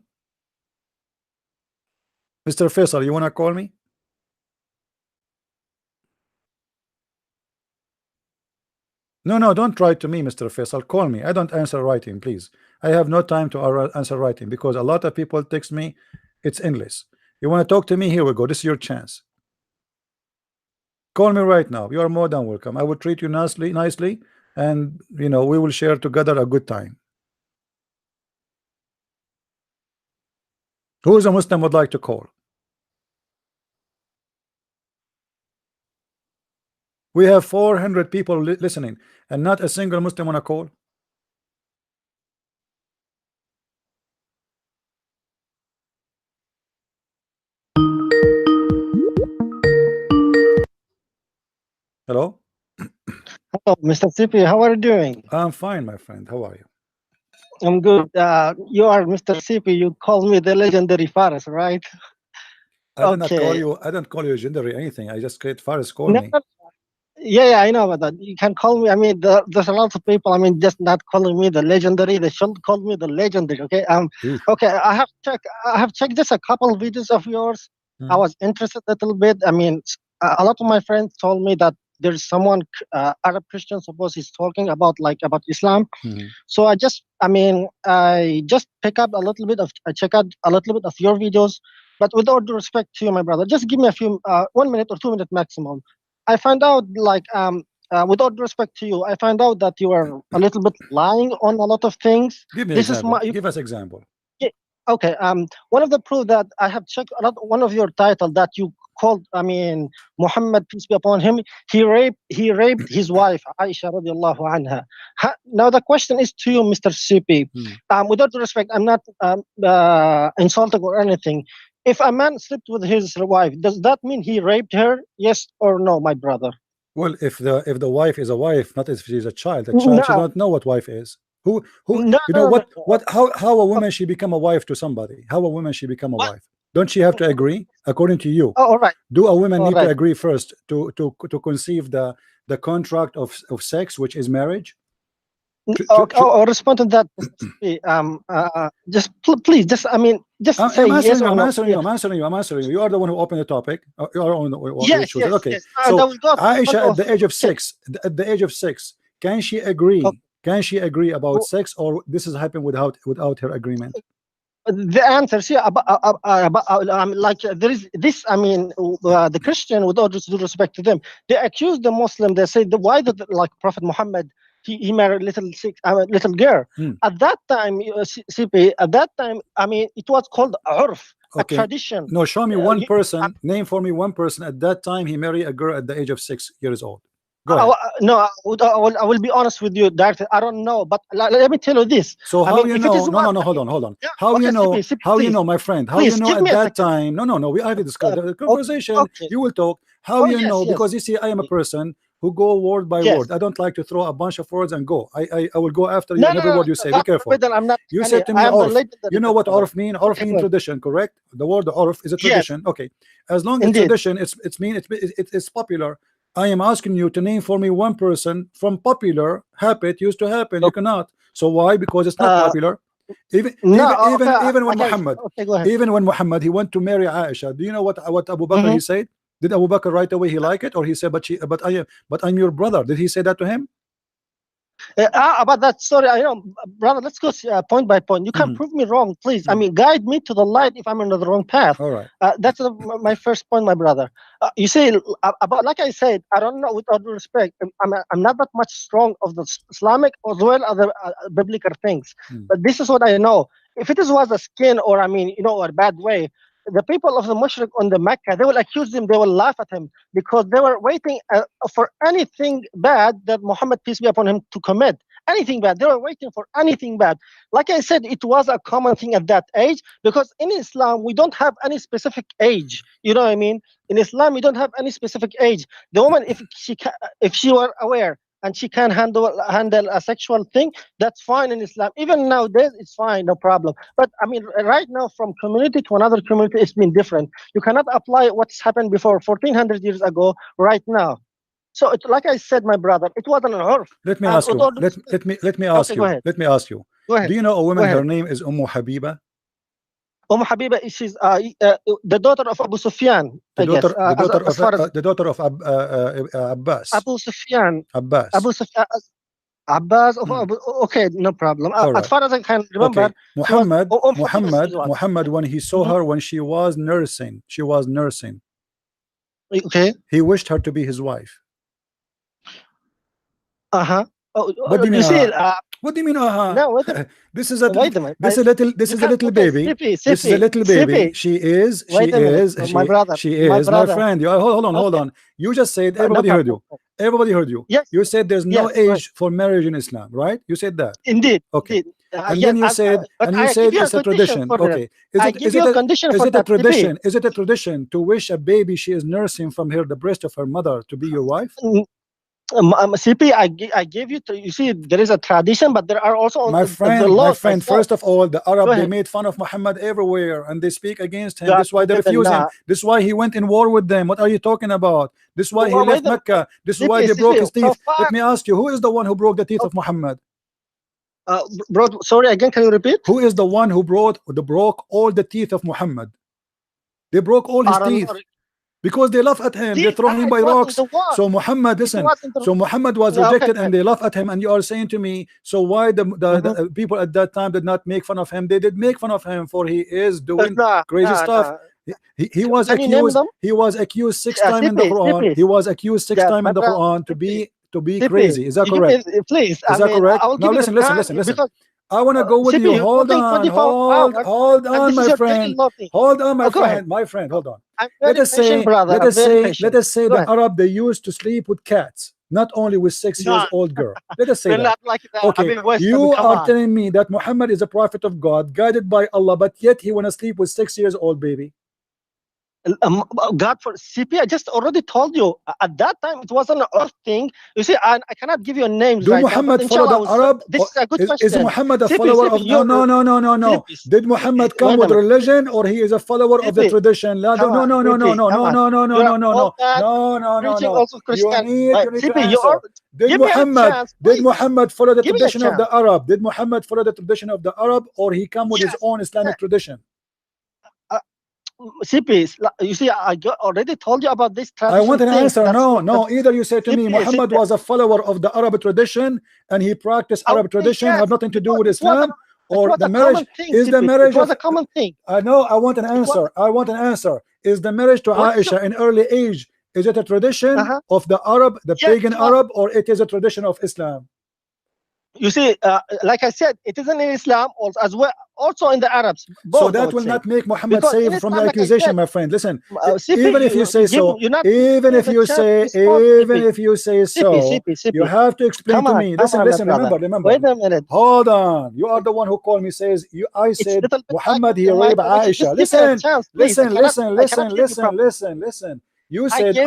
Speaker 1: Mr. Faisal, you want to call me? No, don't write to me, Mr. Faisal. Call me. I don't answer writing, please. I have no time to answer writing because a lot of people text me. It's endless. You want to talk to me? Here we go. This is your chance. Call me right now. You are more than welcome. I will treat you nicely, and we will share together a good time. Who is a Muslim would like to call? We have 400 people listening, and not a single Muslim want to call. Hello.
Speaker 4: Hello, Mr. CP. How are you doing?
Speaker 1: I'm fine, my friend. How are you?
Speaker 4: I'm good. You are Mr. CP. You call me the legendary Faris, right?
Speaker 1: I did not call
Speaker 4: Okay.
Speaker 1: you. I don't call you legendary or anything. I just create Faris call
Speaker 4: No,
Speaker 1: me.
Speaker 4: yeah, I know about that. You can call me. I mean, there's a lot of people. I mean, just not calling me the legendary. They should call me the legendary. Okay.
Speaker 1: Ooh.
Speaker 4: Okay. I have checked just a couple of videos of yours. I
Speaker 1: Hmm.
Speaker 4: was interested a little bit. I mean, a lot of my friends told me that there's someone Arab Christian suppose he's talking about like about Islam.
Speaker 1: Hmm.
Speaker 4: So I just pick up a little bit of I check out a little bit of your videos, but with all due respect to you, my brother, just give me a few 1 minute or 2 minute maximum. I find out with all due respect to you, I find out that you are a little bit lying on a lot of things.
Speaker 1: Give me
Speaker 4: This is
Speaker 1: example.
Speaker 4: my
Speaker 1: Give us example.
Speaker 4: yeah, okay. One of the proof that I have checked a lot, one of your title that you called, I mean, Muhammad peace be upon him. He raped his wife Aisha radiallahu anha. Now the question is to you, Mr. CP.
Speaker 1: Hmm.
Speaker 4: With all due respect, I'm not insulting or anything. If a man slept with his wife, does that mean he raped her? Yes or no, my brother?
Speaker 1: Well, if the wife is a wife, not if she's a child should
Speaker 4: No,
Speaker 1: not know what wife is. Who
Speaker 4: no,
Speaker 1: you know
Speaker 4: no, no, no.
Speaker 1: what how a woman she become a wife to somebody? How a woman she become a
Speaker 4: What?
Speaker 1: wife? Don't she have to agree? According to you,
Speaker 4: Oh, all right,
Speaker 1: do a woman
Speaker 4: all
Speaker 1: need to
Speaker 4: right.
Speaker 1: agree first to conceive the contract of sex, which is marriage?
Speaker 4: I'll respond to that. Mr. CP. Just please, just I mean, just say
Speaker 1: I'm
Speaker 4: yes
Speaker 1: answering you.
Speaker 4: or
Speaker 1: I'm
Speaker 4: no.
Speaker 1: answering you. I'm answering you. I'm answering you. You are the one who opened the topic. You are the one who
Speaker 4: Yes,
Speaker 1: choose it.
Speaker 4: yes,
Speaker 1: Okay.
Speaker 4: yes.
Speaker 1: So
Speaker 4: That will go front
Speaker 1: Aisha, at
Speaker 4: of
Speaker 1: the age of
Speaker 4: okay.
Speaker 1: 6, at the age of 6, can she agree?
Speaker 4: Okay.
Speaker 1: Can she agree about
Speaker 4: Well,
Speaker 1: sex, or this is happening without her agreement?
Speaker 4: the answer see like there is this. I mean, the Christian, with all due respect to them, they accuse the Muslim. They say why did like Prophet Muhammad he married little girl.
Speaker 1: Hmm.
Speaker 4: At that time, CP, at that time, I mean, it was called urf, a
Speaker 1: Okay.
Speaker 4: tradition.
Speaker 1: No, show me
Speaker 4: Uh,
Speaker 1: one
Speaker 4: you-
Speaker 1: person. Name for me one person at that time he married a girl at the age of 6 years old. Go
Speaker 4: I,
Speaker 1: ahead.
Speaker 4: no, I will be honest with you, directly. I don't know, but let me tell you this.
Speaker 1: So
Speaker 4: I
Speaker 1: how
Speaker 4: mean,
Speaker 1: you
Speaker 4: if it
Speaker 1: know?
Speaker 4: is
Speaker 1: No,
Speaker 4: one,
Speaker 1: no, no. Hold on, hold on.
Speaker 4: yeah,
Speaker 1: How you
Speaker 4: okay,
Speaker 1: know?
Speaker 4: CP,
Speaker 1: How you
Speaker 4: please,
Speaker 1: know, my friend? How you
Speaker 4: please
Speaker 1: know
Speaker 4: give
Speaker 1: at
Speaker 4: me a
Speaker 1: that
Speaker 4: second.
Speaker 1: time? No, no, no. We already discussed the
Speaker 4: Okay,
Speaker 1: conversation.
Speaker 4: okay.
Speaker 1: You will talk. How
Speaker 4: Oh
Speaker 1: you
Speaker 4: yes,
Speaker 1: know?
Speaker 4: yes,
Speaker 1: Because you see, I am a person who go word by
Speaker 4: yes.
Speaker 1: word. I don't like to throw a bunch of words and go. I will go after you
Speaker 4: No,
Speaker 1: and
Speaker 4: no,
Speaker 1: every
Speaker 4: no.
Speaker 1: word you say. Be
Speaker 4: God
Speaker 1: careful.
Speaker 4: forbid that I'm not.
Speaker 1: You said to me
Speaker 4: I am the
Speaker 1: orf.
Speaker 4: legendary
Speaker 1: You know what
Speaker 4: brother.
Speaker 1: orf mean? Orf
Speaker 4: Okay,
Speaker 1: mean
Speaker 4: go ahead.
Speaker 1: tradition, correct? The word orf is a
Speaker 4: Yes,
Speaker 1: tradition. Okay. As long as
Speaker 4: indeed.
Speaker 1: tradition, it's mean it's popular. I am asking you to name for me one person from popular habit used to happen. You
Speaker 4: Okay.
Speaker 1: cannot. So why? Because it's not popular. Even
Speaker 4: No,
Speaker 1: even even
Speaker 4: okay,
Speaker 1: even when
Speaker 4: okay,
Speaker 1: Muhammad,
Speaker 4: okay. Go ahead.
Speaker 1: even when Muhammad he went to marry Aisha. Do you know what Abu Bakr
Speaker 4: Mm-hmm.
Speaker 1: he said? Did Abu Bakr right away he like it, or he said, but I'm your brother? Did he say that to him?
Speaker 4: About that story, I know, brother. Let's go point by point. You can
Speaker 1: Mhm.
Speaker 4: prove me wrong, please. I
Speaker 1: Mhm.
Speaker 4: mean, guide me to the light if I'm on the wrong path.
Speaker 1: All right.
Speaker 4: That's my first point, my brother. You say about, like I said, I don't know. With all due respect, I'm not that much strong of the Islamic as well as the biblical things.
Speaker 1: Mm.
Speaker 4: But this is what I know. If it was a skin or I mean, a bad way, the people of the Mushrik on the Mecca, they will accuse him. They will laugh at him because they were waiting for anything bad that Muhammad peace be upon him to commit. Anything bad. They were waiting for anything bad. Like I said, it was a common thing at that age because in Islam we don't have any specific age. You know what I mean? In Islam we don't have any specific age. The woman, if she were aware and she can handle a sexual thing, that's fine in Islam. Even nowadays, it's fine, no problem. But I mean, right now, from community to another community, it's been different. You cannot apply what's happened before 1400 years ago right now. So, like I said, my brother, it wasn't an urf.
Speaker 1: Let me
Speaker 4: And
Speaker 1: ask
Speaker 4: with
Speaker 1: you.
Speaker 4: all due respect,
Speaker 1: Let me ask
Speaker 4: okay, go
Speaker 1: you.
Speaker 4: ahead,
Speaker 1: Let me ask you.
Speaker 4: go ahead,
Speaker 1: Do you know a
Speaker 4: go
Speaker 1: woman?
Speaker 4: ahead.
Speaker 1: Her name is Habiba,
Speaker 4: Habiba, she's the daughter of Abu Sufyan, I guess, as far as
Speaker 1: the daughter of Abbas.
Speaker 4: Abu Sufyan,
Speaker 1: Abbas.
Speaker 4: Abu Sufyan, Abbas of
Speaker 1: Mm.
Speaker 4: Abu. Okay, no problem.
Speaker 1: All
Speaker 4: As
Speaker 1: right.
Speaker 4: far as I can remember,
Speaker 1: Okay.
Speaker 4: she was Habiba is his wife.
Speaker 1: Muhammad, when he saw
Speaker 4: Mhm.
Speaker 1: her when she was nursing.
Speaker 4: Okay.
Speaker 1: He wished her to be his wife.
Speaker 4: Uh-huh. Oh,
Speaker 1: What do you mean?
Speaker 4: you see,
Speaker 1: What do you mean?
Speaker 4: no, wait a minute.
Speaker 1: This is a
Speaker 4: Wait a minute.
Speaker 1: this
Speaker 4: You
Speaker 1: is a
Speaker 4: can't.
Speaker 1: little
Speaker 4: Okay,
Speaker 1: baby.
Speaker 4: Sippy,
Speaker 1: This is a
Speaker 4: Sippy,
Speaker 1: little baby.
Speaker 4: Sippy. Wait a minute,
Speaker 1: She
Speaker 4: my
Speaker 1: is my
Speaker 4: brother.
Speaker 1: friend. Hold on, hold
Speaker 4: Okay,
Speaker 1: on. You just said
Speaker 4: no
Speaker 1: everybody heard
Speaker 4: problem.
Speaker 1: you. Everybody heard you.
Speaker 4: Yes,
Speaker 1: You said there's no
Speaker 4: yes, right.
Speaker 1: age for marriage in Islam, right? You said that.
Speaker 4: Indeed,
Speaker 1: Okay.
Speaker 4: indeed.
Speaker 1: And
Speaker 4: Yes,
Speaker 1: then you said,
Speaker 4: but I give you a
Speaker 1: it's a
Speaker 4: condition
Speaker 1: tradition.
Speaker 4: for that.
Speaker 1: Okay. Is
Speaker 4: I
Speaker 1: it
Speaker 4: give you a condition
Speaker 1: is
Speaker 4: for
Speaker 1: it a
Speaker 4: that, Sippy.
Speaker 1: tradition? Is it a tradition to wish a baby she is nursing from the breast of her mother to be your wife?
Speaker 4: CP, I gave you. You see, there is a tradition, but there are also
Speaker 1: My
Speaker 4: the
Speaker 1: friend,
Speaker 4: laws. I said.
Speaker 1: first of all, the
Speaker 4: Go
Speaker 1: Arab, they
Speaker 4: ahead.
Speaker 1: made fun of Muhammad everywhere and they speak against him.
Speaker 4: God
Speaker 1: This is why they
Speaker 4: forbid,
Speaker 1: refuse him.
Speaker 4: nah.
Speaker 1: This is why he went in war with them. What are you talking about? This is why he
Speaker 4: Wait
Speaker 1: left
Speaker 4: a
Speaker 1: Mecca. This is why they
Speaker 4: CP,
Speaker 1: broke his
Speaker 4: so
Speaker 1: teeth.
Speaker 4: far,
Speaker 1: Let me ask you, who is the one who broke the teeth of Muhammad?
Speaker 4: bro, sorry again. Can you repeat?
Speaker 1: Who is the one who broke all the teeth of Muhammad? They broke all his
Speaker 4: I don't
Speaker 1: teeth.
Speaker 4: know.
Speaker 1: Because they laugh at him, they throw him
Speaker 4: It
Speaker 1: by
Speaker 4: was in
Speaker 1: rocks.
Speaker 4: the war.
Speaker 1: So Muhammad,
Speaker 4: It
Speaker 1: listen.
Speaker 4: was in the.
Speaker 1: So Muhammad was
Speaker 4: Yeah, okay,
Speaker 1: rejected, and they laugh at him. And you are saying to me, so why the people at that time did not make fun of him? They did make fun of him, for he is doing crazy stuff. He was
Speaker 4: Can you name
Speaker 1: accused.
Speaker 4: them?
Speaker 1: He was accused six times in the
Speaker 4: CP,
Speaker 1: Quran.
Speaker 4: CP.
Speaker 1: He was accused six
Speaker 4: Yeah,
Speaker 1: times in the
Speaker 4: brother,
Speaker 1: Quran to be
Speaker 4: CP,
Speaker 1: crazy. Is that
Speaker 4: you give me-
Speaker 1: correct?
Speaker 4: please,
Speaker 1: Is that correct?
Speaker 4: I will
Speaker 1: Now
Speaker 4: give you the
Speaker 1: listen.
Speaker 4: time because
Speaker 1: I want to go with
Speaker 4: CP,
Speaker 1: you.
Speaker 4: you're
Speaker 1: Hold
Speaker 4: working
Speaker 1: on,
Speaker 4: 24 hours,
Speaker 1: hold
Speaker 4: and
Speaker 1: on,
Speaker 4: this is
Speaker 1: my
Speaker 4: your
Speaker 1: friend.
Speaker 4: daily loading.
Speaker 1: Hold on,
Speaker 4: Go ahead.
Speaker 1: my friend. Hold on.
Speaker 4: I'm
Speaker 1: Let
Speaker 4: very
Speaker 1: us
Speaker 4: patient,
Speaker 1: say,
Speaker 4: brother. I'm very patient.
Speaker 1: let us say
Speaker 4: Go
Speaker 1: the
Speaker 4: ahead.
Speaker 1: Arab, they used to sleep with cats, not only with 6
Speaker 4: No,
Speaker 1: years old girl. Let us say
Speaker 4: we're
Speaker 1: that.
Speaker 4: not like that.
Speaker 1: Okay,
Speaker 4: Western,
Speaker 1: you
Speaker 4: come
Speaker 1: are
Speaker 4: on.
Speaker 1: telling me that Muhammad is a prophet of God, guided by Allah, but yet he want to sleep with 6 years old baby.
Speaker 4: God for CP, I just already told you at that time it wasn't an earth thing. You see, I cannot give you names
Speaker 1: Do
Speaker 4: right
Speaker 1: Muhammad
Speaker 4: now, but
Speaker 1: follow
Speaker 4: inshallah,
Speaker 1: the Arab?
Speaker 4: this is a good question.
Speaker 1: Is Muhammad a
Speaker 4: CP,
Speaker 1: follower
Speaker 4: CP,
Speaker 1: of no? Did Muhammad come
Speaker 4: wait a
Speaker 1: with
Speaker 4: minute.
Speaker 1: religion, or he is a follower of the
Speaker 4: CP,
Speaker 1: tradition? No,
Speaker 4: come on, CP, come on. You're preaching also
Speaker 1: You need to
Speaker 4: CP,
Speaker 1: answer.
Speaker 4: give me a chance,
Speaker 1: Did
Speaker 4: please.
Speaker 1: Muhammad follow the
Speaker 4: Give me a
Speaker 1: tradition of the
Speaker 4: chance.
Speaker 1: Arab? Did Muhammad follow the tradition of the Arab, or he come with his
Speaker 4: Yes.
Speaker 1: own Islamic tradition?
Speaker 4: CP, you see, already told you about this
Speaker 1: I
Speaker 4: tradition
Speaker 1: want an
Speaker 4: thing.
Speaker 1: answer. No. Either you say to me
Speaker 4: CP,
Speaker 1: Muhammad was a follower of the Arab tradition and he practiced Arab tradition,
Speaker 4: yes,
Speaker 1: have nothing to do with
Speaker 4: it was
Speaker 1: Islam, or
Speaker 4: a
Speaker 1: the marriage
Speaker 4: common thing,
Speaker 1: is the
Speaker 4: CP.
Speaker 1: marriage
Speaker 4: It was
Speaker 1: of.
Speaker 4: a common thing.
Speaker 1: I know. I want an answer. Is the marriage to
Speaker 4: What is
Speaker 1: Aisha in early age? Is it a tradition of the Arab, the pagan Arab, or it is a tradition of Islam?
Speaker 4: You see, like I said, it isn't in Islam also, as well, also in the Arabs. Both,
Speaker 1: So that will not make Muhammad safe from the accusation, my friend. Listen, even if you say so, even if you say so, you have to explain to me. Listen, remember.
Speaker 4: Wait a minute.
Speaker 1: Hold on. You are the one who called me, says I said Muhammad he raped Aisha. Listen. You said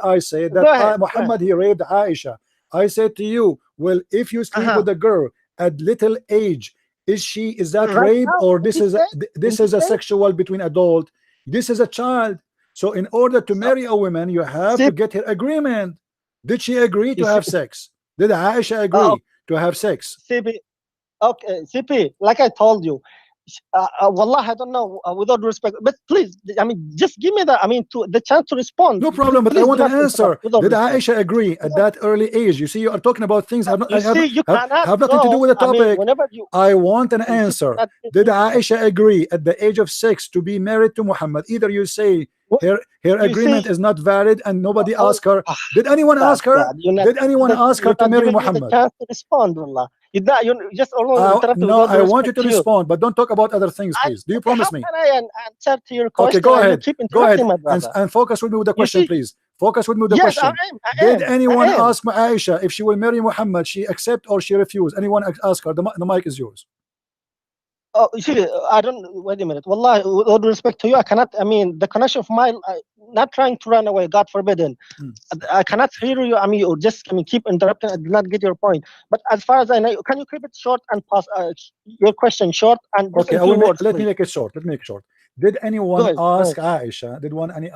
Speaker 1: I said that Muhammad he raped Aisha. I said to you, well, if you sleep with a girl at little age, is that rape, or this is a sexual between adult? This is a child. So in order to marry a woman, you have to get her agreement. Did she agree to have sex? Did Aisha agree to have sex?
Speaker 4: CP, okay, CP, like I told you, wallah, I don't know, without respect, but please, I mean, just give me the chance to respond.
Speaker 1: No problem, but
Speaker 4: please
Speaker 1: I want an answer. Did
Speaker 4: respect.
Speaker 1: Aisha agree at that early age? You see, you are talking about things have nothing to do with the topic. I want an answer. Did Aisha agree at the age of 6 to be married to Muhammad? Either you say her agreement is not valid and nobody asked her. Did anyone ask her? Did anyone ask her to marry Muhammad?
Speaker 4: The chance to respond, wallah. You just
Speaker 1: no, I want you to respond, but don't talk about other things, please. Do you promise me?
Speaker 4: How can I answer to your question?
Speaker 1: Okay, go ahead.
Speaker 4: Go ahead
Speaker 1: and focus with me with the question, please. Focus with me with the question. Did anyone ask Aisha if she will marry Muhammad? She accept or she refuse? Anyone ask her? The mic is yours.
Speaker 4: Oh, see, I don't. Wait a minute. Wallah, with all respect to you, I cannot. I mean, the connection of mine. Not trying to run away. God forbidden. I cannot hear you. I mean, you just keep interrupting. I did not get your point. But as far as I know, can you keep it short and pass your question short and
Speaker 1: okay? Let me make it short. Did anyone ask Aisha? Did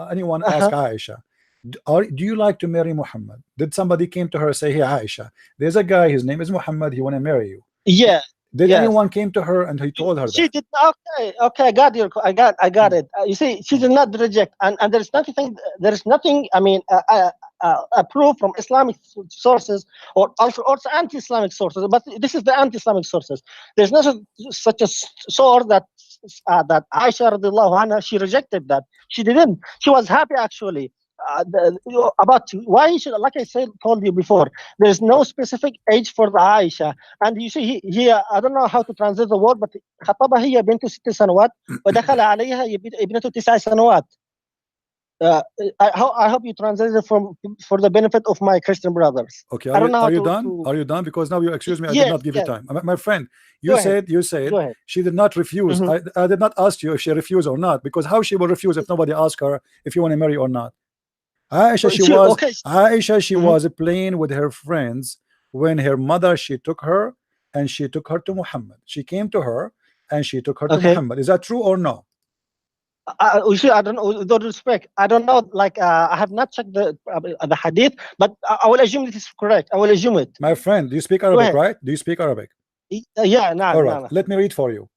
Speaker 1: anyone ask Aisha? Do you like to marry Muhammad? Did somebody came to her and say, "Hey, Aisha, there's a guy. His name is Muhammad. He want to marry you."
Speaker 4: Yeah.
Speaker 1: Did anyone came to her and he told her
Speaker 4: she
Speaker 1: that?
Speaker 4: Did. Okay, I got it. You see, she did not reject, and there is nothing. I mean, approved from Islamic sources or also anti-Islamic sources. But this is the anti-Islamic sources. There's not such a source that Aisha radiallahu anha, she rejected that. She didn't. She was happy actually. About why should, like I said, told you before, there's no specific age for the Aisha, and you see here I don't know how to translate the word, but خطبها هي بنت 6 سنوات ودخل عليها ابنته 9 سنوات. I hope you translate it for the benefit of my Christian brothers.
Speaker 1: Okay,
Speaker 4: I don't know
Speaker 1: are you done? Are you done? Because now you accuse me. I did not give you time, my friend. You said she did not refuse. I did not ask you if she refused or not, because how she will refuse if nobody asked her if you want to marry or not? Aisha, she
Speaker 4: She,
Speaker 1: was
Speaker 4: okay.
Speaker 1: Aisha, she
Speaker 4: Mhm.
Speaker 1: was playing with her friends when her mother, she took her and she took her to Muhammad. She came to her and she took her to
Speaker 4: Okay.
Speaker 1: Muhammad. Is that true or no?
Speaker 4: You see, I don't know. With all respect, I don't know. Like, I have not checked the hadith, but I will assume it is correct. I will assume it.
Speaker 1: My friend, do you speak
Speaker 4: Go
Speaker 1: Arabic,
Speaker 4: ahead.
Speaker 1: right? Do you speak Arabic?
Speaker 4: Yeah, no,
Speaker 1: All right,
Speaker 4: no, no.
Speaker 1: let me read for you.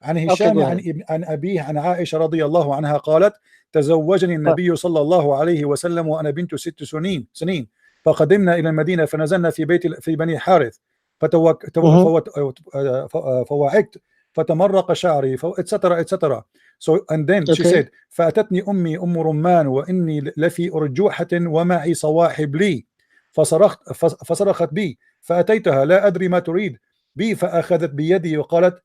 Speaker 1: عن
Speaker 4: Okay,
Speaker 1: هشام
Speaker 4: go
Speaker 1: عن
Speaker 4: ahead.
Speaker 1: عن أبيه عن عائشة رضي الله عنها قالت تزوجني النبي صلى الله عليه وسلم وأنا بنت 6 سنين فقدمنا إلى المدينة فنزلنا في بني حارث
Speaker 4: Mhm.
Speaker 1: فوعكت فتمرق شعري etc etc. So and then she
Speaker 4: Okay.
Speaker 1: said فأتتني أمي أم رمان وإني لفي أرجوحة ومعي صواحب لي فصرخت بي فأتيتها لا أدري ما تريد بي فأخذت بيدي وقالت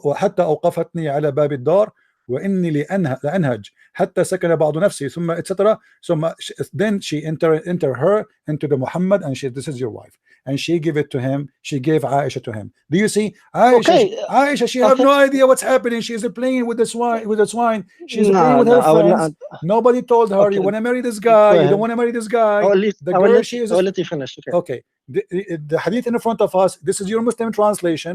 Speaker 1: وحتى أوقفتني على باب الدار وإني لأنهج حتى سكن بعض نفسي ثم etc. ثم then she enter her into the Muhammad and she this is your wife and she gave it to him. She gave Aisha to him. Do you see
Speaker 4: Okay.
Speaker 1: Aisha, she have
Speaker 4: Okay.
Speaker 1: no idea what's happening. She is playing with the swine. She's playing
Speaker 4: No,
Speaker 1: with
Speaker 4: no,
Speaker 1: her
Speaker 4: I will
Speaker 1: friends.
Speaker 4: not.
Speaker 1: Nobody told her you
Speaker 4: Okay,
Speaker 1: want to marry this guy,
Speaker 4: go
Speaker 1: you don't
Speaker 4: ahead.
Speaker 1: want to marry this guy. The
Speaker 4: I will
Speaker 1: girl,
Speaker 4: let
Speaker 1: she
Speaker 4: you.
Speaker 1: is
Speaker 4: I will let you finish. Okay.
Speaker 1: okay. The hadith in front of us, this is your Muslim translation.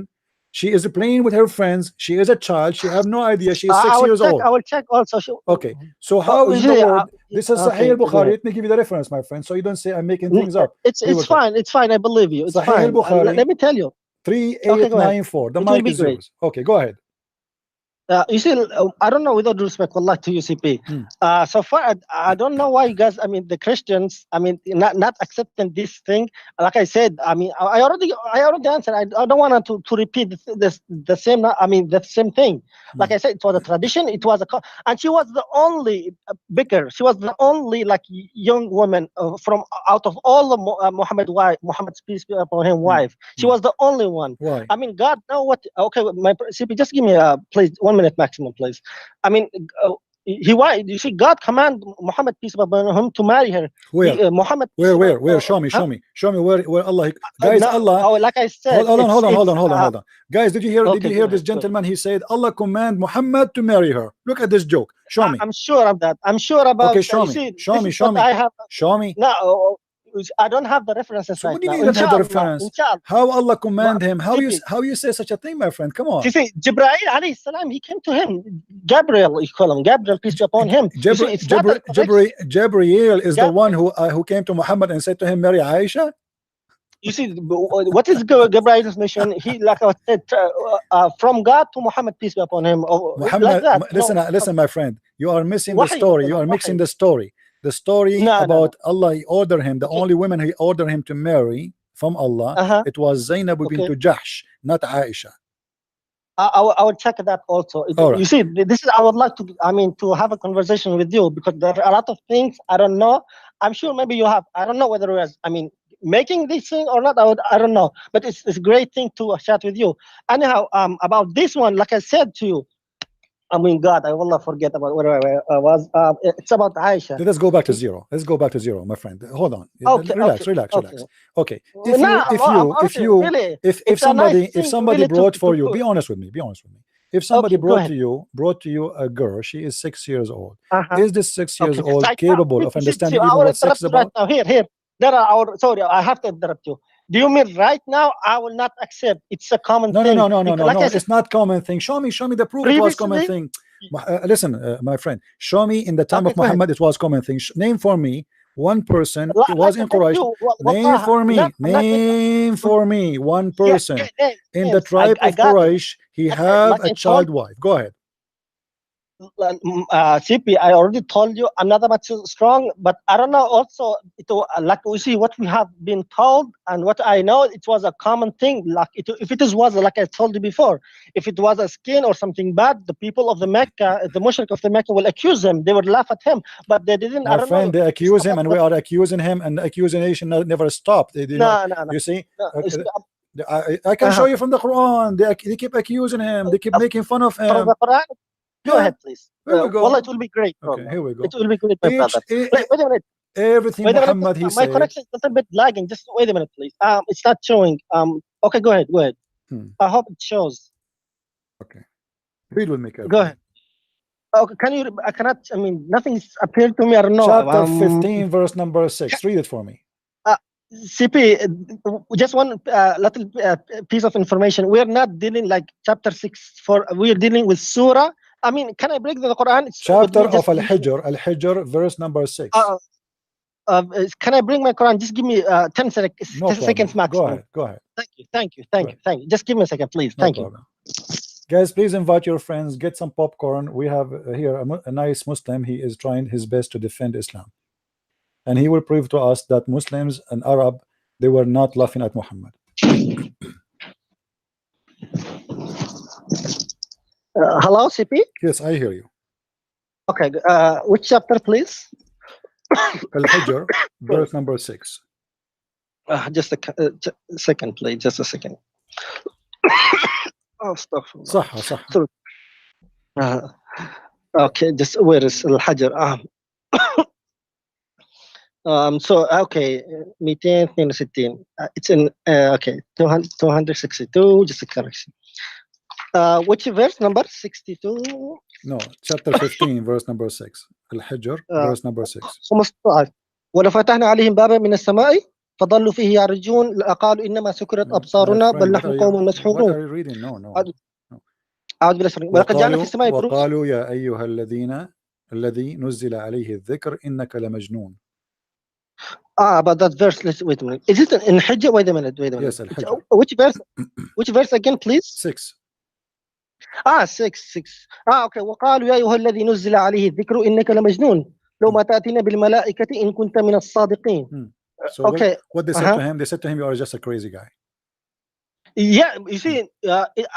Speaker 1: She is playing with her friends. She is a child. She have no idea. She is
Speaker 4: I
Speaker 1: 6
Speaker 4: will
Speaker 1: years
Speaker 4: check.
Speaker 1: old.
Speaker 4: I will check also.
Speaker 1: Okay, so how in the
Speaker 4: Usually,
Speaker 1: world this is Sahih
Speaker 4: okay, go
Speaker 1: al-Bukhari?
Speaker 4: ahead.
Speaker 1: Let me give you the reference, my friend, so you don't say I'm making things up.
Speaker 4: It's
Speaker 1: Here we
Speaker 4: it's
Speaker 1: go.
Speaker 4: fine. It's fine. I believe you. It's
Speaker 1: Sahih
Speaker 4: fine.
Speaker 1: al-Bukhari
Speaker 4: Let me tell you. Okay, go ahead.
Speaker 1: 3894. The
Speaker 4: It will
Speaker 1: mic
Speaker 4: be
Speaker 1: is
Speaker 4: great.
Speaker 1: yours. Okay, go ahead.
Speaker 4: You see, I don't know, without respect, wallah, to UCP.
Speaker 1: Hmm.
Speaker 4: So far, I don't know why you guys, I mean, the Christians, I mean, not accepting this thing. Like I said, I mean, I already answered. I don't want to repeat the same. I mean, the same thing. Like I said, it was a tradition. It was and she was the only bigger. She was the only like young woman from out of all the Muhammad's peace be upon him wife. She was the only one.
Speaker 1: Why?
Speaker 4: I mean, God know what. Okay, my CP, just give me please 1 minute maximum, please. I mean, you see, God command Muhammad peace be upon him to marry her.
Speaker 1: Where?
Speaker 4: Muhammad
Speaker 1: Where? Show me.
Speaker 4: huh?
Speaker 1: Show me where Allah. Guys,
Speaker 4: No,
Speaker 1: Allah.
Speaker 4: like I said,
Speaker 1: Hold
Speaker 4: it's
Speaker 1: on. Guys, did you hear? Did
Speaker 4: okay.
Speaker 1: you
Speaker 4: Go
Speaker 1: hear
Speaker 4: ahead,
Speaker 1: this
Speaker 4: go ahead.
Speaker 1: gentleman? He said Allah command Muhammad to marry her. Look at this joke. Show me.
Speaker 4: I'm sure of that. I'm sure about.
Speaker 1: Okay, show
Speaker 4: You
Speaker 1: me.
Speaker 4: see,
Speaker 1: Show
Speaker 4: this
Speaker 1: me.
Speaker 4: is
Speaker 1: Show
Speaker 4: what
Speaker 1: me.
Speaker 4: I have.
Speaker 1: Show me.
Speaker 4: No, I don't have the references
Speaker 1: So
Speaker 4: right
Speaker 1: what do you
Speaker 4: now.
Speaker 1: mean you don't have the
Speaker 4: Inshallah,
Speaker 1: reference?
Speaker 4: inshallah.
Speaker 1: How Allah command him? How
Speaker 4: CP,
Speaker 1: you say such a thing, my friend? Come on.
Speaker 4: you see, Jibreel alayhi salam, he came to him. Gabriel, you call him. Gabriel, peace be upon him. You see, it's not a correct.
Speaker 1: Jabriel is the one
Speaker 4: Gabriel.
Speaker 1: who came to Muhammad and said to him, marry Aisha.
Speaker 4: You see, what is Gabriel's mission? He, like I said, from God to Muhammad, peace be upon him. Like
Speaker 1: Muhammad,
Speaker 4: that.
Speaker 1: listen, my friend. You are missing the
Speaker 4: Wahi,
Speaker 1: story. You are mixing the story. The story
Speaker 4: No, no, no.
Speaker 1: about Allah, he ordered him. The
Speaker 4: Okay.
Speaker 1: only woman he ordered him to marry from Allah, it was Zainab bint
Speaker 4: Okay.
Speaker 1: Jahsh, not Aisha.
Speaker 4: I will check that also.
Speaker 1: All right.
Speaker 4: You see, this is, I would like to, I mean, to have a conversation with you because there are a lot of things I don't know. I'm sure maybe you have. I don't know whether it was, I mean, making this thing or not. I don't know. But it's a great thing to chat with you. Anyhow, about this one, like I said to you, I mean, God, I will not forget about where I was. It's about Aisha.
Speaker 1: Let's go back to zero. Let's go back to zero, my friend. Hold on.
Speaker 4: Okay,
Speaker 1: Relax. Okay. If somebody brought for you, be honest with me. If somebody brought to you a girl, she is 6 years old. Is this 6 years old capable of understanding even what sex is about?
Speaker 4: Now, here. There are our. Sorry, I have to interrupt you. Do you mean right now? I will not accept. It's a common thing.
Speaker 1: No. It's not common thing. Show me the proof it was common thing. Listen, my friend. Show me in the time of Muhammad it was common thing. Name for me one person who was in Quraysh. Name for me one person in the tribe of Quraysh. He have a child wife. Go ahead.
Speaker 4: CP, I already told you I'm not that much strong, but I don't know. Also, like we see what we have been told and what I know, it was a common thing. Like if it was like I told you before, if it was a skin or something bad, the people of the Mecca, the mushrik of the Mecca will accuse him. They would laugh at him, but they didn't.
Speaker 1: My friend, they accuse him, and we are accusing him, and the accusation never stopped.
Speaker 4: No.
Speaker 1: You see.
Speaker 4: No,
Speaker 1: I can show you from the Quran. They keep accusing him. They keep making fun of him.
Speaker 4: From the Quran? Go ahead, please.
Speaker 1: Here we go.
Speaker 4: Well, it will be great.
Speaker 1: Okay, here we go.
Speaker 4: It will be great, my brother. Wait a minute.
Speaker 1: Everything Muhammad he said.
Speaker 4: My connection is a little bit lagging. Just wait a minute, please. It's not showing. Okay, go ahead. I hope it shows.
Speaker 1: Okay. Read with me carefully.
Speaker 4: Go ahead. Okay, can you? I cannot. I mean, nothing's appeared to me. I don't know.
Speaker 1: Chapter 15, verse number 6. Read it for me.
Speaker 4: CP, just one little piece of information. We are not dealing like chapter 6. We are dealing with surah. I mean, can I break the Quran?
Speaker 1: Chapter of Al-Hijr, Al-Hijr, verse number 6.
Speaker 4: Can I bring my Quran? Just give me 10 seconds,
Speaker 1: No
Speaker 4: 10 seconds maximum.
Speaker 1: Go ahead.
Speaker 4: Thank you. Just give me a second, please.
Speaker 1: No
Speaker 4: Thank
Speaker 1: problem. Guys, please invite your friends, get some popcorn. We have here a nice Muslim. He is trying his best to defend Islam. And he will prove to us that Muslims and Arab, they were not laughing at Muhammad.
Speaker 4: Hello, CP?
Speaker 1: Yes, I hear you.
Speaker 4: Okay, which chapter, please?
Speaker 1: Al-Hijr, verse number 6.
Speaker 4: Just a second, please. Just a second. Oh, stop.
Speaker 1: صح.
Speaker 4: Okay, just where is Al-Hijr? So okay, 262. It's in okay, 262. Just a correction. Which verse number? 62.
Speaker 1: No, chapter 15, verse number 6. Al-Hijr, verse number 6.
Speaker 4: 15. ولفتحنا عليهم بابا من السماء فظلوا فيه يعرجون لقالوا إنما سكرت أبصارنا بل نحن قوم مسحورون.
Speaker 1: What are you reading? No.
Speaker 4: أعوذ بالله ولقد جعلنا في السماء بروجا.
Speaker 1: وقالوا يا أيها الذي نزل عليه الذكر إنك لمجنون.
Speaker 4: About that verse. Let's wait a minute. Is it in Hijr? Wait a minute.
Speaker 1: Yes, Al-Hijr.
Speaker 4: Which verse? Which verse again, please?
Speaker 1: 6.
Speaker 4: 6. Okay. وقالوا يا أيها الذي نزل عليه الذكر إنك لمجنون لو ما تأتينا بالملائكة إن كنت من الصادقين.
Speaker 1: So okay. What they said to him? They said to him, "You are just a crazy guy."
Speaker 4: Yeah, you see,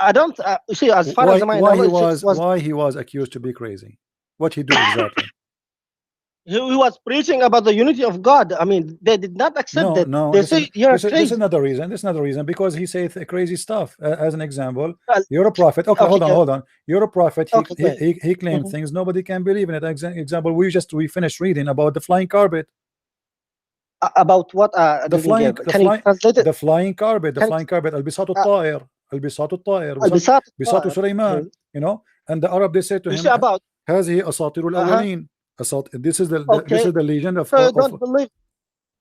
Speaker 4: I don't. You see, as far as my knowledge,
Speaker 1: why he was accused to be crazy? What he do exactly?
Speaker 4: He was preaching about the unity of God. I mean, they did not accept that.
Speaker 1: No,
Speaker 4: they say you're crazy.
Speaker 1: This is another reason. This is another reason because he says crazy stuff. As an example, you're a prophet. Okay, hold on. You're a prophet. He claimed things nobody can believe in it. Example, we finished reading about the flying carpet.
Speaker 4: About what?
Speaker 1: The flying carpet. البساط الطائر. بساط سليمان. You know, and the Arab, they said to him,
Speaker 4: about
Speaker 1: هذه أساطير الأولين. This is the legend of.
Speaker 4: So don't believe.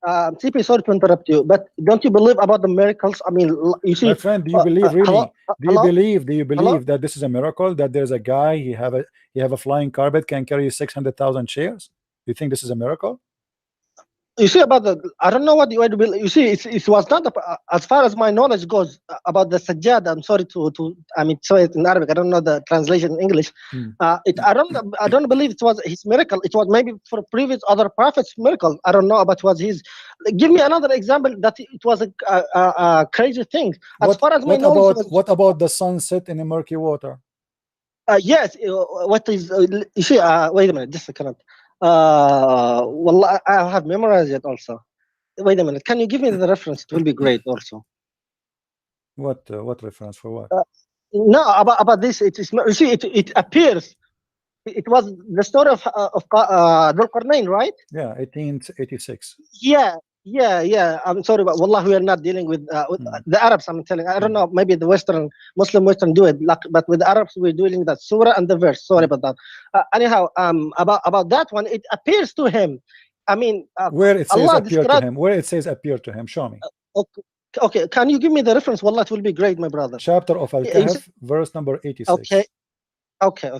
Speaker 4: CP, sorry to interrupt you, but don't you believe about the miracles? I mean, you see,
Speaker 1: my friend, do you believe really? Do you believe
Speaker 4: Hello?
Speaker 1: that this is a miracle? That there's a guy he have a flying carpet can carry 600,000 shares? You think this is a miracle?
Speaker 4: You see about the, I don't know what you believe. You see, it was not as far as my knowledge goes about the sajjad. I'm sorry I mean, say it in Arabic. I don't know the translation in English. I don't believe it was his miracle. It was maybe for previous other prophets' miracle. I don't know about what his. Give me another example that it was a crazy thing. As far as my knowledge.
Speaker 1: What about the sunset in the murky water?
Speaker 4: Yes. What is? You see? Wait a minute. Just a second. Well, I have memorized it also. Wait a minute. Can you give me the reference? It will be great also.
Speaker 1: What reference for what?
Speaker 4: No, about this. It is. You see, it appears. It was the story of Dhul Qarnayn, right?
Speaker 1: Yeah, 1886.
Speaker 4: Yeah. I'm sorry, but wallah, we are not dealing with the Arabs. I'm telling. I don't know. Maybe the Muslim Western do it, but with the Arabs, we're dealing that surah and the verse. Sorry about that. Anyhow, about that one, it appears to him. I mean,
Speaker 1: where it says
Speaker 4: Allah
Speaker 1: appear to him. Where it says appear to him. Show me.
Speaker 4: Okay. Can you give me the reference? Wallah, it will be great, my brother.
Speaker 1: Chapter of Al-Kahf, verse number 86.
Speaker 4: Okay.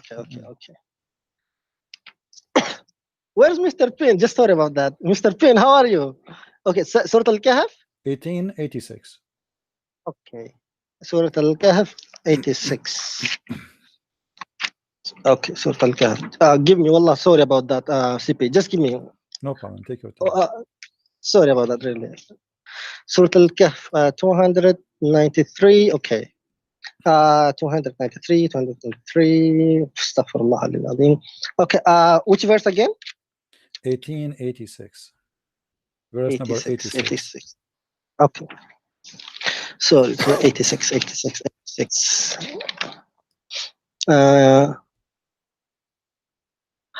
Speaker 4: Where's Mr. Pin? Just sorry about that. Mr. Pin, how are you? Okay, Surah Al-Kahf?
Speaker 1: 1886.
Speaker 4: Okay. Surah Al-Kahf, 86. Okay, Surah Al-Kahf. Give me, wallah, sorry about that, CP. Just give me.
Speaker 1: No problem, take your time.
Speaker 4: Sorry about that, really. Surah Al-Kahf, 293, okay. 293, Astaghfirullah al-Azim. Okay, which verse again?
Speaker 1: 1886. Verse number 86.
Speaker 4: Okay. So 86.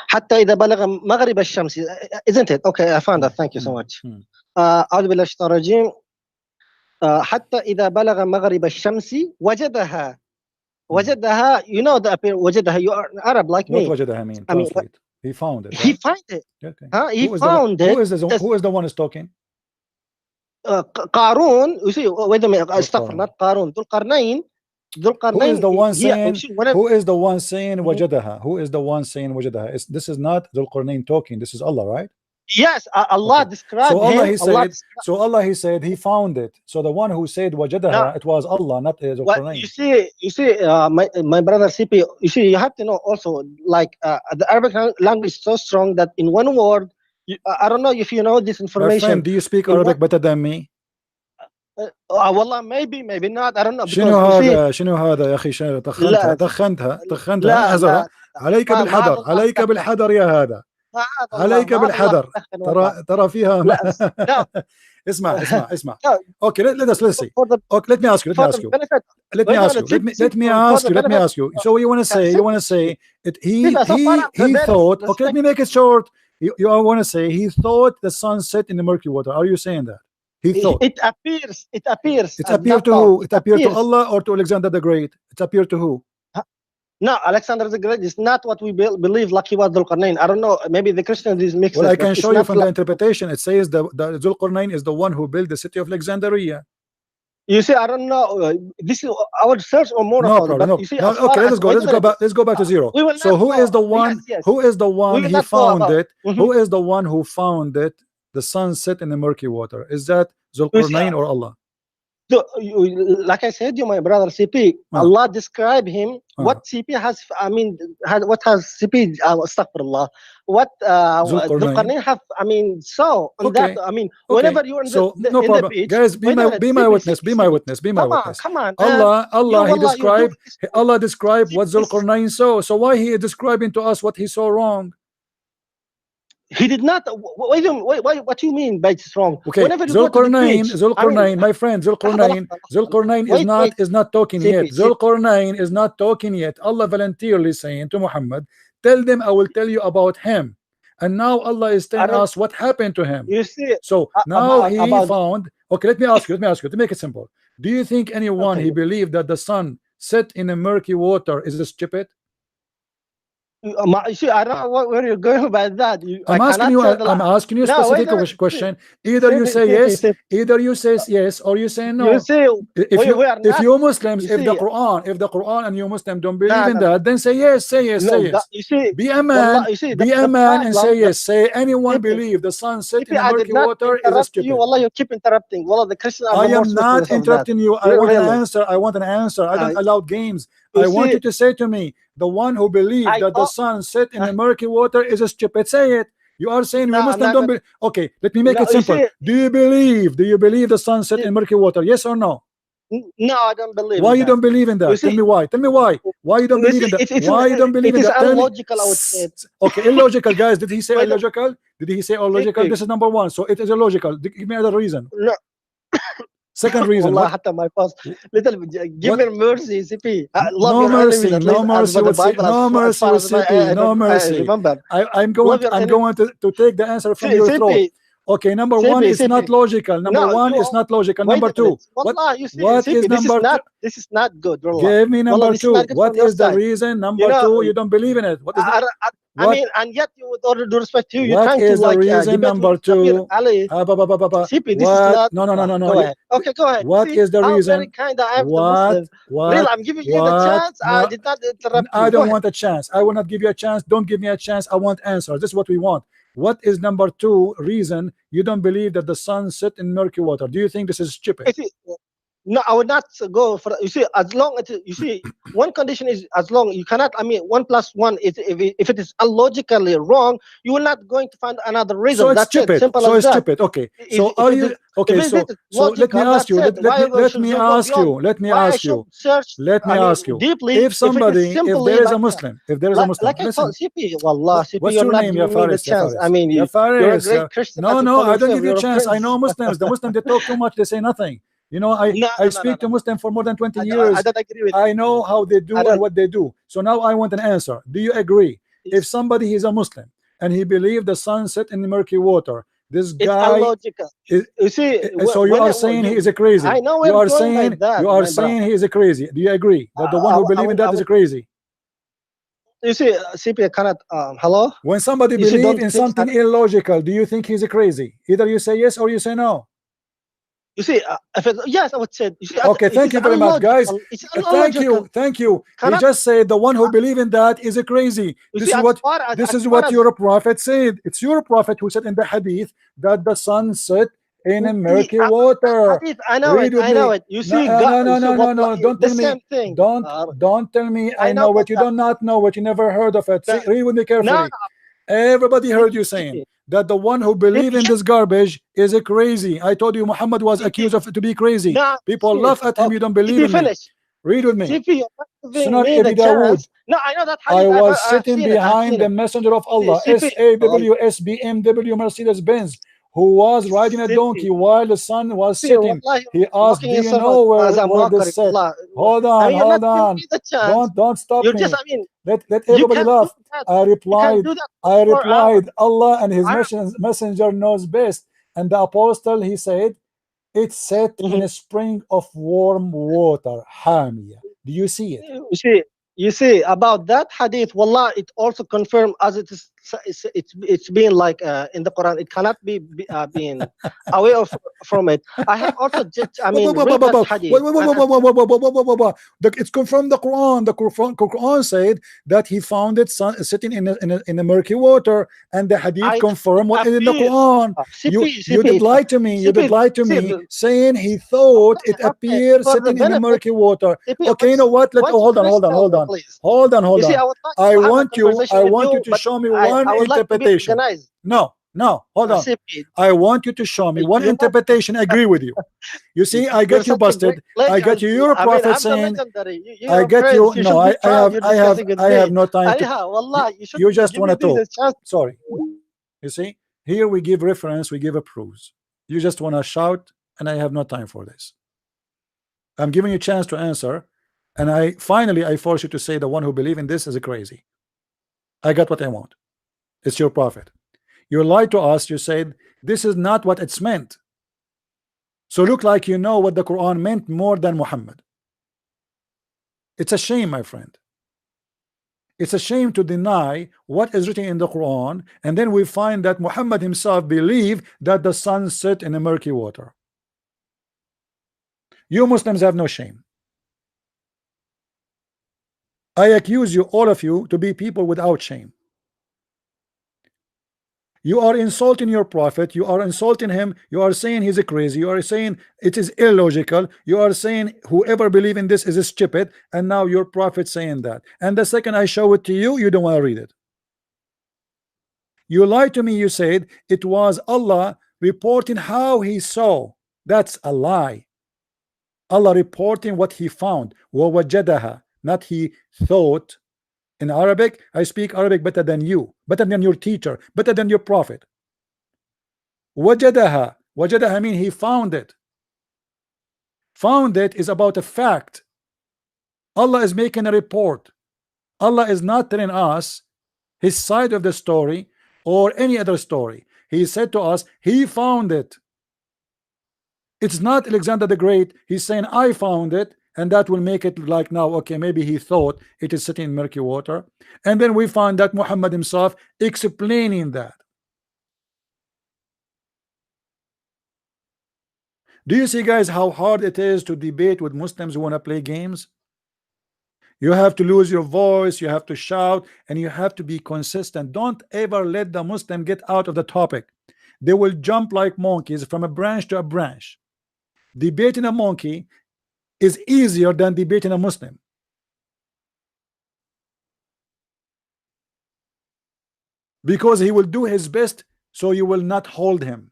Speaker 4: حتى إذا بلغ مغرب الشمس. Isn't it? Okay, I found that. Thank you so much. أعوذ بالله الشيطان الرجيم. حتى إذا بلغ مغرب الشمس وجدها وجدها, you know the appear وجدها, you are Arab like
Speaker 1: What
Speaker 4: me.
Speaker 1: wajadaha mean?
Speaker 4: I mean,
Speaker 1: Translate. He found it,
Speaker 4: he
Speaker 1: right?
Speaker 4: find it.
Speaker 1: Okay.
Speaker 4: He
Speaker 1: Who is the one?
Speaker 4: found it.
Speaker 1: Who is the one who's talking?
Speaker 4: قارون, you see, wait a minute, استغفر,
Speaker 1: Qarun.
Speaker 4: not قارون, ذو القرنين. ذو
Speaker 1: Who is
Speaker 4: القرنين,
Speaker 1: the one
Speaker 4: he, you
Speaker 1: saying?
Speaker 4: see, whenever,
Speaker 1: Who is the one saying
Speaker 4: Mhm.
Speaker 1: wajadaha? Who is the one saying wajadaha? This is not Dhul Qarnayn talking. This is Allah, right?
Speaker 4: yes, Allah
Speaker 1: Okay.
Speaker 4: described
Speaker 1: So Allah,
Speaker 4: him.
Speaker 1: he said. So Allah, he said he found it. So the one who said
Speaker 4: No,
Speaker 1: wajadaha, it was Allah, not Dhul
Speaker 4: what
Speaker 1: Qarnayn.
Speaker 4: you see, my brother CP, you see, you have to know also, like the Arabic language is so strong that in one word, I don't know if you know this
Speaker 1: My
Speaker 4: information.
Speaker 1: friend, do you speak
Speaker 4: In one,
Speaker 1: Arabic better than me?
Speaker 4: والله maybe not, I don't know,
Speaker 1: شنو
Speaker 4: because you see,
Speaker 1: هذا؟ شنو هذا يا اخي؟
Speaker 4: لا
Speaker 1: طخنتها
Speaker 4: لا
Speaker 1: احذر.
Speaker 4: لا
Speaker 1: عليك
Speaker 4: ما
Speaker 1: بالحذر،
Speaker 4: الله
Speaker 1: عليك
Speaker 4: تدخل،
Speaker 1: بالحذر يا هذا،
Speaker 4: ما الله
Speaker 1: عليك
Speaker 4: ما الله
Speaker 1: بالحذر.
Speaker 4: تدخل والله.
Speaker 1: ترى فيها
Speaker 4: لا no
Speaker 1: اسمع.
Speaker 4: no,
Speaker 1: Okay, let's see.
Speaker 4: for the
Speaker 1: Okay, let me ask you.
Speaker 4: benefit.
Speaker 1: Let me
Speaker 4: Wait a
Speaker 1: ask you.
Speaker 4: minute,
Speaker 1: Let me
Speaker 4: for
Speaker 1: ask
Speaker 4: the
Speaker 1: you. Let me
Speaker 4: benefit.
Speaker 1: ask you. So you want to say? It,
Speaker 4: So far I'm
Speaker 1: he
Speaker 4: very
Speaker 1: thought. Okay, let me
Speaker 4: respect.
Speaker 1: make it short. You want to say he thought the sun set in the murky water. Are you saying that? He thought.
Speaker 4: It appears.
Speaker 1: It
Speaker 4: and
Speaker 1: appeared
Speaker 4: not
Speaker 1: to
Speaker 4: thought.
Speaker 1: who? It appeared to Allah or to Alexander the Great? It appeared to who?
Speaker 4: No, Alexander the Great is not what we believe like he was Dhul Qarnayn. I don't know. Maybe the Christians is mixed.
Speaker 1: Well, I
Speaker 4: but
Speaker 1: can
Speaker 4: it's
Speaker 1: show you
Speaker 4: not
Speaker 1: from the
Speaker 4: like,
Speaker 1: interpretation. It says that Dhul Qarnayn is the one who built the city of Alexandria.
Speaker 4: you see, I don't know. This is our search or more
Speaker 1: No
Speaker 4: about it.
Speaker 1: problem.
Speaker 4: But
Speaker 1: No.
Speaker 4: you see,
Speaker 1: No.
Speaker 4: as far
Speaker 1: Okay,
Speaker 4: as
Speaker 1: let's go.
Speaker 4: wait a
Speaker 1: Let's go
Speaker 4: minute,
Speaker 1: back. Let's go back to zero.
Speaker 4: we will
Speaker 1: So
Speaker 4: not
Speaker 1: who is
Speaker 4: go.
Speaker 1: the one?
Speaker 4: Yes.
Speaker 1: Who is the
Speaker 4: We
Speaker 1: one
Speaker 4: will
Speaker 1: he
Speaker 4: not go
Speaker 1: found
Speaker 4: about.
Speaker 1: it? Who is the one who found it? The sun set in the murky water. Is that Dhul
Speaker 4: You see,
Speaker 1: Qarnayn or Allah?
Speaker 4: so like I said, you my brother CP, Allah describe him. What CP has, I mean, what has CP? Astaghfirullah. What
Speaker 1: Dhul
Speaker 4: Dhul
Speaker 1: Qarnayn.
Speaker 4: Qarnayn have? I mean, so on
Speaker 1: Okay.
Speaker 4: that. I mean,
Speaker 1: Okay.
Speaker 4: whenever you're in
Speaker 1: So no
Speaker 4: in the
Speaker 1: problem,
Speaker 4: beach,
Speaker 1: guys. Be
Speaker 4: wait a
Speaker 1: my
Speaker 4: minute,
Speaker 1: be my
Speaker 4: CP,
Speaker 1: witness. Be my witness. Be my witness.
Speaker 4: come on,
Speaker 1: Allah,
Speaker 4: you know,
Speaker 1: he
Speaker 4: wallah, you're doing
Speaker 1: described.
Speaker 4: this.
Speaker 1: Allah described what Dhul
Speaker 4: This-
Speaker 1: Qarnayn saw. So why he is describing to us what he saw wrong?
Speaker 4: He did not. Wait, what do you mean by it's wrong?
Speaker 1: Okay,
Speaker 4: Whenever you go to the beach, I mean,
Speaker 1: my friend, Dhul Qarnayn
Speaker 4: wait,
Speaker 1: is not talking yet.
Speaker 4: CP,
Speaker 1: Dhul Qarnayn is not talking yet. Allah voluntarily saying to Muhammad, tell them I will tell you about him. And now Allah is
Speaker 4: I
Speaker 1: telling
Speaker 4: don't.
Speaker 1: us what happened to him.
Speaker 4: You see,
Speaker 1: So now he
Speaker 4: about
Speaker 1: found. Okay, let me ask you to make it simple. Do you think anyone
Speaker 4: okay.
Speaker 1: he believed that the sun set in a murky water is stupid?
Speaker 4: You see, I don't know where you're going about that.
Speaker 1: I'm asking you. I'm asking you a
Speaker 4: No, wait
Speaker 1: specific
Speaker 4: a minute.
Speaker 1: question. Either you say yes, either you say yes, or you say no.
Speaker 4: You see,
Speaker 1: If you Muslims,
Speaker 4: you
Speaker 1: if the
Speaker 4: see,
Speaker 1: Quran and you Muslim don't believe
Speaker 4: no,
Speaker 1: in
Speaker 4: no,
Speaker 1: that, then say yes, say yes,
Speaker 4: no,
Speaker 1: say yes.
Speaker 4: you see,
Speaker 1: Be a man,
Speaker 4: wallah, you see,
Speaker 1: be a
Speaker 4: the
Speaker 1: man, and say
Speaker 4: problem,
Speaker 1: yes. Say anyone
Speaker 4: CP,
Speaker 1: believe the sun set in a
Speaker 4: I did
Speaker 1: murky
Speaker 4: not
Speaker 1: water is a
Speaker 4: interrupt you.
Speaker 1: stupid.
Speaker 4: Wallah, you keep interrupting. Wallah, the Christians are
Speaker 1: I
Speaker 4: the more
Speaker 1: am not
Speaker 4: ruthless of that.
Speaker 1: interrupting you. I want an
Speaker 4: Really.
Speaker 1: answer. I want an answer. I don't allow games.
Speaker 4: You
Speaker 1: I want
Speaker 4: see,
Speaker 1: you to say to me, the one who believed
Speaker 4: I
Speaker 1: that the
Speaker 4: thought,
Speaker 1: sun set in the murky water is a stupid. Say it. You are saying we
Speaker 4: no, I'm
Speaker 1: Muslim
Speaker 4: not
Speaker 1: don't
Speaker 4: gonna,
Speaker 1: believe. Okay, let me make
Speaker 4: no,
Speaker 1: it
Speaker 4: you
Speaker 1: simple.
Speaker 4: see,
Speaker 1: Do you believe the sun set in murky water? Yes or no?
Speaker 4: no, I don't believe
Speaker 1: Why
Speaker 4: in
Speaker 1: you
Speaker 4: that.
Speaker 1: don't believe in
Speaker 4: You
Speaker 1: that? Tell
Speaker 4: see,
Speaker 1: me why. Tell me why. Why you don't
Speaker 4: you
Speaker 1: believe
Speaker 4: see,
Speaker 1: in that?
Speaker 4: it's
Speaker 1: Why you don't believe
Speaker 4: it
Speaker 1: in
Speaker 4: is
Speaker 1: that? Tell me.
Speaker 4: illogical, I would say.
Speaker 1: Okay, illogical, guys. Did he say
Speaker 4: Wait,
Speaker 1: illogical? Did he say illogical?
Speaker 4: CP,
Speaker 1: This is number one. So it is illogical. Give me another reason.
Speaker 4: no,
Speaker 1: Second reason.
Speaker 4: wallah,
Speaker 1: What?
Speaker 4: hatta my boss, little give
Speaker 1: What?
Speaker 4: me mercy, CP. Love
Speaker 1: No
Speaker 4: your enemies
Speaker 1: mercy,
Speaker 4: at
Speaker 1: no
Speaker 4: least as
Speaker 1: mercy
Speaker 4: per the
Speaker 1: with
Speaker 4: Bible,
Speaker 1: no
Speaker 4: as
Speaker 1: mercy
Speaker 4: far
Speaker 1: with
Speaker 4: as I,
Speaker 1: CP, no
Speaker 4: I
Speaker 1: mercy.
Speaker 4: remember.
Speaker 1: I'm
Speaker 4: Love your
Speaker 1: going
Speaker 4: enemies.
Speaker 1: to take the answer from your throat.
Speaker 4: CP,
Speaker 1: Okay, number one is not
Speaker 4: CP.
Speaker 1: logical. Number
Speaker 4: No,
Speaker 1: one
Speaker 4: you
Speaker 1: is not logical.
Speaker 4: wait
Speaker 1: Number
Speaker 4: a minute.
Speaker 1: two, what
Speaker 4: Wallah, you see,
Speaker 1: what is
Speaker 4: CP,
Speaker 1: number two?
Speaker 4: this is not good, wallah.
Speaker 1: Give me
Speaker 4: Wallah,
Speaker 1: number
Speaker 4: this is not
Speaker 1: two.
Speaker 4: good
Speaker 1: What
Speaker 4: from your
Speaker 1: is the
Speaker 4: side.
Speaker 1: reason?
Speaker 4: You
Speaker 1: Number
Speaker 4: know,
Speaker 1: two, you don't believe in it. What is the
Speaker 4: I
Speaker 1: what?
Speaker 4: mean, and yet, you, with all due respect to you, you're
Speaker 1: What
Speaker 4: trying to
Speaker 1: is the
Speaker 4: like
Speaker 1: reason?
Speaker 4: debate
Speaker 1: Number
Speaker 4: with Kabir
Speaker 1: two.
Speaker 4: Ali. CP, this is
Speaker 1: What?
Speaker 4: not.
Speaker 1: No, no, no, no, no.
Speaker 4: Go ahead. Okay, go ahead.
Speaker 1: What
Speaker 4: See
Speaker 1: is the
Speaker 4: how very
Speaker 1: reason?
Speaker 4: kind I am to Muslim. Really, I'm giving you the chance. I
Speaker 1: No,
Speaker 4: did not interrupt
Speaker 1: I
Speaker 4: you. Go
Speaker 1: don't
Speaker 4: ahead.
Speaker 1: want a chance. I will not give you a chance. Don't give me a chance. I want answers. This is what we want. What is number two reason you don't believe that the sun set in murky water? Do you think this is stupid?
Speaker 4: It is- No, I would not go for. You see, as long as you see, one condition is as long you cannot. I mean, 1+1 is if it is illogically wrong, you will not going to find another reason.
Speaker 1: So it's
Speaker 4: That's
Speaker 1: stupid.
Speaker 4: it. Simple
Speaker 1: So
Speaker 4: as
Speaker 1: it's
Speaker 4: that.
Speaker 1: stupid. Okay. So
Speaker 4: If
Speaker 1: are
Speaker 4: it
Speaker 1: you
Speaker 4: is-
Speaker 1: okay?
Speaker 4: if it is
Speaker 1: So let me
Speaker 4: logical,
Speaker 1: ask you.
Speaker 4: that's it.
Speaker 1: Let
Speaker 4: Why
Speaker 1: me
Speaker 4: should go
Speaker 1: ask you.
Speaker 4: beyond?
Speaker 1: Let me
Speaker 4: Why I
Speaker 1: ask you.
Speaker 4: should search?
Speaker 1: Let me
Speaker 4: I mean,
Speaker 1: ask you.
Speaker 4: deeply.
Speaker 1: If somebody, if
Speaker 4: simply
Speaker 1: there is a
Speaker 4: like that.
Speaker 1: Muslim, if there is a Muslim,
Speaker 4: Like I
Speaker 1: listen.
Speaker 4: told CP, wallah, CP,
Speaker 1: What's
Speaker 4: you're
Speaker 1: your
Speaker 4: not
Speaker 1: name, Ya
Speaker 4: giving me the
Speaker 1: Faris? Ya
Speaker 4: chance.
Speaker 1: Faris.
Speaker 4: I mean,
Speaker 1: Ya
Speaker 4: you're a
Speaker 1: Faris.
Speaker 4: great Christian.
Speaker 1: No,
Speaker 4: as you
Speaker 1: no,
Speaker 4: call
Speaker 1: I don't
Speaker 4: yourself.
Speaker 1: give you a
Speaker 4: You're
Speaker 1: chance. I
Speaker 4: prince.
Speaker 1: know Muslims. The Muslims, they talk too much. They say nothing. You know, I speak to Muslims for more than 20
Speaker 4: I
Speaker 1: years.
Speaker 4: don't agree with
Speaker 1: I know how they do
Speaker 4: I
Speaker 1: and
Speaker 4: don't.
Speaker 1: what they do. So now I want an answer. Do you agree? If somebody is a Muslim and he believes the sun set in the murky water, This
Speaker 4: It's
Speaker 1: guy
Speaker 4: illogical.
Speaker 1: is,
Speaker 4: You see,
Speaker 1: so you are saying he is a crazy.
Speaker 4: I know
Speaker 1: You
Speaker 4: we're
Speaker 1: are
Speaker 4: going
Speaker 1: saying
Speaker 4: like that,
Speaker 1: you are
Speaker 4: my brother.
Speaker 1: saying he is a crazy. Do you agree that the one who believes in that is a crazy?
Speaker 4: You see, CP cannot. Hello.
Speaker 1: When somebody
Speaker 4: You see,
Speaker 1: believes
Speaker 4: don't
Speaker 1: in
Speaker 4: think.
Speaker 1: something illogical, do you think he's a crazy? Either you say yes or you say no.
Speaker 4: You see, if it, yes, I would say. You see,
Speaker 1: Okay,
Speaker 4: it
Speaker 1: thank
Speaker 4: is
Speaker 1: you very much, guys.
Speaker 4: illogical. It's
Speaker 1: Thank you,
Speaker 4: illogical.
Speaker 1: thank you. He
Speaker 4: Cannot.
Speaker 1: just said the one who believes in that is a crazy.
Speaker 4: You
Speaker 1: This
Speaker 4: see,
Speaker 1: is
Speaker 4: as
Speaker 1: what
Speaker 4: far as
Speaker 1: this
Speaker 4: as
Speaker 1: is
Speaker 4: far
Speaker 1: what
Speaker 4: as
Speaker 1: your prophet said. It's your prophet who said in the hadith that the sun set in a murky water.
Speaker 4: hadith, I know
Speaker 1: Read
Speaker 4: it.
Speaker 1: with
Speaker 4: I know
Speaker 1: me.
Speaker 4: it. You
Speaker 1: No,
Speaker 4: see, God,
Speaker 1: no,
Speaker 4: you
Speaker 1: no,
Speaker 4: see
Speaker 1: no,
Speaker 4: what
Speaker 1: no, no. Don't
Speaker 4: the
Speaker 1: tell me.
Speaker 4: same thing.
Speaker 1: Don't tell me
Speaker 4: I
Speaker 1: I
Speaker 4: know
Speaker 1: know what
Speaker 4: that.
Speaker 1: you do not know, what you never heard of it. See, read with me
Speaker 4: No,
Speaker 1: carefully. Everybody heard you saying that the one who believes in this garbage is a crazy. I told you Muhammad was accused of to be crazy.
Speaker 4: no,
Speaker 1: People laugh at him. You don't believe
Speaker 4: CP
Speaker 1: in me.
Speaker 4: finish.
Speaker 1: Read with me.
Speaker 4: CP, you're not giving
Speaker 1: Sunan
Speaker 4: me the
Speaker 1: Abi Dawood.
Speaker 4: chance. No, I know that
Speaker 1: I
Speaker 4: hadith.
Speaker 1: was
Speaker 4: I've
Speaker 1: sitting
Speaker 4: seen it. I've
Speaker 1: behind
Speaker 4: seen
Speaker 1: the
Speaker 4: it.
Speaker 1: messenger of Allah,
Speaker 4: CP,
Speaker 1: SAW, SBMW, Mercedes Benz, who was riding a donkey while the sun was setting. He asked,
Speaker 4: walking
Speaker 1: do you
Speaker 4: yourself
Speaker 1: know
Speaker 4: as a
Speaker 1: where this
Speaker 4: mockery.
Speaker 1: set?
Speaker 4: Allah.
Speaker 1: Hold
Speaker 4: I
Speaker 1: on,
Speaker 4: mean, you're
Speaker 1: hold
Speaker 4: not giving
Speaker 1: on.
Speaker 4: me the chance.
Speaker 1: Don't stop
Speaker 4: You're
Speaker 1: me.
Speaker 4: just, I mean,
Speaker 1: Let
Speaker 4: you
Speaker 1: everybody
Speaker 4: can't
Speaker 1: laugh.
Speaker 4: do that.
Speaker 1: I
Speaker 4: You
Speaker 1: replied,
Speaker 4: can do that for 4 hours.
Speaker 1: Allah and his
Speaker 4: I-
Speaker 1: messenger knows best. And the apostle, he said, it's set in a spring of warm water, Hamia. Do you see it?
Speaker 4: You see about that hadith, wallah, it also confirmed as it is. It's been like in the Quran. It cannot be being away from it. I have also just, I mean, read that hadith.
Speaker 1: It's confirmed the Quran. The Quran said that he found it sitting in a murky water, and the hadith confirmed what is in the Quran. You did lie to me. You did lie to me, saying he thought it appeared sitting in a murky water. Okay, you know what? Hold on.
Speaker 4: You see, I would like
Speaker 1: I
Speaker 4: to have a
Speaker 1: want you to
Speaker 4: but
Speaker 1: show me
Speaker 4: I
Speaker 1: one
Speaker 4: would like to be
Speaker 1: interpretation.
Speaker 4: organized.
Speaker 1: No, hold on. I want you to show me one interpretation. I agree with you. You see, I get you busted. I get you. You're a prophet saying. I get you. No, I have no time to. You just want to talk. Sorry. You see, here we give reference, we give a proofs. You just want to shout, and I have no time for this. I'm giving you a chance to answer, and I force you to say the one who believes in this is a crazy. I got what I want. It's your prophet. You lied to us. You said this is not what it's meant. So look like you know what the Quran meant more than Muhammad. It's a shame, my friend. It's a shame to deny what is written in the Quran, and then we find that Muhammad himself believed that the sun set in a murky water. You Muslims have no shame. I accuse you, all of you, to be people without shame. You are insulting your prophet. You are insulting him. You are saying he's a crazy. You are saying it is illogical. You are saying whoever believes in this is a stupid. And now your prophet saying that. And the second I show it to you, you don't want to read it. You lied to me. You said it was Allah reporting how he saw. That's a lie. Allah reporting what he found. وَوَجَدَهَا. Not he thought. In Arabic, I speak Arabic better than you, better than your teacher, better than your prophet. Wajadaha. Wajadaha mean he found it. Found it is about a fact. Allah is making a report. Allah is not telling us his side of the story or any other story. He said to us, he found it. It's not Alexander the Great. He's saying, I found it. And that will make it like now, okay, maybe he thought it is sitting in murky water. And then we find that Muhammad himself explaining that. Do you see, guys, how hard it is to debate with Muslims who want to play games? You have to lose your voice, you have to shout, and you have to be consistent. Don't ever let the Muslim get out of the topic. They will jump like monkeys from a branch to a branch. Debating a monkey is easier than debating a Muslim. Because he will do his best, so you will not hold him.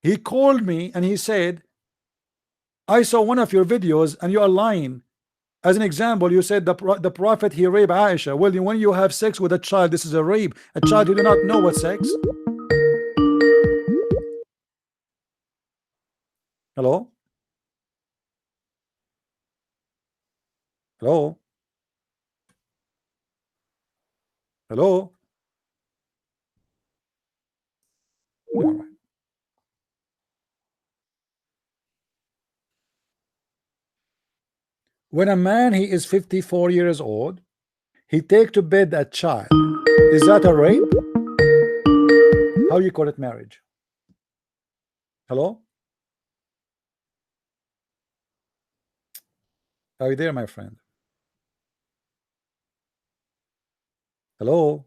Speaker 1: He called me and he said, I saw one of your videos and you are lying. As an example, you said the prophet he raped Aisha. Well, when you have sex with a child, this is a rape. A child who do not know what sex. Hello? Hello? Hello? All right. When a man he is 54 years old, he take to bed a child. Is that a rape? How you call it marriage? Hello? Are you there, my friend? Hello?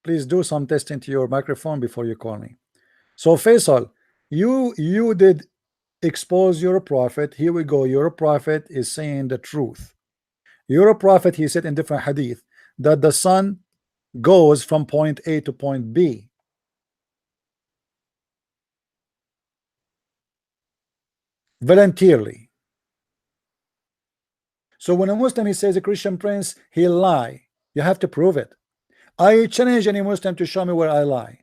Speaker 1: Please do some testing to your microphone before you call me. So Faisal, you did expose your prophet. Here we go. Your prophet is saying the truth. Your prophet, he said in different hadith that the sun goes from point A to point B voluntarily. So when a Muslim he says a Christian prince, he lie. You have to prove it. I challenge any Muslim to show me where I lie.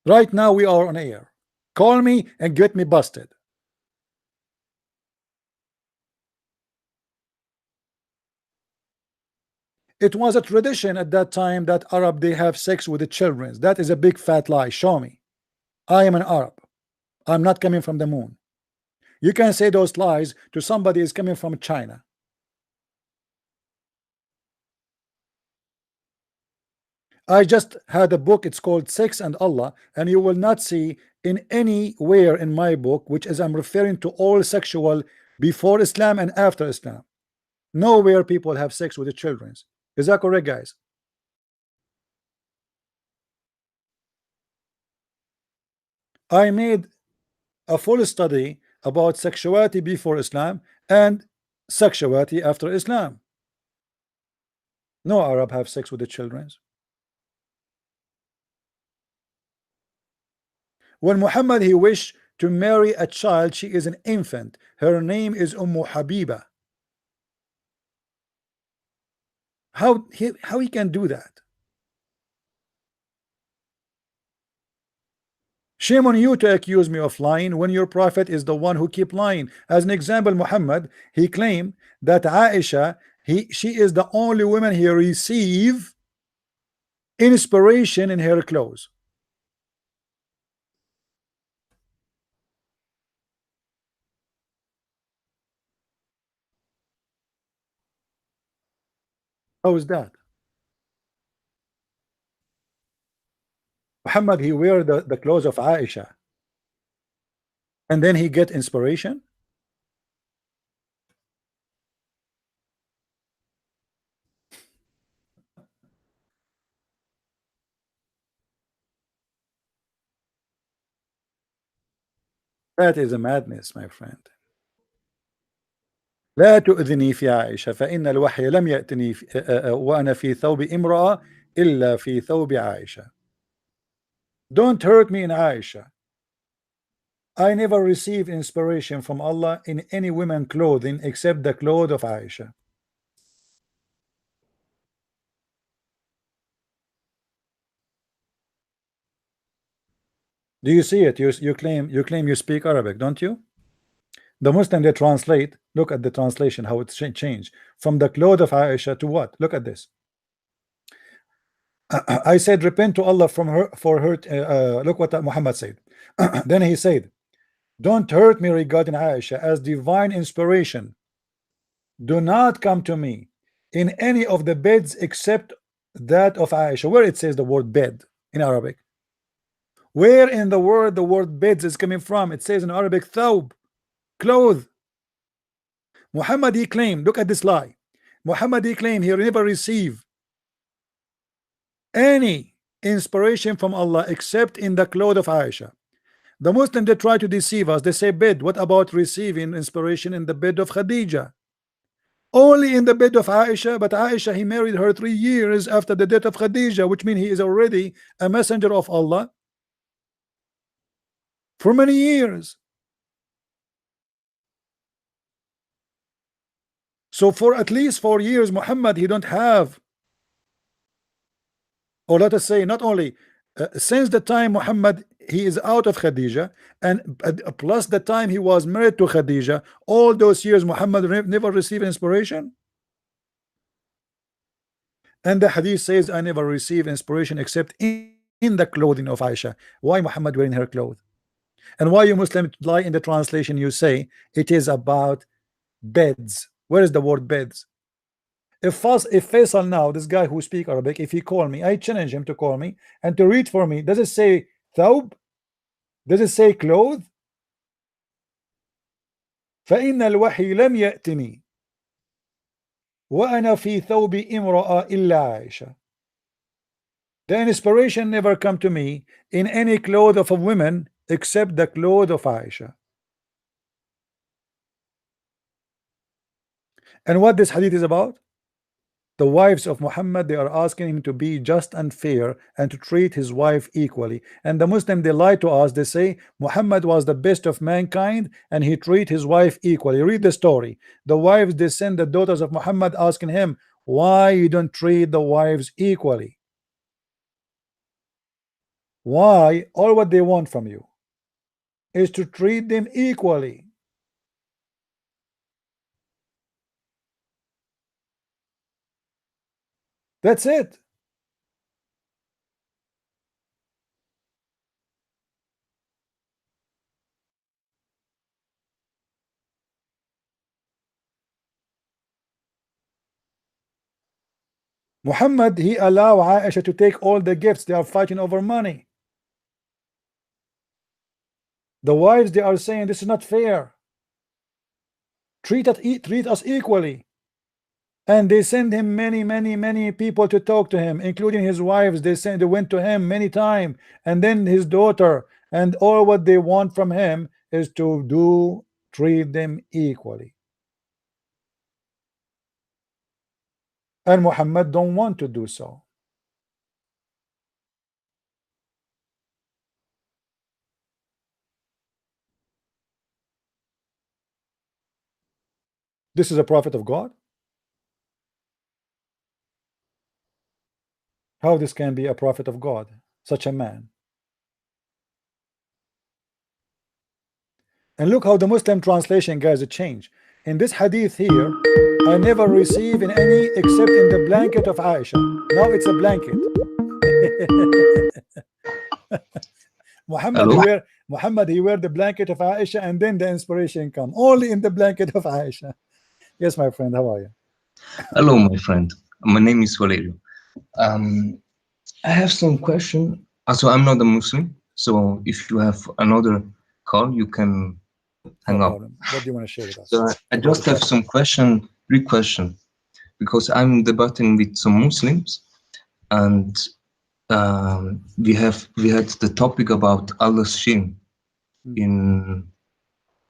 Speaker 1: Right now we are on air. Call me and get me busted. It was a tradition at that time that Arab they have sex with the children. That is a big fat lie. Show me. I am an Arab. I'm not coming from the moon. You can say those lies to somebody is coming from China. I just had a book, it's called Sex and Allah, and you will not see in anywhere in my book, which is I'm referring to all sexual before Islam and after Islam. Nowhere people have sex with the children. Is that correct, guys? I made a full study about sexuality before Islam and sexuality after Islam. No Arab have sex with the children. When Muhammad he wished to marry a child, she is an infant. Her name is Habiba. How he can do that? Shame on you to accuse me of lying when your prophet is the one who keep lying. As an example, Muhammad he claimed that Aisha she is the only woman he receive inspiration in her clothes. How is that? Muhammad he wear the clothes of Aisha and then he get inspiration. That is a madness, my friend. لا تؤذني في عائشة فإن الوحي لم يأتني وأنا في ثوب امرأة إلا في ثوب عائشة. Don't hurt me in Aisha. I never received inspiration from Allah in any woman clothing except the clothes of Aisha. Do you see it? You claim you speak Arabic, don't you? The Muslim they translate. Look at the translation how it's changed from the clothes of Aisha to what? Look at this. I said repent to Allah from her for hurt. Look what Muhammad said. Then he said, don't hurt me regarding Aisha as divine inspiration. Do not come to me in any of the beds except that of Aisha. Where it says the word bed in Arabic. Where in the word beds is coming from? It says in Arabic thawb, clothes. Muhammad he claimed, look at this lie. Muhammad he claimed he never received any inspiration from Allah except in the clothes of Aisha. The Muslim they try to deceive us. They say bed. What about receiving inspiration in the bed of Khadija? Only in the bed of Aisha, but Aisha he married her 3 years after the death of Khadija, which means he is already a messenger of Allah for many years. So for at least 4 years Muhammad he don't have, or let us say not only since the time Muhammad he is out of Khadija and plus the time he was married to Khadija, all those years Muhammad never received inspiration. And the hadith says, I never receive inspiration except in the clothing of Aisha. Why Muhammad wearing her clothes? And why you Muslim lie in the translation, you say it is about beds. Where is the word beds? If Faisal now, this guy who speak Arabic, if he call me, I challenge him to call me and to read for me. Does it say thawb? Does it say clothes? فإن الوحي لم يأتني وأنا في ثوب امرأة إلا عائشة. The inspiration never come to me in any clothes of a woman except the clothes of Aisha. And what this hadith is about? The wives of Muhammad, they are asking him to be just and fair and to treat his wife equally. And the Muslim, they lie to us. They say Muhammad was the best of mankind and he treat his wife equally. Read the story. The wives, they send the daughters of Muhammad asking him, why you don't treat the wives equally? Why? All what they want from you is to treat them equally. That's it. Muhammad, he allow Aisha to take all the gifts. They are fighting over money. The wives, they are saying this is not fair. Treat us equally. And they send him many people to talk to him, including his wives. They went to him many times, and then his daughter, and all what they want from him is to treat them equally. And Muhammad don't want to do so. This is a prophet of God. How this can be a prophet of God, such a man? And look how the Muslim translation, guys, it changed. In this hadith here, I never receive in any except in the blanket of Aisha. Now it's a blanket. Muhammad he wear the blanket of Aisha, and then the inspiration come only in the blanket of Aisha. Yes, my friend, how are you?
Speaker 5: Hello, my friend. My name is Valerio. I have some question. Also, I'm not a Muslim, so if you have another call, you can hang
Speaker 1: No
Speaker 5: up.
Speaker 1: problem. What do you want to share with us?
Speaker 5: So I just have some three questions, because I'm debating with some Muslims, and we had the topic about Allah's shin in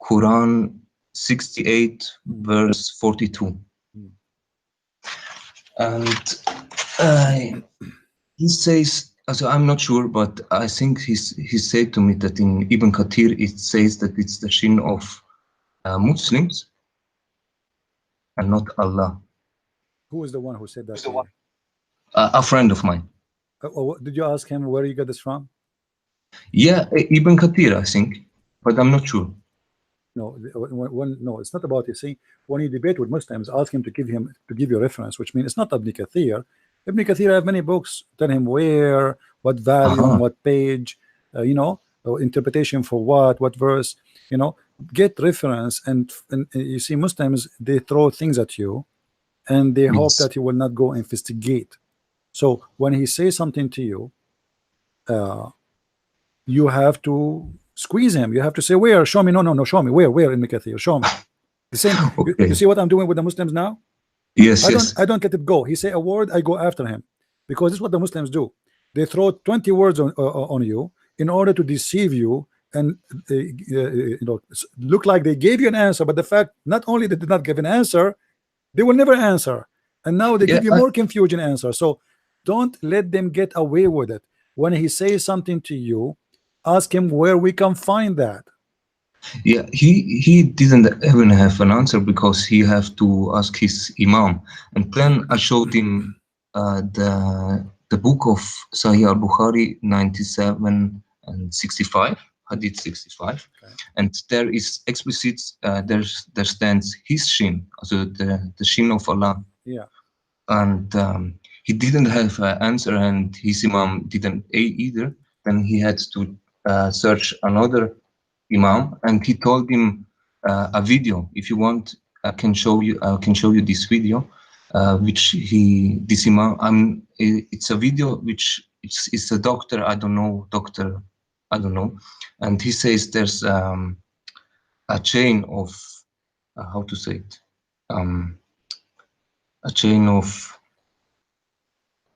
Speaker 5: Quran 68 verse 42, and he says, so I'm not sure, but I think he said to me that in Ibn Kathir it says that it's the shin of Muslims and not Allah.
Speaker 1: Who is the one who said that to you?
Speaker 5: A friend of mine.
Speaker 1: Did you ask him where you got this from?
Speaker 5: Yeah, Ibn Kathir, I think, but I'm not sure.
Speaker 1: No, no, it's not about, you see, when you debate with Muslims, ask him to give you a reference, which means it's not Ibn Kathir. Ibn Kathir have many books. Tell him where, what volume, what page, interpretation for what verse, get reference. And you see, Muslims, they throw things at you, and they hope that you will not go investigate. So when he says something to you, you have to squeeze him. You have to say, where? Show me. No, show me. Where in Kathir? Show me. The same.
Speaker 5: Okay.
Speaker 1: You see what I'm doing with the Muslims now?
Speaker 5: Yes,
Speaker 1: I don't let it go. He say a word, I go after him, because this is what the Muslims do. They throw 20 words on you in order to deceive you, and look like they gave you an answer, but the fact not only they did not give an answer, they will never answer, and now they give you more confusion answer. So don't let them get away with it. When he says something to you, ask him where we can find that.
Speaker 5: Yeah, he didn't even have an answer, because he have to ask his imam. And then I showed him the book of Sahih al-Bukhari 97 and 65, Hadith 65, and there is explicit. There stands his shin, also the shin of Allah.
Speaker 1: Yeah.
Speaker 5: And he didn't have an answer and his imam didn't either, then he had to search another imam, and he told him a video. If you want, I can show you. I can show you this video, which this imam. It's a video which it's a doctor. I don't know, doctor. I don't know, and he says there's a chain of how to say it, a chain of,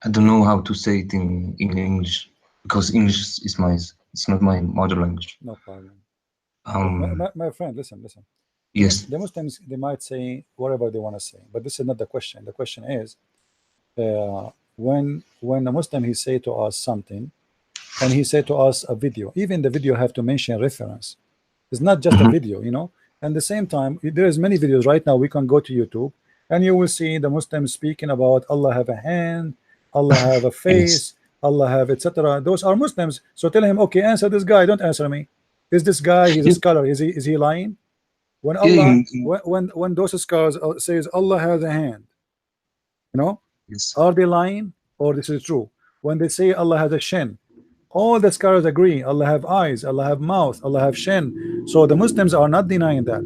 Speaker 5: I don't know how to say it in English, because English is it's not my mother language.
Speaker 1: No problem.
Speaker 5: Um,
Speaker 1: My friend, listen.
Speaker 5: yes.
Speaker 1: The Muslims, they might say whatever they want to say, but this is not the question. The question is, when a Muslim he say to us something, and he say to us a video, even the video have to mention reference. It's not just a video, you know. And the same time, there is many videos right now. We can go to YouTube, and you will see the Muslims speaking about Allah have a hand, Allah have a face, Allah have etc. Those are Muslims. So tell him, okay, answer this guy. Don't answer me. Is this guy? He's a scholar. Is he lying? When Allah, when those scholars says Allah has a hand, you know,
Speaker 5: Yes.
Speaker 1: are they lying or this is true? When they say Allah has a shin, all the scholars agree Allah have eyes, Allah have mouth, Allah have shin. So the Muslims are not denying that.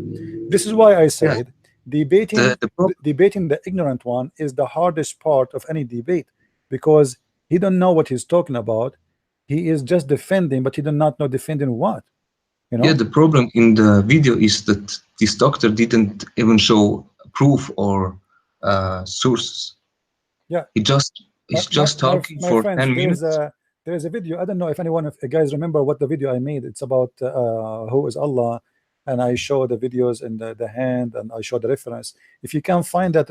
Speaker 1: This is why I said debating debating the ignorant one is the hardest part of any debate, because he don't know what he's talking about. He is just defending, but he does not know defending what, you know.
Speaker 5: Yeah, the problem in the video is that this doctor didn't even show proof or sources.
Speaker 1: Yeah,
Speaker 5: he's just talking for
Speaker 1: friends,
Speaker 5: 10 minutes.
Speaker 1: There is a video. I don't know if anyone of you guys remember what the video I made. It's about who is Allah, and I show the videos in the hand, and I show the reference. If you can find that,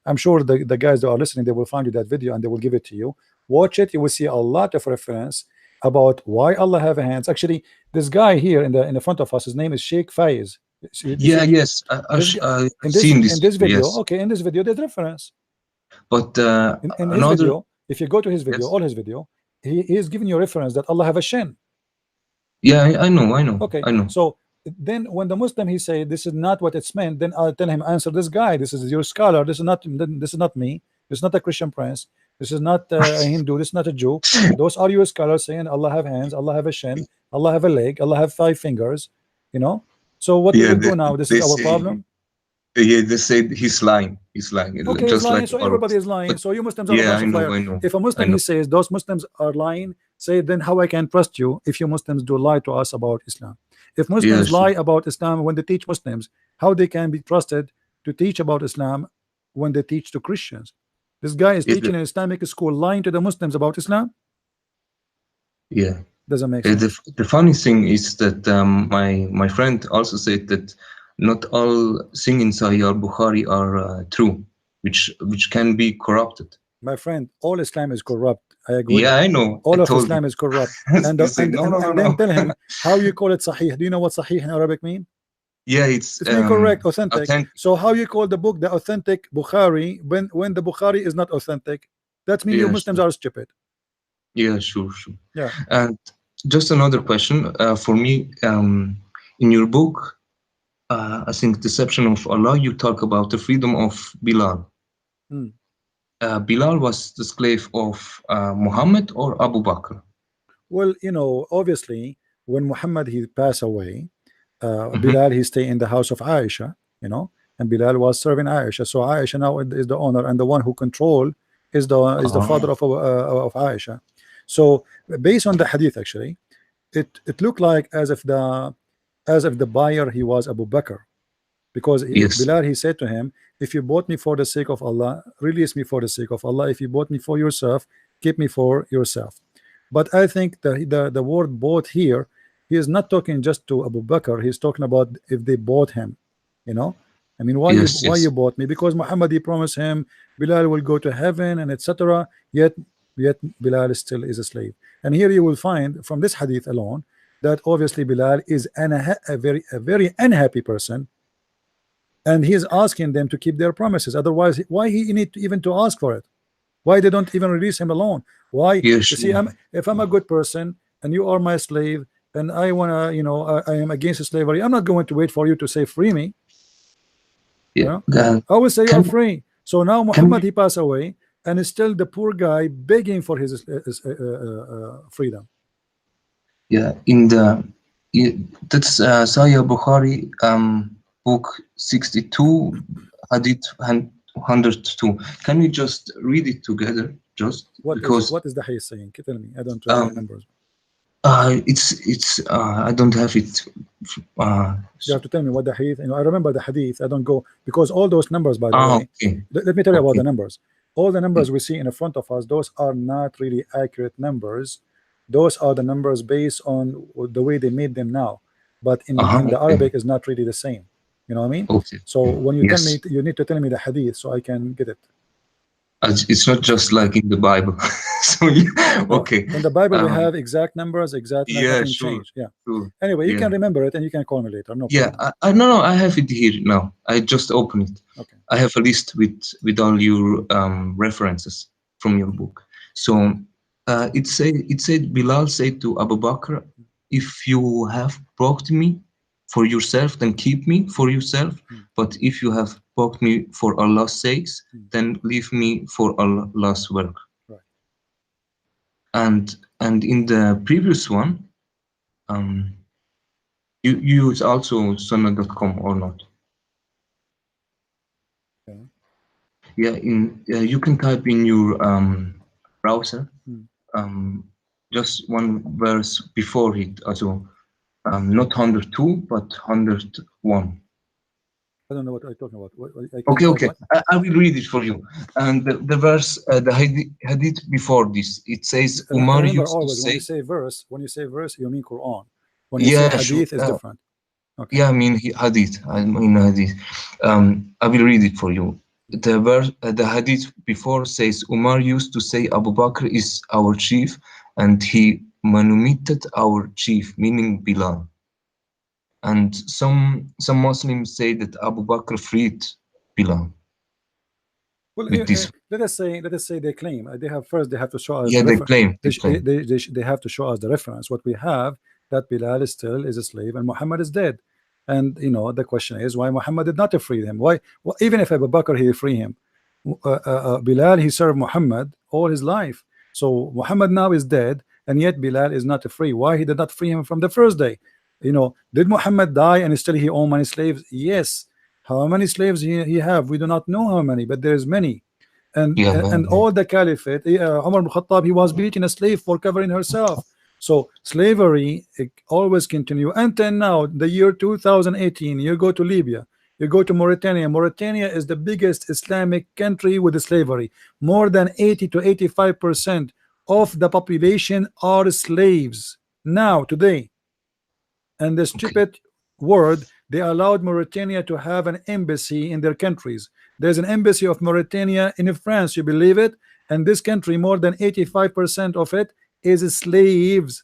Speaker 1: I'm sure the guys that are listening, they will find you that video and they will give it to you. Watch it. You will see a lot of reference about why Allah have hands. Actually, this guy here in the front of us, his name is Sheikh Faiz.
Speaker 5: Yes, I've seen this.
Speaker 1: In this video,
Speaker 5: yes.
Speaker 1: okay, in this video, there's reference.
Speaker 5: But
Speaker 1: in his video, if you go to his video, all his video, he is giving you a reference that Allah have a shin.
Speaker 5: Yeah, I know.
Speaker 1: Okay,
Speaker 5: I know.
Speaker 1: so then when the Muslim he say this is not what it's meant, then I'll tell him, answer this guy. This is your scholar. This is not me. This is not a Christian prince. This is not a Hindu. This is not a Jew. Those are your scholars saying Allah have hands, Allah have a shin, Allah have a leg, Allah have 5 fingers. You know. So what do we do now? This is our problem.
Speaker 5: Yeah, they said he's lying. He's lying.
Speaker 1: Okay,
Speaker 5: just
Speaker 1: he's lying.
Speaker 5: like
Speaker 1: So everybody is lying. So you Muslims are
Speaker 5: yeah,
Speaker 1: a bunch of liars.
Speaker 5: I know.
Speaker 1: If a Muslim he says those Muslims are lying, say then how I can trust you if you Muslims do lie to us about Islam? If Muslims lie about Islam when they teach Muslims, how they can be trusted to teach about Islam when they teach to Christians? This guy is teaching in Islamic school, lying to the Muslims about Islam.
Speaker 5: Yeah,
Speaker 1: doesn't make sense.
Speaker 5: The funny thing is that my friend also said that not all things in Sahih al-Bukhari are true, which can be corrupted.
Speaker 1: My friend, all Islam is corrupt. I agree.
Speaker 5: Yeah, I know.
Speaker 1: All of Islam is corrupt. And then tell him how you call it Sahih. Do you know what Sahih in Arabic mean?
Speaker 5: Yeah, it's
Speaker 1: correct, authentic. So how you call the book the authentic Bukhari when the Bukhari is not authentic? That means you Muslims are stupid.
Speaker 5: Yeah, sure.
Speaker 1: Yeah.
Speaker 5: And just another question for me. In your book, I think Deception of Allah, you talk about the freedom of Bilal. Bilal was the slave of Muhammad or Abu Bakr?
Speaker 1: Well, you know, obviously, when Muhammad he passed away, Bilal he stayed in the house of Aisha, you know, and Bilal was serving Aisha. So Aisha now is the owner, and the one who control is the father of Aisha. So based on the hadith, actually, it looked like as if the buyer he was Abu Bakr, because Bilal he said to him, if you bought me for the sake of Allah, release me for the sake of Allah. If you bought me for yourself, keep me for yourself. But I think the word bought here, he is not talking just to Abu Bakr. He's talking about if they bought him, you know. I mean, why you bought me? Because Muhammad he promised him Bilal will go to heaven and etc. Yet Bilal still is a slave. And here you will find from this hadith alone that obviously Bilal is a very unhappy person, and he is asking them to keep their promises. Otherwise, why he need even to ask for it? Why they don't even release him alone? Why? You see, if I'm a good person and you are my slave, and I wanna, you know, I am against slavery, I'm not going to wait for you to say free me. You know? I will say you're free. So now Muhammad he passed away. and still the poor guy begging for his freedom.
Speaker 5: Yeah, in the that's Sahih Bukhari, book 62, hadith 102. Can we just read it together? Just because
Speaker 1: What is the hadith saying? Tell me. I don't remember the
Speaker 5: um,
Speaker 1: numbers.
Speaker 5: it's I don't have it.
Speaker 1: You have to tell me what the hadith. I remember the hadith. I don't go because all those numbers, by the way.
Speaker 5: Okay,
Speaker 1: Let me tell you about
Speaker 5: okay.
Speaker 1: the numbers. All the numbers we see in front of us, those are not really accurate numbers. Those are the numbers based on the way they made them now. But in the
Speaker 5: Okay,
Speaker 1: Arabic is not really the same. You know what I mean?
Speaker 5: okay.
Speaker 1: So when you tell me,
Speaker 5: Yes,
Speaker 1: you need to tell me the hadith so I can get it.
Speaker 5: it's not just like in the Bible. So yeah,
Speaker 1: No,
Speaker 5: okay.
Speaker 1: in the Bible we have exact numbers,
Speaker 5: Yeah,
Speaker 1: nothing
Speaker 5: sure,
Speaker 1: changed. Yeah.
Speaker 5: sure.
Speaker 1: Anyway, you
Speaker 5: Yeah,
Speaker 1: can remember it and you can call me later. No
Speaker 5: yeah.
Speaker 1: problem.
Speaker 5: No, I have it here now. I just open it.
Speaker 1: Okay.
Speaker 5: I have a list with all your references from your book. So it said Bilal said to Abu Bakr, if you have brought me for yourself, then keep me for yourself. But if you have brought me for Allah's sakes, then leave me for Allah's work.
Speaker 1: Right.
Speaker 5: And in the previous one, um, you use also Sunnah.com or not?
Speaker 1: Okay.
Speaker 5: Yeah, you can type in your browser
Speaker 1: Hmm.
Speaker 5: just one verse before it, also not 102 but 101.
Speaker 1: I don't know what I'm talking about. I can
Speaker 5: Okay,
Speaker 1: type
Speaker 5: okay,
Speaker 1: what?
Speaker 5: I will read it for you. And the verse, the hadith before this, it says Umar
Speaker 1: Remember
Speaker 5: used to
Speaker 1: always when
Speaker 5: say,
Speaker 1: you say verse, you mean Quran. When you say
Speaker 5: yeah, sure,
Speaker 1: hadith, is different. Okay.
Speaker 5: yeah, I mean hadith. I mean hadith. I will read it for you. The verse, the hadith before says, Umar used to say, Abu Bakr is our chief, and he manumitted our chief, meaning Bilal. And some Muslims say that Abu Bakr freed Bilal
Speaker 1: Well,
Speaker 5: with this.
Speaker 1: let us say they claim they have to show us
Speaker 5: Yeah,
Speaker 1: the
Speaker 5: they
Speaker 1: reference.
Speaker 5: claim, they claim.
Speaker 1: They have to show us the reference. What we have, that Bilal is still is a slave and Muhammad is dead. And the question is why Muhammad did not free him. Why? Well, even if Abu Bakr he free him, Bilal he served Muhammad all his life. So Muhammad now is dead, and yet Bilal is not free. Why he did not free him from the first day? Did Muhammad die and still he own many slaves? Yes. How many slaves he have? We do not know how many, but there is many. And
Speaker 5: Yeah,
Speaker 1: and
Speaker 5: yeah.
Speaker 1: all the caliphate, Umar ibn Khattab, he was beating a slave for covering herself. So slavery always continue until now, the year 2018. You go to Libya, you go to Mauritania. Mauritania is the biggest Islamic country with slavery. More than 80 to 85% of the population are slaves now today. And the
Speaker 5: Okay.
Speaker 1: stupid word, they allowed Mauritania to have an embassy in their countries. There's an embassy of Mauritania in France, you believe it? And this country, more than 85% of it is slaves.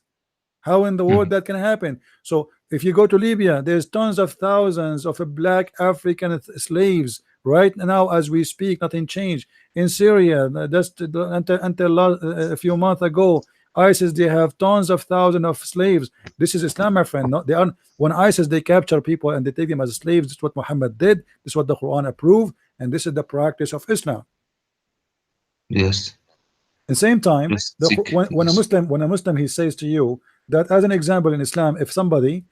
Speaker 1: How in the world that can happen? So if you go to Libya, there's tons of thousands of black African slaves right now as we speak. Nothing changed in Syria. Just until a few months ago, ISIS, they have tons of thousands of slaves. This is Islam, my friend. Not, they are when ISIS they capture people and they take them as slaves. This is what Muhammad did. This is what the Quran approved, and this is the practice of Islam.
Speaker 5: Yes.
Speaker 1: At the same time,
Speaker 5: Yes. Sick.
Speaker 1: when
Speaker 5: Yes.
Speaker 1: a Muslim he says to you that as an example in Islam, if somebody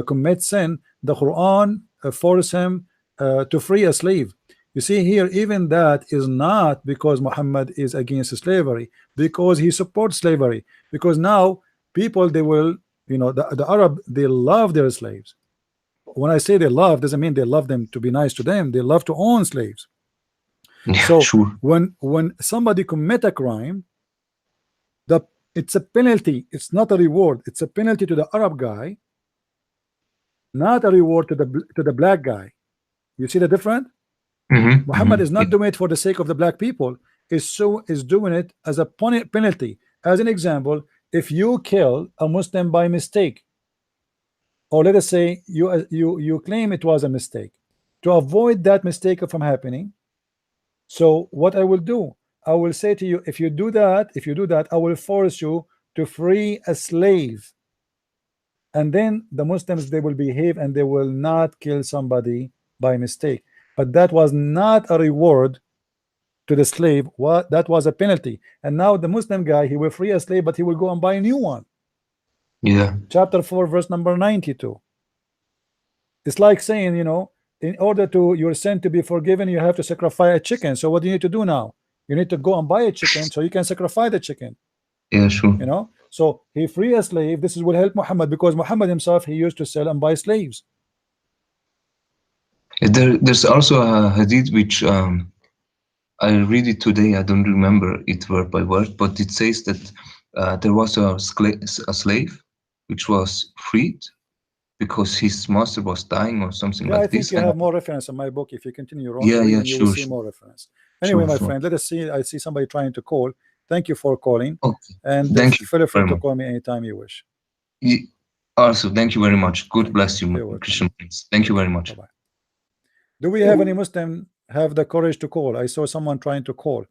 Speaker 1: commits sin, the Quran force him to free a slave. You see here, even that is not because Muhammad is against slavery, because he supports slavery. Because now people they will, the Arab they love their slaves. When I say they love, doesn't mean they love them to be nice to them. They love to own slaves.
Speaker 5: Yeah,
Speaker 1: So
Speaker 5: sure.
Speaker 1: when somebody commit a crime, the it's a penalty. It's not a reward. It's a penalty to the Arab guy, not a reward to the black guy. You see the difference? Muhammad is
Speaker 5: Yeah.
Speaker 1: not doing it for the sake of the black people. Is doing it as a penalty. As an example, if you kill a Muslim by mistake, or let us say you claim it was a mistake, to avoid that mistake from happening. So what I will do, I will say to you, if you do that, I will force you to free a slave. And then the Muslims they will behave and they will not kill somebody by mistake. But that was not a reward to the slave, what that was a penalty. And now the Muslim guy, he will free a slave, but he will go and buy a new one.
Speaker 5: Yeah.
Speaker 1: Chapter 4 verse number 92. It's like saying, you know, in order to your sin to be forgiven, you have to sacrifice a chicken. So what do you need to do now? You need to go and buy a chicken so you can sacrifice the chicken.
Speaker 5: Yeah, sure.
Speaker 1: You know, so he free a slave. This is will help Muhammad, because Muhammad himself, he used to sell and buy slaves.
Speaker 5: There's also a hadith which I read it today. I don't remember it word by word, but it says that there was a slave which was freed because his master was dying or something
Speaker 1: Yeah, I
Speaker 5: like
Speaker 1: think
Speaker 5: this.
Speaker 1: you
Speaker 5: And
Speaker 1: have more reference in my book. If you continue
Speaker 5: yeah,
Speaker 1: reading, you will
Speaker 5: sure,
Speaker 1: see
Speaker 5: sure,
Speaker 1: more reference. Anyway,
Speaker 5: sure,
Speaker 1: my
Speaker 5: sure.
Speaker 1: friend, let us see. I see somebody trying to call. Thank you for calling,
Speaker 5: Okay,
Speaker 1: and
Speaker 5: thank you
Speaker 1: feel free
Speaker 5: very
Speaker 1: to
Speaker 5: much.
Speaker 1: call me anytime you wish.
Speaker 5: Also, thank you very much. God
Speaker 1: Thank you.
Speaker 5: bless you, my
Speaker 1: You're welcome.
Speaker 5: Christian friends. Thank you very much.
Speaker 1: Bye-bye. Do we have any Muslim have the courage to call? I saw someone trying to call.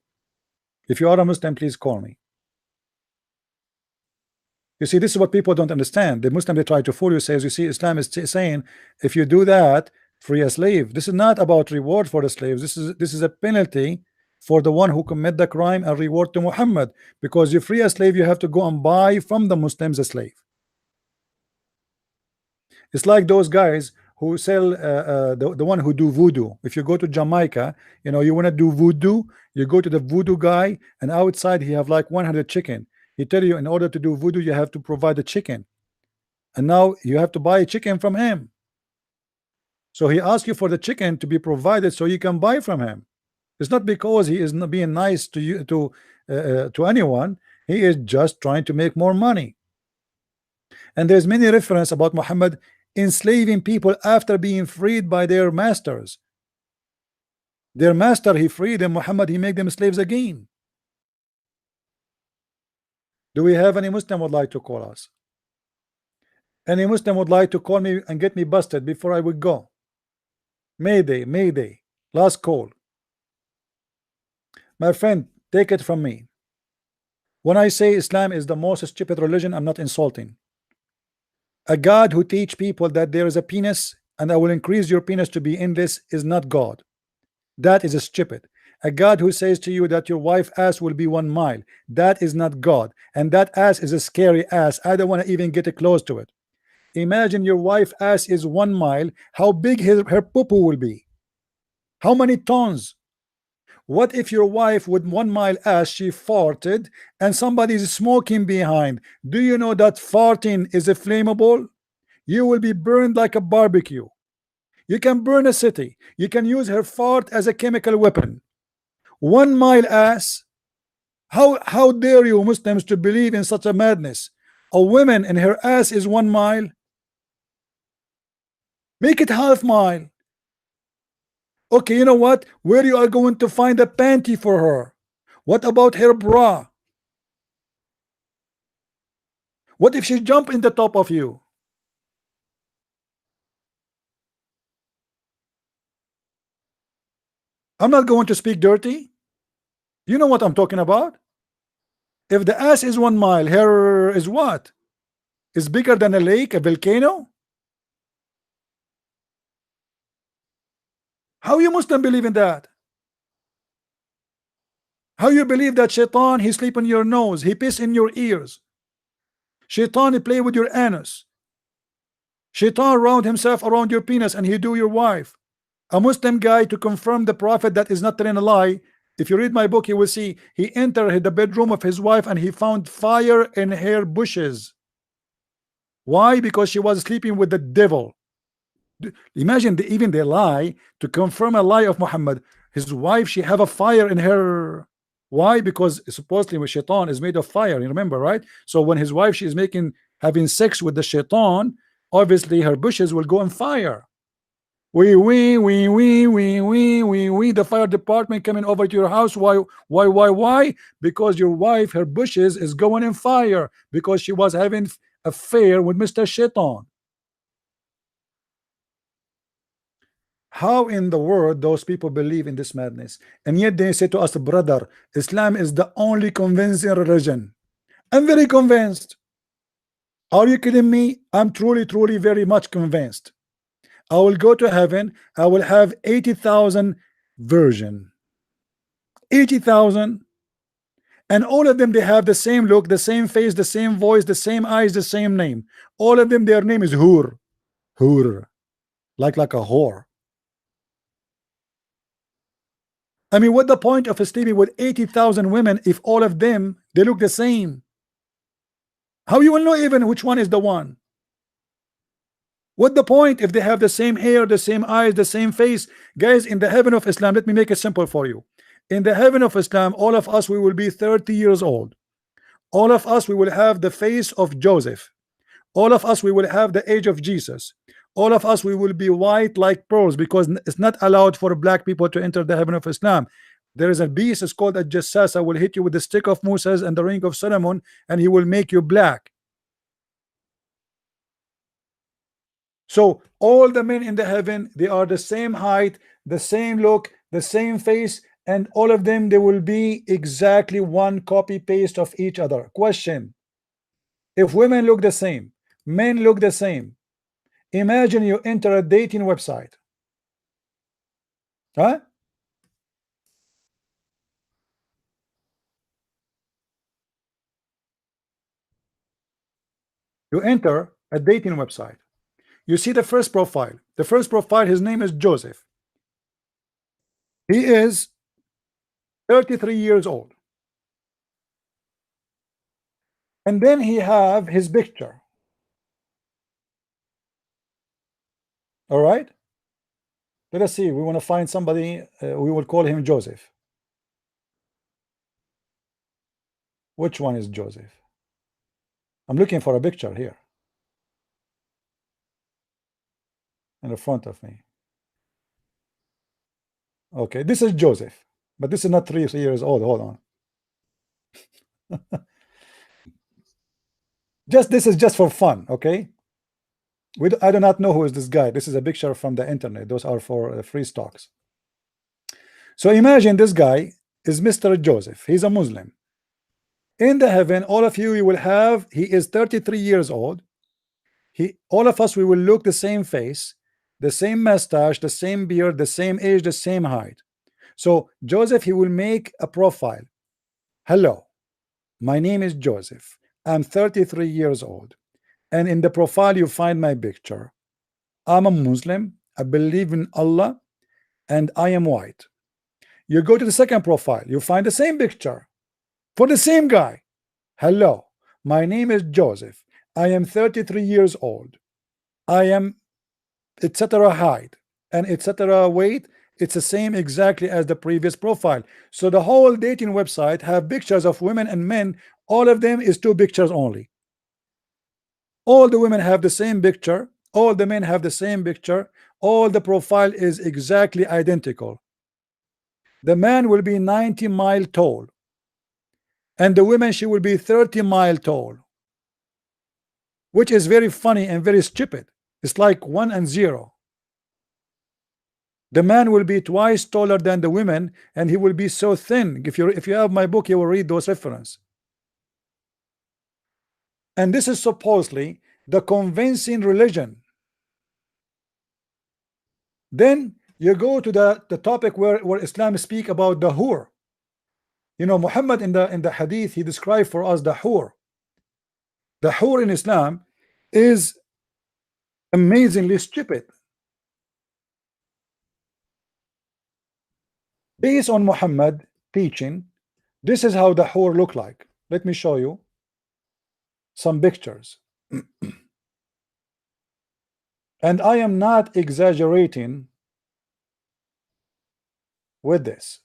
Speaker 1: If you are a Muslim, please call me. You see, this is what people don't understand. The Muslim, they try to fool you, says, you see, Islam is saying if you do that, free a slave. This is not about reward for the slaves. This is a penalty for the one who commit the crime, and reward to Muhammad, because you free a slave, you have to go and buy from the Muslims a slave. It's like those guys who sell the one who do voodoo. If you go to Jamaica, you know, you want to do voodoo, you go to the voodoo guy, and outside he have like 100 chicken. He tell you in order to do voodoo you have to provide a chicken, and now you have to buy a chicken from him. So he asks you for the chicken to be provided so you can buy from him. It's not because he is not being nice to you, to anyone. He is just trying to make more money. And there's many reference about Muhammad enslaving people after being freed by their masters. Their master, he freed them. Muhammad, he make them slaves again. Do we have any Muslim would like to call us? Any Muslim would like to call me and get me busted before I would go? Mayday, mayday. Last call. My friend, take it from me. When I say Islam is the most stupid religion, I'm not insulting. A God who teach people that there is a penis and I will increase your penis to be endless is not God. That is a stupid. A God who says to you that your wife ass will be 1 mile, that is not God. And that ass is a scary ass. I don't want to even get close to it. Imagine your wife ass is 1 mile, how big her poo-poo will be, how many tons. What if your wife with 1 mile ass, she farted and somebody is smoking behind? Do you know that farting is a flammable? You will be burned like a barbecue. You can burn a city. You can use her fart as a chemical weapon. 1 mile ass. How dare you Muslims to believe in such a madness? A woman and her ass is 1 mile. Make it half mile. Okay, you know what? Where you are going to find a panty for her? What about her bra? What if she jump in the top of you? I'm not going to speak dirty. You know what I'm talking about. If the ass is 1 mile, hair is what? Is bigger than a lake, a volcano? How you Muslim believe in that? How you believe that Shaytan, he sleep on your nose, he piss in your ears? Shaytan, he play with your anus. Shaytan round himself around your penis and he do your wife. A Muslim guy to confirm the prophet that is not telling a lie. If you read my book, you will see he entered the bedroom of his wife and he found fire in her bushes. Why? Because she was sleeping with the devil. Imagine even they lie to confirm a lie of Muhammad. His wife, she have a fire in her. Why? Because supposedly with Shaitan is made of fire. You remember, right? So when his wife, she is having sex with the Shaitan, obviously her bushes will go on fire. We, the fire department coming over to your house. Why? Because your wife, her bushes is going in fire because she was having affair with Mr. Shaitan. How in the world those people believe in this madness? And yet they say to us, brother, Islam is the only convincing religion. I'm very convinced. Are you kidding me? I'm truly very much convinced. I will go to heaven. I will have 80,000 virgin. 80,000, and all of them they have the same look, the same face, the same voice, the same eyes, the same name. All of them, their name is Hur. Hur, like a whore. I mean, what the point of sleeping with 80,000 women if all of them they look the same? How you will know even which one is the one? What the point if they have the same hair, the same eyes, the same face? Guys, in the heaven of Islam, let me make it simple for you. In the heaven of Islam, all of us we will be 30 years old. All of us we will have the face of Joseph. All of us we will have the age of Jesus. All of us we will be white like pearls, because it's not allowed for black people to enter the heaven of Islam. There is a beast, it's called a Jassasa, will hit you with the stick of Moses and the ring of Solomon, and he will make you black. So all the men in the heaven, they are the same height, the same look, the same face, and all of them they will be exactly one copy paste of each other. Question: if women look the same, men look the same, imagine you enter a dating website, huh? You enter a dating website, you see the first profile. The first profile, his name is Joseph. He is 33 years old. And then he have his picture. All right, let us see. We want to find somebody. We will call him Joseph. Which one is Joseph? I'm looking for a picture here in the front of me. Okay, this is Joseph, but this is not 3 years old. Hold on. This is just for fun, okay? I do not know who is this guy. This is a picture from the internet. Those are for free stocks. So imagine this guy is Mr. Joseph. He's a Muslim. In the heaven, all of you will have, he is 33 years old. All of us, we will look the same face, the same mustache, the same beard, the same age, the same height. So Joseph, he will make a profile. Hello, my name is Joseph. I'm 33 years old. And in the profile, you find my picture. I'm a Muslim. I believe in Allah, and I am white. You go to the second profile, you find the same picture for the same guy. Hello, my name is Joseph. I am 33 years old. I am etc. height and etc. weight. It's the same exactly as the previous profile. So the whole dating website have pictures of women and men. All of them is 2 pictures only. All the women have the same picture. All the men have the same picture. All the profile is exactly identical. The man will be 90-mile tall, and the woman, she will be 30-mile tall, which is very funny and very stupid. It's like 1 and 0. The man will be twice taller than the women, and he will be so thin. If you have my book, you will read those references. And this is supposedly the convincing religion. Then you go to the topic where Islam speak about the hur. You know, Muhammad in the hadith, he described for us the hur. The hur in Islam is amazingly stupid. Based on Muhammad teaching, this is how the hur look like. Let me show you some pictures. And I am not exaggerating with this.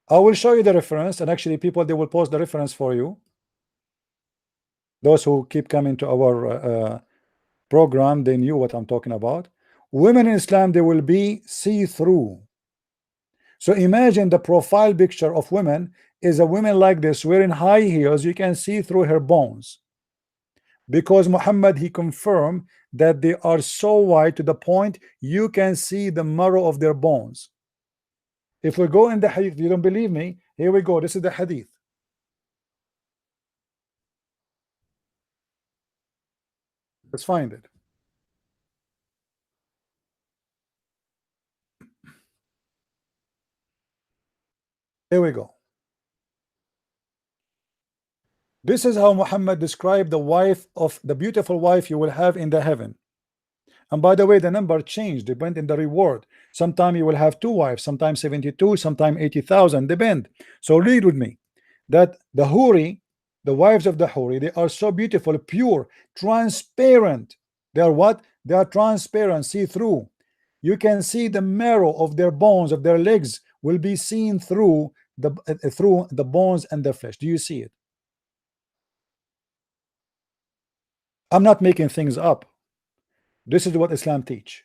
Speaker 1: I will show you the reference, and actually people, they will post the reference for you. Those who keep coming to our program, they knew what I'm talking about. Women in Islam, they will be see-through. So imagine the profile picture of women is a woman like this wearing high heels. You can see through her bones, because Muhammad, he confirmed that they are so white to the point you can see the marrow of their bones. If we go in the hadith, you don't believe me, here we go. This is the hadith. Let's find it. Here we go. This is how Muhammad described the wife of the beautiful wife you will have in the heaven. And by the way, the number changed, depend in the reward. Sometime you will have two wives, sometimes 72, sometime 80,000, depend. So read with me that the Huri, the wives of the Huri, they are so beautiful, pure, transparent. They are what? They are transparent, see through. You can see the marrow of their bones, of their legs will be seen through the bones and the flesh. Do you see it? I'm not making things up. This is what Islam teach.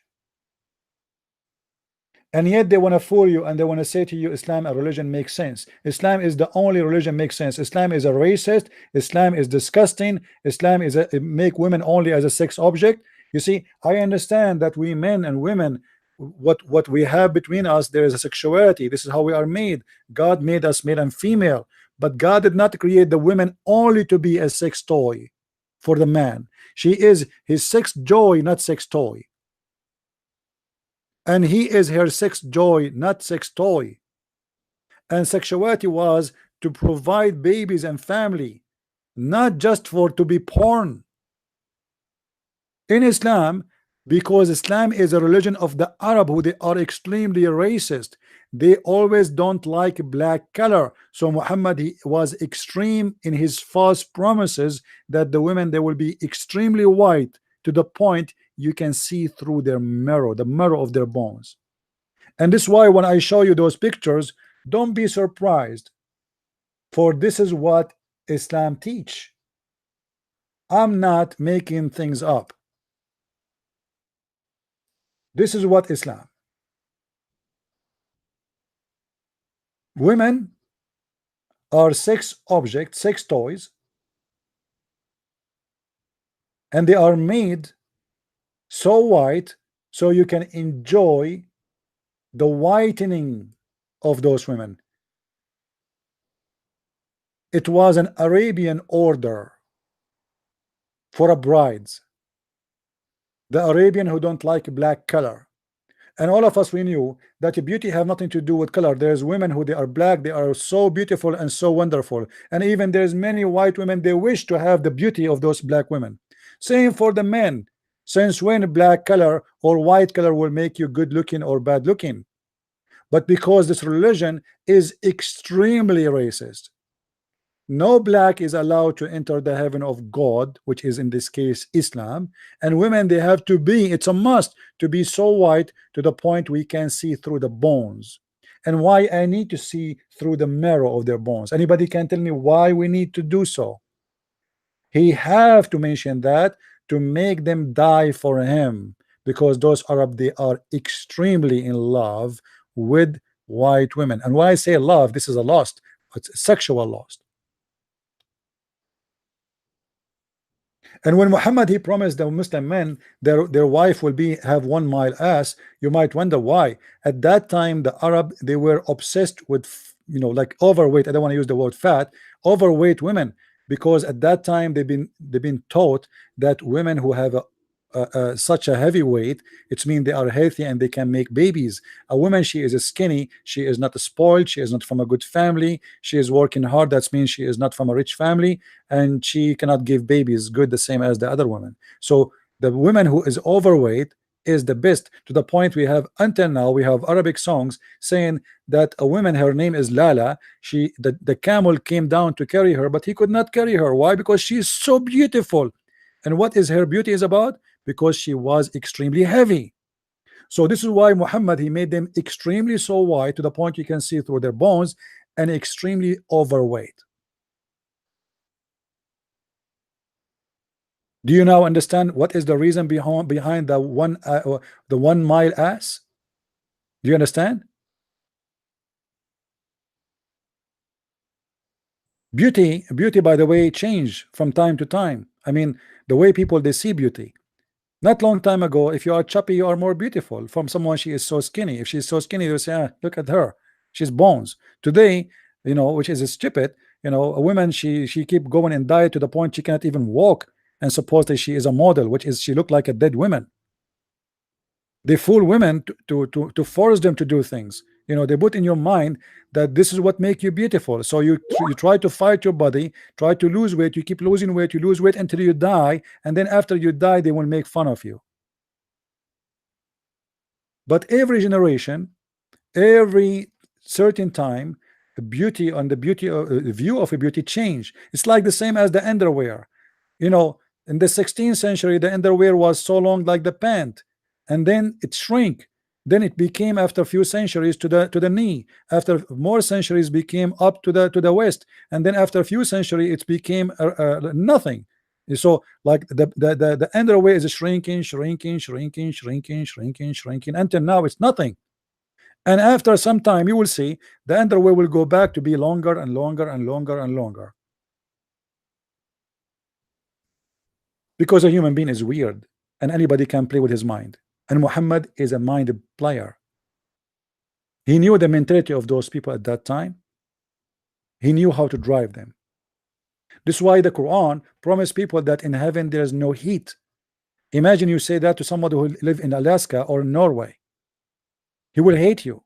Speaker 1: And yet they want to fool you and they want to say to you Islam, a religion, makes sense. Islam is the only religion makes sense. Islam is a racist. Islam is disgusting. Islam is it make women only as a sex object. You see, I understand that we men and women, what we have between us, there is a sexuality. This is how we are made. God made us male and female, but God did not create the women only to be a sex toy for the man. She is his sex joy, not sex toy. And he is her sex joy, not sex toy. And sexuality was to provide babies and family, not just for to be porn. In Islam, because Islam is a religion of the Arab who they are extremely racist, they always don't like black color. So Muhammad, he was extreme in his false promises that the women, they will be extremely white to the point you can see through their marrow, the marrow of their bones. And this is why when I show you those pictures, don't be surprised, for this is what Islam teach. I'm not making things up. This is what Islam. Women are sex objects, sex toys, and they are made so white so you can enjoy the whitening of those women. It was an Arabian order for a brides, the Arabian who don't like black color. And all of us, we knew that beauty have nothing to do with color. There's women who they are black, they are so beautiful and so wonderful, and even there's many white women, they wish to have the beauty of those black women. Same for the men. Since when black color or white color will make you good looking or bad looking? But because this religion is extremely racist, no black is allowed to enter the heaven of God, which is in this case Islam. And women, they have to be, it's a must to be so white to the point we can see through the bones. And why I need to see through the marrow of their bones? Anybody can tell me why we need to do so? He have to mention that to make them die for him, because those Arab, they are extremely in love with white women. And when I say love, this is a lust, it's a sexual lust. And when Muhammad, he promised the Muslim men their wife will be have 1 mile ass, you might wonder why. At that time, the Arab, they were obsessed with, you know, like overweight. I don't want to use the word fat, overweight women, because at that time they've been taught that women who have such a heavy weight, it means they are healthy and they can make babies. A woman, she is skinny, she is not spoiled, she is not from a good family, she is working hard, that means she is not from a rich family, and she cannot give babies good the same as the other women. So the woman who is overweight is the best, to the point we have until now we have Arabic songs saying that a woman, her name is Lala, the camel came down to carry her, but he could not carry her. Why? Because she is so beautiful. And what is her beauty is about? Because she was extremely heavy. So this is why Muhammad, he made them extremely so white to the point you can see through their bones, and extremely overweight. Do you now understand what is the reason behind the 1 mile ass? Do you understand? Beauty, by the way, change from time to time. I mean, the way people, they see beauty. Not long time ago, if you are chubby, you are more beautiful. From someone, she is so skinny. If she's so skinny, you say, ah, look at her, she's bones. Today, you know, which is stupid. You know, a woman, she keep going and diet to the point she cannot even walk, and supposedly she is a model, which is she look like a dead woman. They fool women to force them to do things. You know, they put in your mind that this is what make you beautiful. So you try to fight your body, try to lose weight, you keep losing weight, you lose weight until you die, and then after you die, they will make fun of you. But every generation, every certain time, beauty on the beauty of view of a beauty change. It's like the same as the underwear. You know, in the 16th century, the underwear was so long like the pant, and then it shrink. Then it became after a few centuries to the knee. After more centuries, became up to the waist, and then after a few centuries, it became nothing. So like the underwear is shrinking, shrinking, shrinking, shrinking, shrinking, shrinking until now it's nothing. And after some time, you will see the underwear will go back to be longer and longer and longer and longer. Because a human being is weird and anybody can play with his mind. And Muhammad is a mind player. He knew the mentality of those people at that time. He knew how to drive them. This is why the Quran promised people that in heaven there is no heat. Imagine you say that to somebody who live in Alaska or Norway. He will hate you.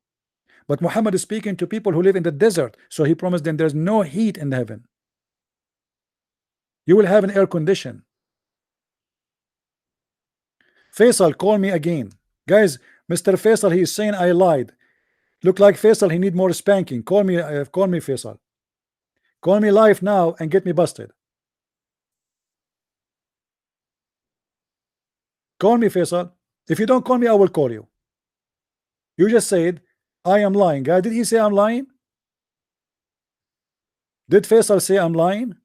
Speaker 1: But Muhammad is speaking to people who live in the desert, so he promised them there's no heat in heaven. You will have an air condition. Faisal, call me again. Guys, Mr. Faisal, he is saying I lied. Look like Faisal, he need more spanking. Call me Faisal. Call me live now and get me busted. Call me Faisal. If you don't call me, I will call you. You just said I am lying. Guy, did he say I'm lying? Did Faisal say I'm lying?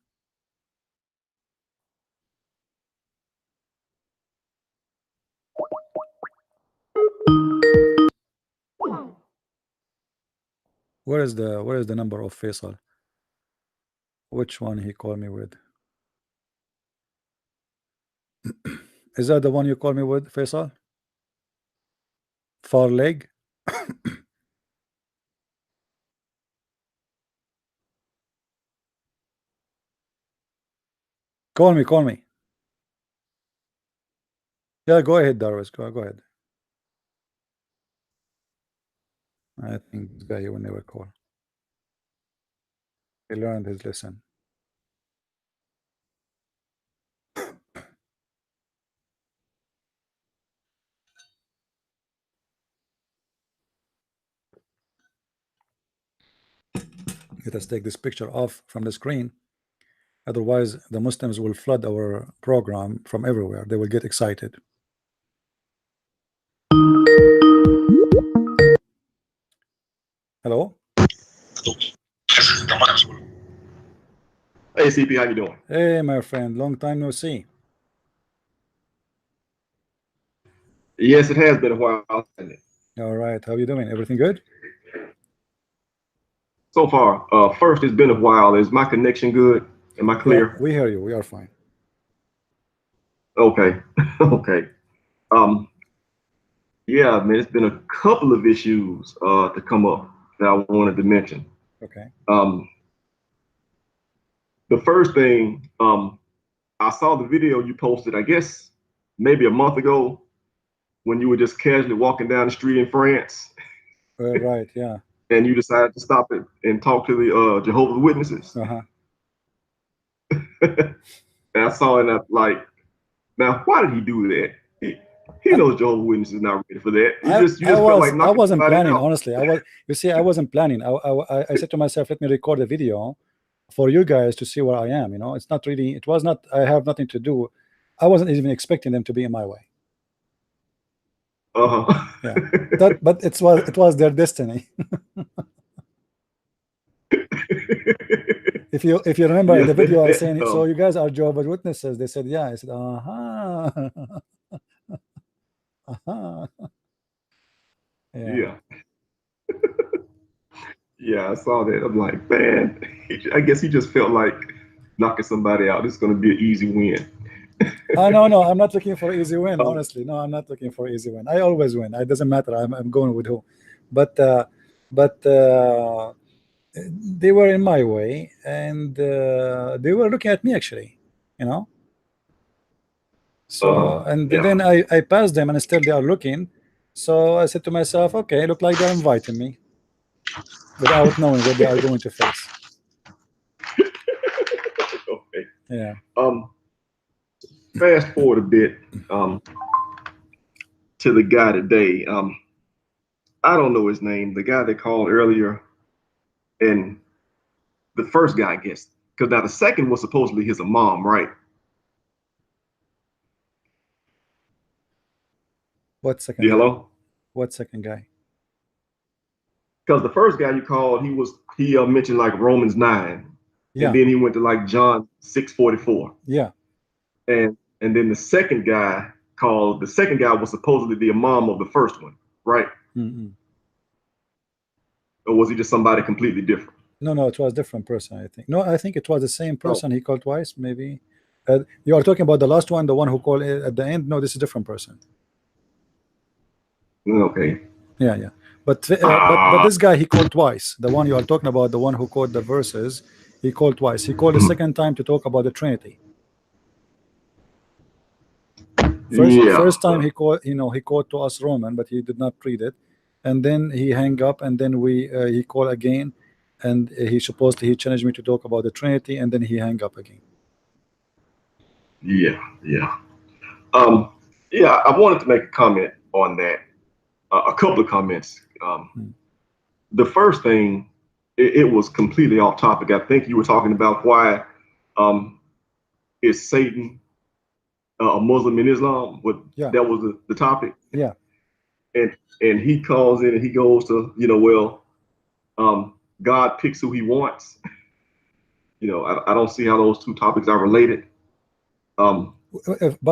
Speaker 1: Where is the number of Faisal? Which one he called me with? Is that the one you call me with, Faisal? Far leg? Call me. Yeah, go ahead, Darwis. Go ahead. I think this guy he will never call. He learned his lesson. Let us take this picture off from the screen. Otherwise, the Muslims will flood our program from everywhere. They will get excited. Hello?
Speaker 6: Hey CP, how you doing?
Speaker 1: Hey, my friend. Long time no see.
Speaker 6: Yes, it has been a while. Hasn't it?
Speaker 1: All right. How you doing? Everything good?
Speaker 6: So far, first, it's been a while. Is my connection good? Am I
Speaker 1: Yeah,
Speaker 6: clear?
Speaker 1: we hear you. We are fine.
Speaker 6: Okay, okay. Um, yeah, man, it's been a couple of issues to come up that I wanted to mention.
Speaker 1: Okay.
Speaker 6: The first thing, I saw the video you posted, I guess maybe a month ago, when you were just casually walking down the street in France,
Speaker 1: Right. Yeah.
Speaker 6: and you decided to stop it and talk to the Jehovah's Witnesses.
Speaker 1: Uh-huh.
Speaker 6: And I saw it, and like, now why did he do that? He knows Jehovah's Witnesses is not ready for that. You just felt like
Speaker 1: I
Speaker 6: knocking
Speaker 1: wasn't
Speaker 6: somebody
Speaker 1: planning,
Speaker 6: out.
Speaker 1: honestly. I wasn't planning. I said to myself, let me record a video for you guys to see where I am. You know, it's not really, it was not, I have nothing to do. I wasn't even expecting them to be in my way.
Speaker 6: Uh-huh.
Speaker 1: Yeah. But it was their destiny. If you remember in the video I saying, so you guys are Jehovah's Witnesses. They said, yeah. I said, uh-huh. Uh-huh.
Speaker 6: Yeah. Yeah, I saw that. I'm like, man, I guess he just felt like knocking somebody out. This is going to be an easy win.
Speaker 1: No, I'm not looking for easy win.
Speaker 6: Um,
Speaker 1: Honestly, no, I'm not looking for easy win. I always win. It doesn't matter. I'm going with who, but they were in my way, and they were looking at me actually, you know. So and then
Speaker 6: yeah.
Speaker 1: I passed them, and still they are looking. So I said to myself, okay, look like they're inviting me. without knowing what they are going to face.
Speaker 6: Okay.
Speaker 1: Yeah.
Speaker 6: Fast forward a bit to the guy today. I don't know his name. The guy they called earlier, and the first guy, I guess, because now the second was supposedly his mom, right?
Speaker 1: What second
Speaker 6: Yeah,
Speaker 1: guy?
Speaker 6: hello.
Speaker 1: What second guy?
Speaker 6: Because the first guy you called, he mentioned like Romans 9,
Speaker 1: Yeah.
Speaker 6: and then he went to like John 6:44,
Speaker 1: Yeah.
Speaker 6: and then the second guy called. The second guy was supposedly the imam of the first one, right?
Speaker 1: Mm-mm.
Speaker 6: Or was he just somebody completely different?
Speaker 1: No, it was a different person, I think. No, I think it was the same
Speaker 6: Oh,
Speaker 1: person he called twice, maybe. You are talking about the last one, the one who called at the end. No, this is a different person.
Speaker 6: okay.
Speaker 1: Yeah. But this guy he called twice. The one you are talking about, the one who called the verses, he called twice. He called the second time to talk about the Trinity.
Speaker 6: Yeah.
Speaker 1: First time he called, he called to us Roman, but he did not read it, and then he hang up, and then he called again, and he challenged me to talk about the Trinity, and then he hang up again.
Speaker 6: Yeah. Yeah. I wanted to make a comment on that. A couple of comments. The first thing, it was completely off topic. I think you were talking about why is Satan a Muslim in Islam?
Speaker 1: Yeah.
Speaker 6: That was the topic.
Speaker 1: Yeah.
Speaker 6: And he calls in and he goes to, God picks who he wants. I don't see how those two topics are related.
Speaker 1: By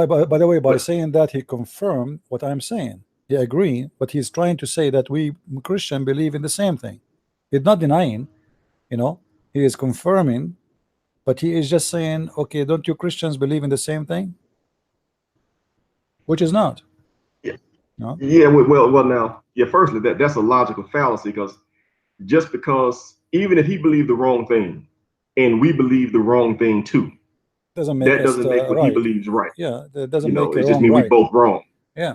Speaker 1: the way, by
Speaker 6: But
Speaker 1: saying that, he confirmed what I'm saying. He agreed, but he's trying to say that we Christian believe in the same thing. He's not denying, he is confirming, but he is just saying, okay, don't you Christians believe in the same thing? Which is not.
Speaker 6: yeah,
Speaker 1: No.
Speaker 6: yeah. Well, now, yeah. Firstly, that's a logical fallacy because just because even if he believed the wrong thing, and we believe the wrong thing too,
Speaker 1: Doesn't make
Speaker 6: that
Speaker 1: us
Speaker 6: doesn't make what he
Speaker 1: right.
Speaker 6: believes right.
Speaker 1: Yeah, that doesn't make it
Speaker 6: It just
Speaker 1: wrong
Speaker 6: means we
Speaker 1: right.
Speaker 6: both wrong.
Speaker 1: Yeah.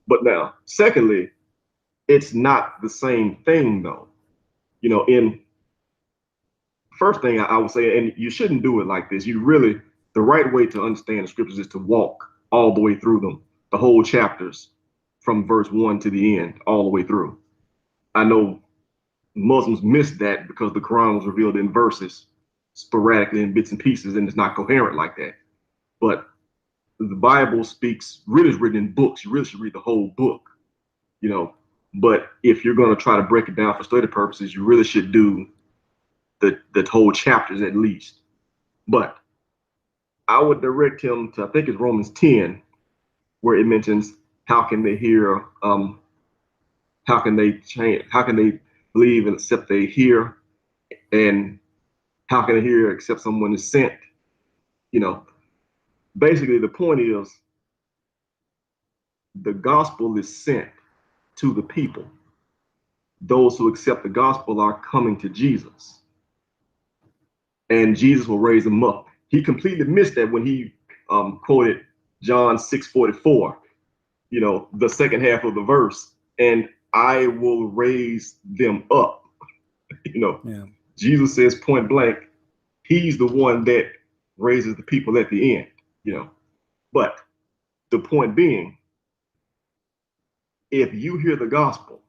Speaker 6: But now, secondly, it's not the same thing though. In first thing I would say, and you shouldn't do it like this. The right way to understand the scriptures is to walk all the way through them, the whole chapters from verse 1 to the end, all the way through. I know Muslims miss that because the Quran was revealed in verses sporadically in bits and pieces, and it's not coherent like that. But the Bible really is written in books. You really should read the whole book, But if you're going to try to break it down for study purposes, you really should do the whole chapters at least. But I would direct him to, I think it's Romans 10, where it mentions how can they hear, how can they change, how can they believe except they hear, and how can they hear except someone is sent? Basically the point is the gospel is sent to the people. Those who accept the gospel are coming to Jesus, and Jesus will raise them up. He completely missed that when he quoted John 6:44, the second half of the verse, and I will raise them up.
Speaker 1: Yeah.
Speaker 6: Jesus says point blank, he's the one that raises the people at the end, But the point being, if you hear the gospel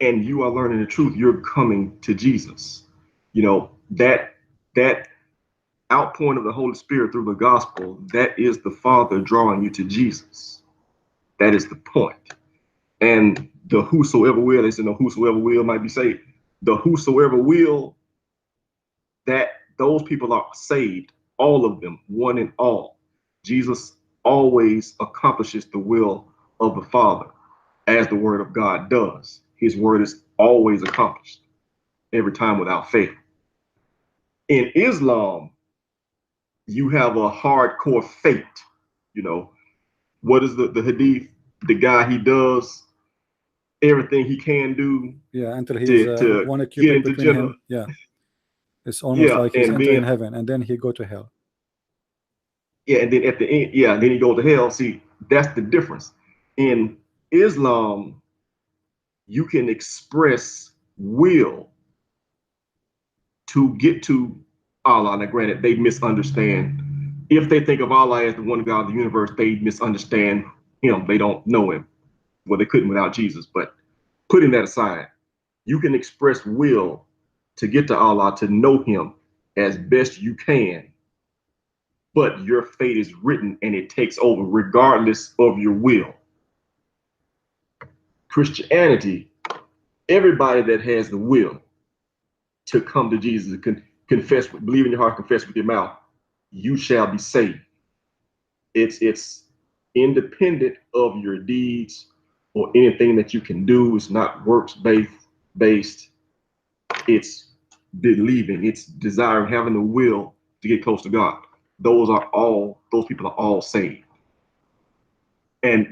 Speaker 6: and you are learning the truth, you're coming to Jesus. That outpouring of the Holy Spirit through the gospel, that is the Father drawing you to Jesus. That is the point. And the whosoever will, they say no, whosoever will might be saved. The whosoever will, that those people are saved, all of them, one and all. Jesus always accomplishes the will of the Father, as the word of God does. His word is always accomplished, every time without fail. In Islam, you have a hardcore fate. What is the hadith? The guy, he does everything he can do
Speaker 1: Until he's
Speaker 6: to
Speaker 1: one
Speaker 6: get
Speaker 1: cubit
Speaker 6: into
Speaker 1: between
Speaker 6: Jannah.
Speaker 1: him. Yeah. It's almost like he's
Speaker 6: And
Speaker 1: entering
Speaker 6: then
Speaker 1: heaven, and then he go to hell.
Speaker 6: and then at the end, then he goes to hell. See, that's the difference. In Islam, you can express will to get to Allah. Now, granted, they misunderstand. If they think of Allah as the one God of the universe, they misunderstand him. They don't know him. Well, they couldn't without Jesus. But putting that aside, you can express will to get to Allah, to know him as best you can. But your fate is written and it takes over regardless of your will. Christianity, everybody that has the will to come to Jesus, confess, believe in your heart, confess with your mouth, you shall be saved. It's independent of your deeds or anything that you can do. It's not works based. It's believing. It's desiring, having the will to get close to God. Those people are all saved. And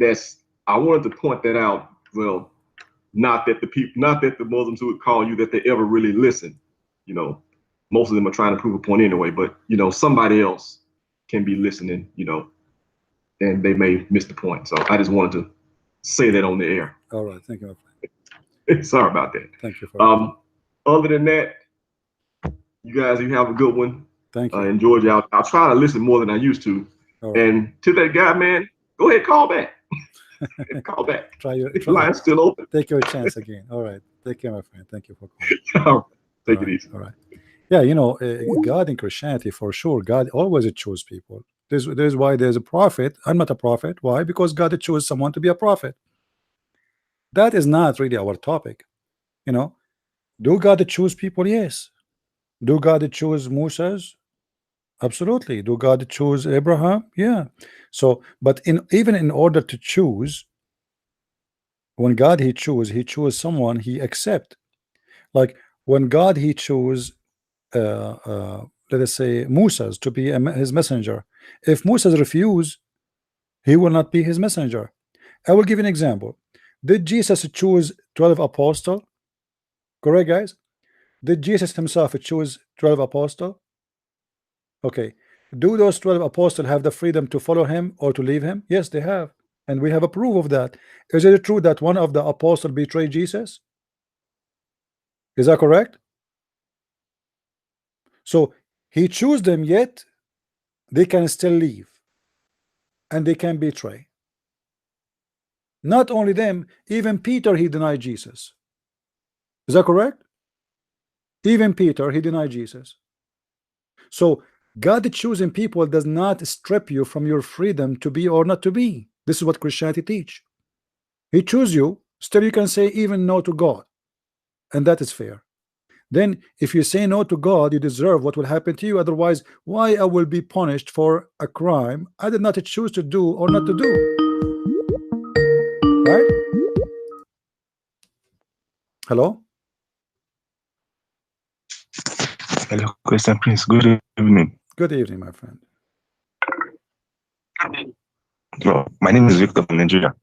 Speaker 6: I wanted to point that out. Well, not that the Muslims who would call you, that they ever really listen. You know, most of them are trying to prove a point anyway, but somebody else can be listening, and they may miss the point. So I just wanted to say that on the air.
Speaker 1: All right, thank you.
Speaker 6: Sorry about that.
Speaker 1: Thank you for
Speaker 6: other than that, you guys, you have a good one.
Speaker 1: Thank you.
Speaker 6: Enjoyed you. I'll try to listen more than I used to.
Speaker 1: Right.
Speaker 6: And to that guy, man, go ahead, call back. Call back.
Speaker 1: Try
Speaker 6: line's still open.
Speaker 1: Take your chance again. All right. Take care, my friend. Thank you for calling.
Speaker 6: Take it easy.
Speaker 1: All right. Yeah, God in Christianity, for sure, God always chose people. This is why there's a prophet. I'm not a prophet. Why? Because God chose someone to be a prophet. That is not really our topic. Do God choose people? Yes. Do God choose Moses? Absolutely. Do God choose Abraham? Yeah. So, but even in order to choose, when God he choose someone he accept. Like when God he choose let us say Moses to be his messenger. If Moses refuse, he will not be his messenger. I will give you an example. Did Jesus choose 12 apostles? Correct, guys? Did Jesus himself choose 12 apostles? Okay. Do those 12 apostles have the freedom to follow him or to leave him? Yes, they have. And we have a proof of that. Is it true that one of the apostles betrayed Jesus? Is that correct? So he chose them, yet they can still leave and they can betray. Not only them, even Peter, he denied Jesus. Is that correct? Even Peter, he denied Jesus. So God choosing people does not strip you from your freedom to be or not to be. This is what Christianity teach. He choose you, still you can say even no to God, and that is fair. Then if you say no to God, you deserve what will happen to you. Otherwise, why I will be punished for a crime I did not choose to do or not to do? Right? Hello?
Speaker 7: Hello, Christian Prince. Good evening.
Speaker 1: Good evening, my friend.
Speaker 7: Hello. My name is Victor from Nigeria.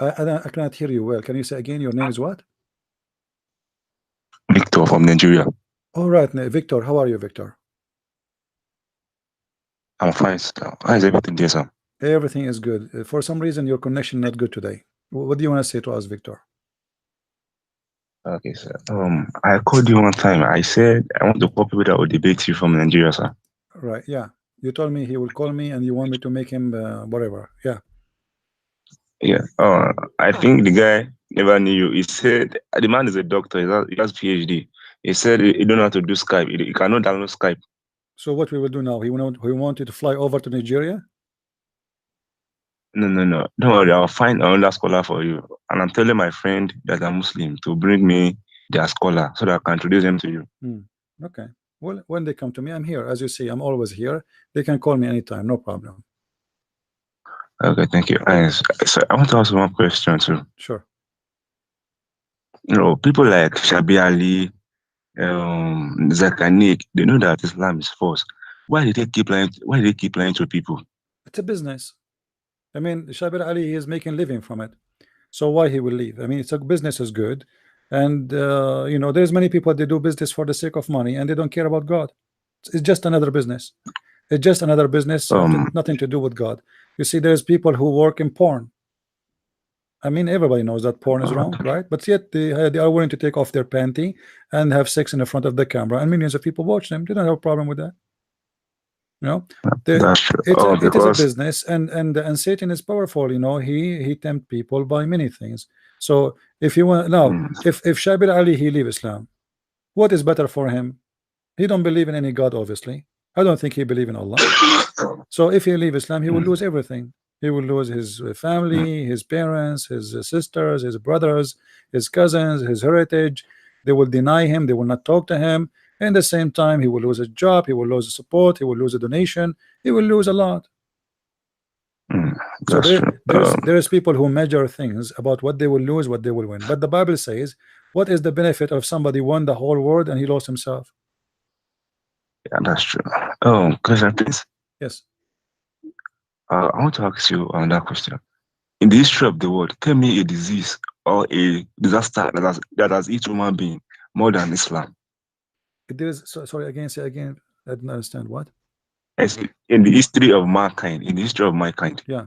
Speaker 1: I cannot hear you well. Can you say again your name is what?
Speaker 7: Victor from Nigeria.
Speaker 1: All right, Victor. How are you, Victor?
Speaker 7: I'm fine, sir. How is everything there, sir?
Speaker 1: Everything is good. For some reason, your connection not good today. What do you want to say to us, Victor?
Speaker 7: Okay, sir. I called you one time. I said I want to call people that will debate you from Nigeria, sir.
Speaker 1: Right. Yeah. You told me he will call me, and you want me to make him whatever. Yeah.
Speaker 7: Yeah. I think the guy never knew you. He said the man is a doctor. He has PhD. He said he don't know how to do Skype. He cannot download Skype.
Speaker 1: So what we will do now? He wanted to fly over to Nigeria.
Speaker 7: No. Don't worry. I'll find another scholar for you. And I'm telling my friend that I'm Muslim to bring me their scholar so that I can introduce them to you.
Speaker 1: Okay. Well, when they come to me, I'm here. As you see, I'm always here. They can call me anytime. No problem.
Speaker 7: Okay, thank you. So I want to ask one question too.
Speaker 1: Sure.
Speaker 7: People like Shabi Ali, Zakanik, they know that Islam is false. Why did they keep lying? Why do they keep lying to people?
Speaker 1: It's a business. I mean, Shabir Ali is making living from it. So why he will leave? I mean, it's a business is good, and there's many people they do business for the sake of money and they don't care about God. It's just another business. It's just another business, nothing to do with God. You see, there's people who work in porn. I mean, everybody knows that porn is wrong, right? But yet they are willing to take off their panty and have sex in the front of the camera, and millions of people watch them. They don't have a problem with that. You know,
Speaker 7: That's true.
Speaker 1: it is a
Speaker 7: Because
Speaker 1: business, and Satan is powerful. You know, he tempt people by many things. So if you want now,
Speaker 7: mm,
Speaker 1: if Shabir Ali he leave Islam, what is better for him? He don't believe in any God, obviously. I don't think he believe in Allah. So if he leave Islam, he will lose everything. He will lose his family, his parents, his sisters, his brothers, his cousins, his heritage. They will deny him. They will not talk to him. And at the same time, he will lose his job. He will lose his support. He will lose a donation. He will lose a lot.
Speaker 7: mm,
Speaker 1: So
Speaker 7: that's true.
Speaker 1: there's people who measure things about what they will lose, what they will win. But the Bible says, what is the benefit of somebody won the whole world and he lost himself?
Speaker 7: Yeah, that's true. Question, please.
Speaker 1: Yes.
Speaker 7: I want to ask you another question. In the history of the world, tell me a disease or a disaster that has each human being more than Islam.
Speaker 1: There is sorry again. Say again. I didn't understand what.
Speaker 7: As in the history of mankind,
Speaker 1: Yeah.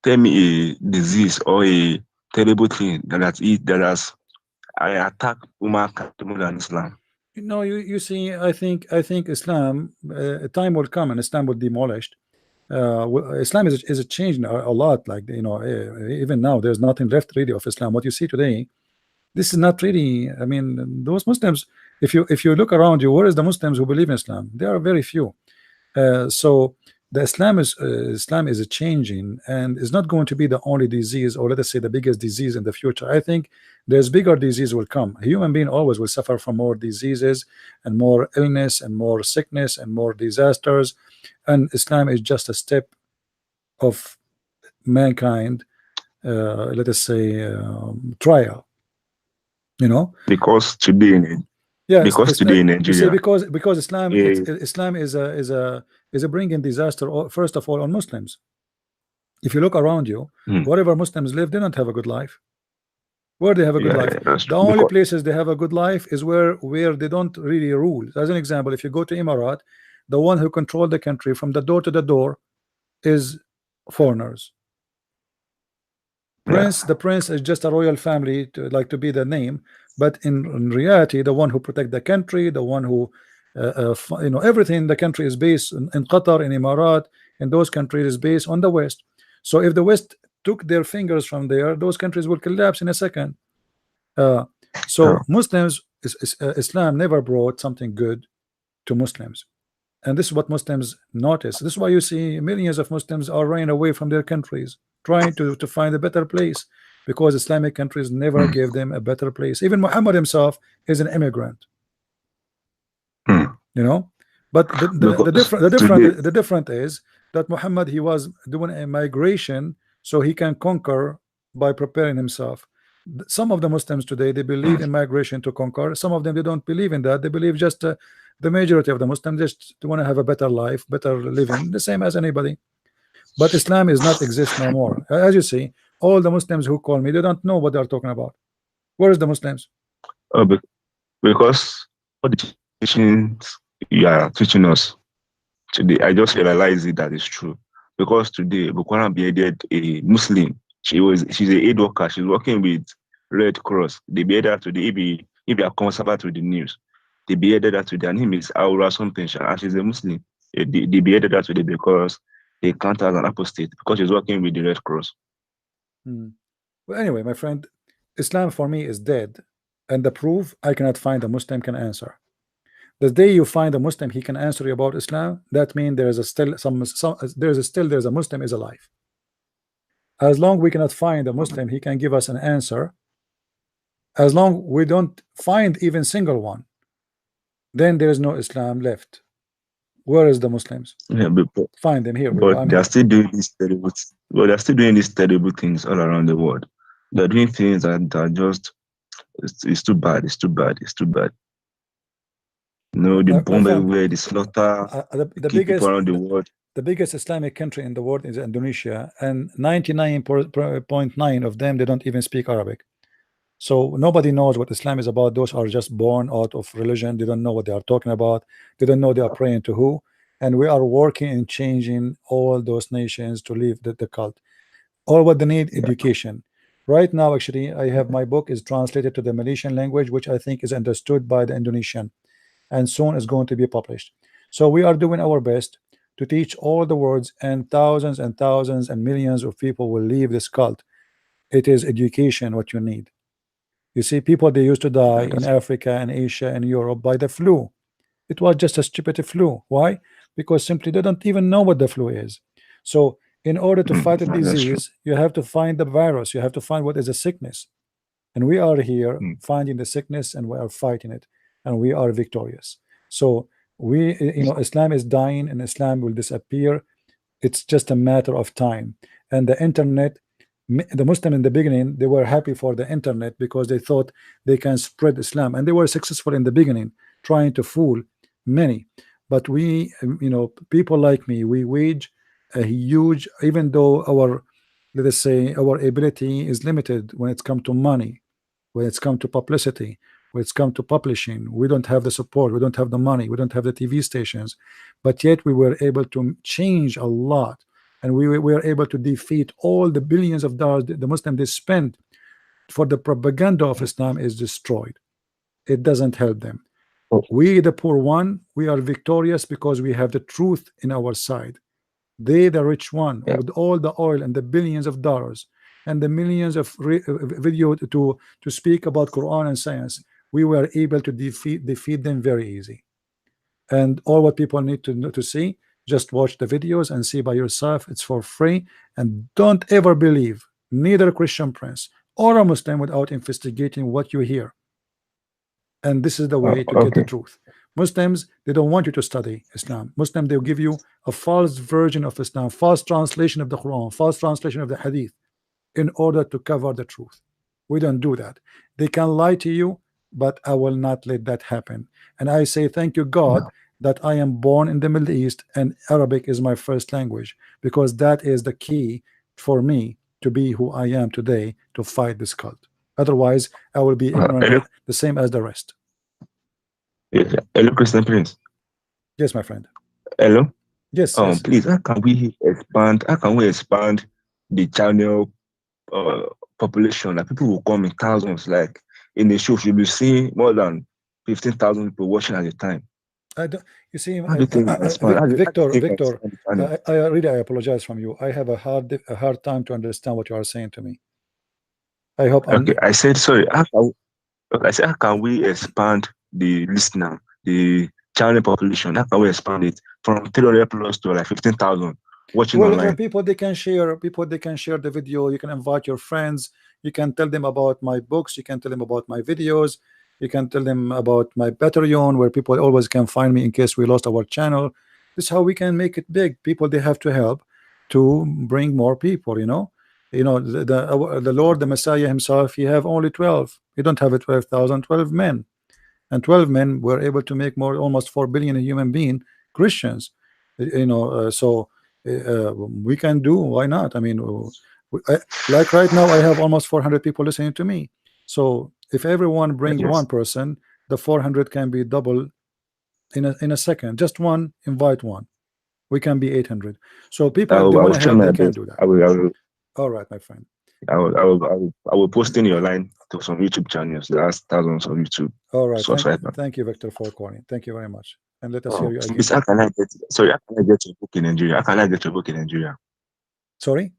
Speaker 7: tell me a disease or a terrible thing that has attacked humankind more than Islam.
Speaker 1: No, you see, I think Islam, time will come and Islam will demolished. Islam is a change a lot. Like even now, there's nothing left really of Islam. What you see today, this is not really. I mean, those Muslims. If you look around you, where is the Muslims who believe in Islam? There are very few. So the Islam is a changing, and is not going to be the only disease, or let us say the biggest disease in the future. I think there's bigger disease will come. A human being always will suffer from more diseases and more illness and more sickness and more disasters, and Islam is just a step of mankind, let us say, trial.
Speaker 7: Because today
Speaker 1: Yes,
Speaker 7: in
Speaker 1: you see,
Speaker 7: Nigeria,
Speaker 1: because Islam,
Speaker 7: eh,
Speaker 1: Islam is a bringing disaster, first of all, on Muslims. If you look around you,
Speaker 7: hmm,
Speaker 1: wherever Muslims live, they don't have a good life. Where they have a good life,
Speaker 7: that's
Speaker 1: the
Speaker 7: true.
Speaker 1: only
Speaker 7: Because
Speaker 1: places they have a good life is where they don't really rule. As an example, if you go to Emirat, the one who control the country from the door to the door is foreigners. The prince is just a royal family, to be the name, but in reality, the one who protect the country, the one who everything in the country is based in Qatar, in Emirat, and those countries is based on the West. So if the West took their fingers from there, those countries will collapse in a second. So Muslims, Islam never brought something good to Muslims, and this is what Muslims notice. This is why you see millions of Muslims are running away from their countries, trying to find a better place, because Islamic countries never gave them a better place. Even Muhammad himself is an immigrant, but the different is that Muhammad, he was doing a migration so he can conquer by preparing himself. Some of the Muslims today, they believe in migration to conquer. Some of them, they don't believe in that. They believe just the majority of the Muslims just want to have a better life, better living, the same as anybody. But Islam is not exist no more. As you see, all the Muslims who call me, they don't know what they are talking about. Where is the Muslims?
Speaker 7: because all the teachings you are teaching us today, I just realized that is true. Because today, Bukwana beheaded a Muslim. She's a aid worker. She's working with Red Cross. They beheaded her today. If you are conservative with the news, they beheaded her today. Her name is Aura something, and she's a Muslim. They beheaded her today because they count her as an apostate because she's working with the Red Cross.
Speaker 1: Well, anyway, my friend, Islam for me is dead, and the proof, I cannot find a Muslim can answer. The day you find a Muslim, he can answer you about Islam, that means there is there's a Muslim is alive. As long we cannot find a Muslim, he can give us an answer. As long we don't find even single one, then there is no Islam left. Where is the Muslims?
Speaker 7: Yeah,
Speaker 1: Find them here.
Speaker 7: but they are still doing these terrible. But they're still doing these terrible things all around the world. They're doing things that are just. It's too bad. It's too bad. It's too bbad. The bomb everywhere, the slaughter,
Speaker 1: the
Speaker 7: keep people around the world.
Speaker 1: The biggest Islamic country in the world is Indonesia, and 99.9 of them, they don't even speak Arabic. So nobody knows what Islam is about. Those are just born out of religion. They don't know what they are talking about. They don't know they are praying to who. And we are working and changing all those nations to leave the cult. All what they need
Speaker 7: Yeah.
Speaker 1: education. Right now, actually, I have my book is translated to the Malaysian language, which I think is understood by the Indonesian, and soon is going to be published. So we are doing our best to teach all the words, and thousands and millions of people will leave this cult. It is education what you need. You see, people they used to die
Speaker 7: Yeah,
Speaker 1: in
Speaker 7: that's
Speaker 1: Africa and Asia and Europe by the flu. It was just a stupid flu. Why? Because simply they don't even know what the flu is. So in order to fight a
Speaker 7: that's true.
Speaker 1: disease, you have to find the virus. You have to find what is a sickness. And we are here
Speaker 7: Mm.
Speaker 1: finding the sickness and we are fighting it. And we are victorious. So we, Islam is dying and Islam will disappear. It's just a matter of time. And the internet, the Muslim in the beginning, they were happy for the internet because they thought they can spread Islam, and they were successful in the beginning, trying to fool many. But we, people like me, we wage a huge, even though our, let us say, our ability is limited when it's come to money, when it's come to publicity, when it's come to publishing. We don't have the support, we don't have the money, we don't have the TV stations, but yet we were able to change a lot, and we were able to defeat all the billions of dollars the Muslim they spend for the propaganda of Islam is destroyed. It doesn't help them.
Speaker 7: Oh,
Speaker 1: We, the poor one, we are victorious because we have the truth in our side. They, the rich one,
Speaker 7: yeah.
Speaker 1: with all the oil and the billions of dollars and the millions of video to speak about Quran and science, we were able to defeat them very easy. And all what people need to know, to see, just watch the videos and see by yourself. It's for free. And don't ever believe neither a Christian prince or a Muslim without investigating what you hear. And this is the way to get the
Speaker 7: Okay.
Speaker 1: truth. Muslims, they don't want you to study Islam. Muslim, they'll give you a false version of Islam, false translation of the Quran, false translation of the Hadith, in order to cover the truth. We don't do that. They can lie to you, but I will not let that happen. And I say thank you God that I am born in the Middle East and Arabic is my first language, because that is the key for me to be who I am today, to fight this cult. Otherwise I will be ignorant
Speaker 7: Hello.
Speaker 1: the same as the rest.
Speaker 7: Yeah. Hello, Christian Prince.
Speaker 1: Yes, my friend.
Speaker 7: Hello.
Speaker 1: Yes.
Speaker 7: Please, how can we expand? How can we expand the channel population? Like people will come in thousands. Like in the show, you'll be seeing more than 15,000 people watching at a time.
Speaker 1: I don't, you see,
Speaker 7: How do you think we can expand? How do you
Speaker 1: Victor,
Speaker 7: think we can expand the channel?
Speaker 1: I really I apologize from you. I have a hard time to understand what you are saying to me. I hope
Speaker 7: Okay,
Speaker 1: I'm.
Speaker 7: I said sorry. Okay, I said how can we expand the listener, the channel population? How can we expand it from 300 plus to like 15,000 watching
Speaker 1: Well,
Speaker 7: online?
Speaker 1: people they can share. People they can share the video. You can invite your friends. You can tell them about my books. You can tell them about my videos. You can tell them about my Patreon, where people always can find me in case we lost our channel. This is how we can make it big. People they have to help to bring more people. The Lord, the Messiah himself, he have only 12. He don't have a 12,000, 12 men, and 12 men were able to make more, almost 4 billion human being Christians. So we can do. Why not? I mean, like right now, I have almost 400 people listening to me. So if everyone bring one
Speaker 7: Yes.
Speaker 1: person, the 400 can be double in a second. Just one, invite one. We can be 800. So people,
Speaker 7: I
Speaker 1: if
Speaker 7: will,
Speaker 1: they
Speaker 7: I
Speaker 1: want
Speaker 7: will
Speaker 1: to
Speaker 7: try
Speaker 1: help, they
Speaker 7: my
Speaker 1: can
Speaker 7: best.
Speaker 1: do that. All right, my friend.
Speaker 7: I will post in your line to some YouTube channels. There are thousands on YouTube.
Speaker 1: All right.
Speaker 7: Subscribe.
Speaker 1: Thank you, Victor, for calling. Thank you very much. And let us hear
Speaker 7: Oh,
Speaker 1: you
Speaker 7: please,
Speaker 1: again.
Speaker 7: how can I get? Sorry, how can I get your book in Nigeria? How can I get your book in Nigeria?
Speaker 1: Sorry?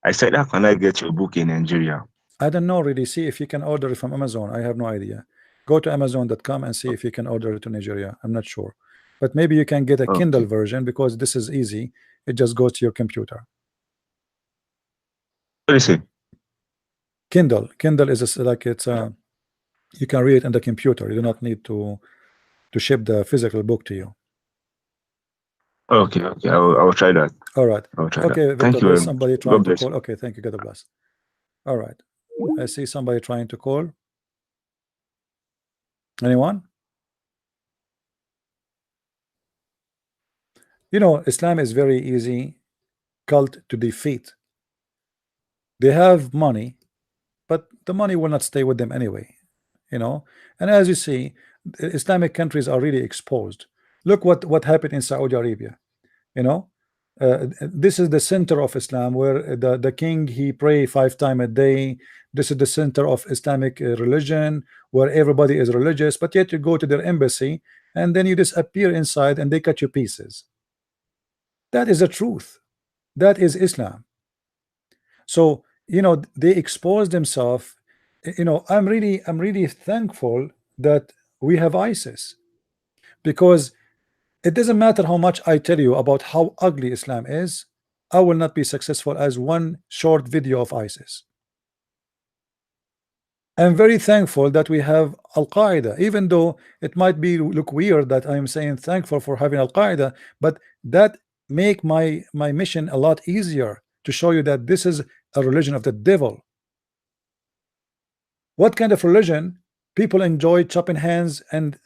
Speaker 7: I said, how can I get your book in Nigeria?
Speaker 1: I don't know really. See if you can order it from Amazon. I have no idea. Go to Amazon.com and see if you can order it to Nigeria. I'm not sure. But maybe you can get a Kindle
Speaker 7: Okay.
Speaker 1: version, because this is easy. It just goes to your computer.
Speaker 7: What do you say?
Speaker 1: Kindle is like it's you can read it on the computer. You do not need to ship the physical book to you.
Speaker 7: Okay. I will try that.
Speaker 1: All right.
Speaker 7: I will try that.
Speaker 1: Okay, Victor,
Speaker 7: Thank you
Speaker 1: there's
Speaker 7: very much.
Speaker 1: somebody trying
Speaker 7: God
Speaker 1: to
Speaker 7: bless
Speaker 1: call.
Speaker 7: you.
Speaker 1: Okay, thank you. God bless. All right. I see somebody trying to call. Anyone? Islam is very easy cult to defeat. They have money, but the money will not stay with them anyway. And as you see, Islamic countries are really exposed. Look what happened in Saudi Arabia. you know This is the center of Islam, where the king he pray 5 times a day. This is the center of Islamic religion, where everybody is religious, but yet you go to their embassy and then you disappear inside and they cut you pieces. That is the truth. That is Islam. So they expose themselves. I'm really thankful that we have ISIS, because it doesn't matter how much I tell you about how ugly Islam is, I will not be successful as one short video of ISIS. I'm very thankful that we have Al-Qaeda, even though it might be look weird that I'm saying thankful for having Al-Qaeda, but that make my mission a lot easier to show you that this is a religion of the devil. What kind of religion? People enjoy chopping hands and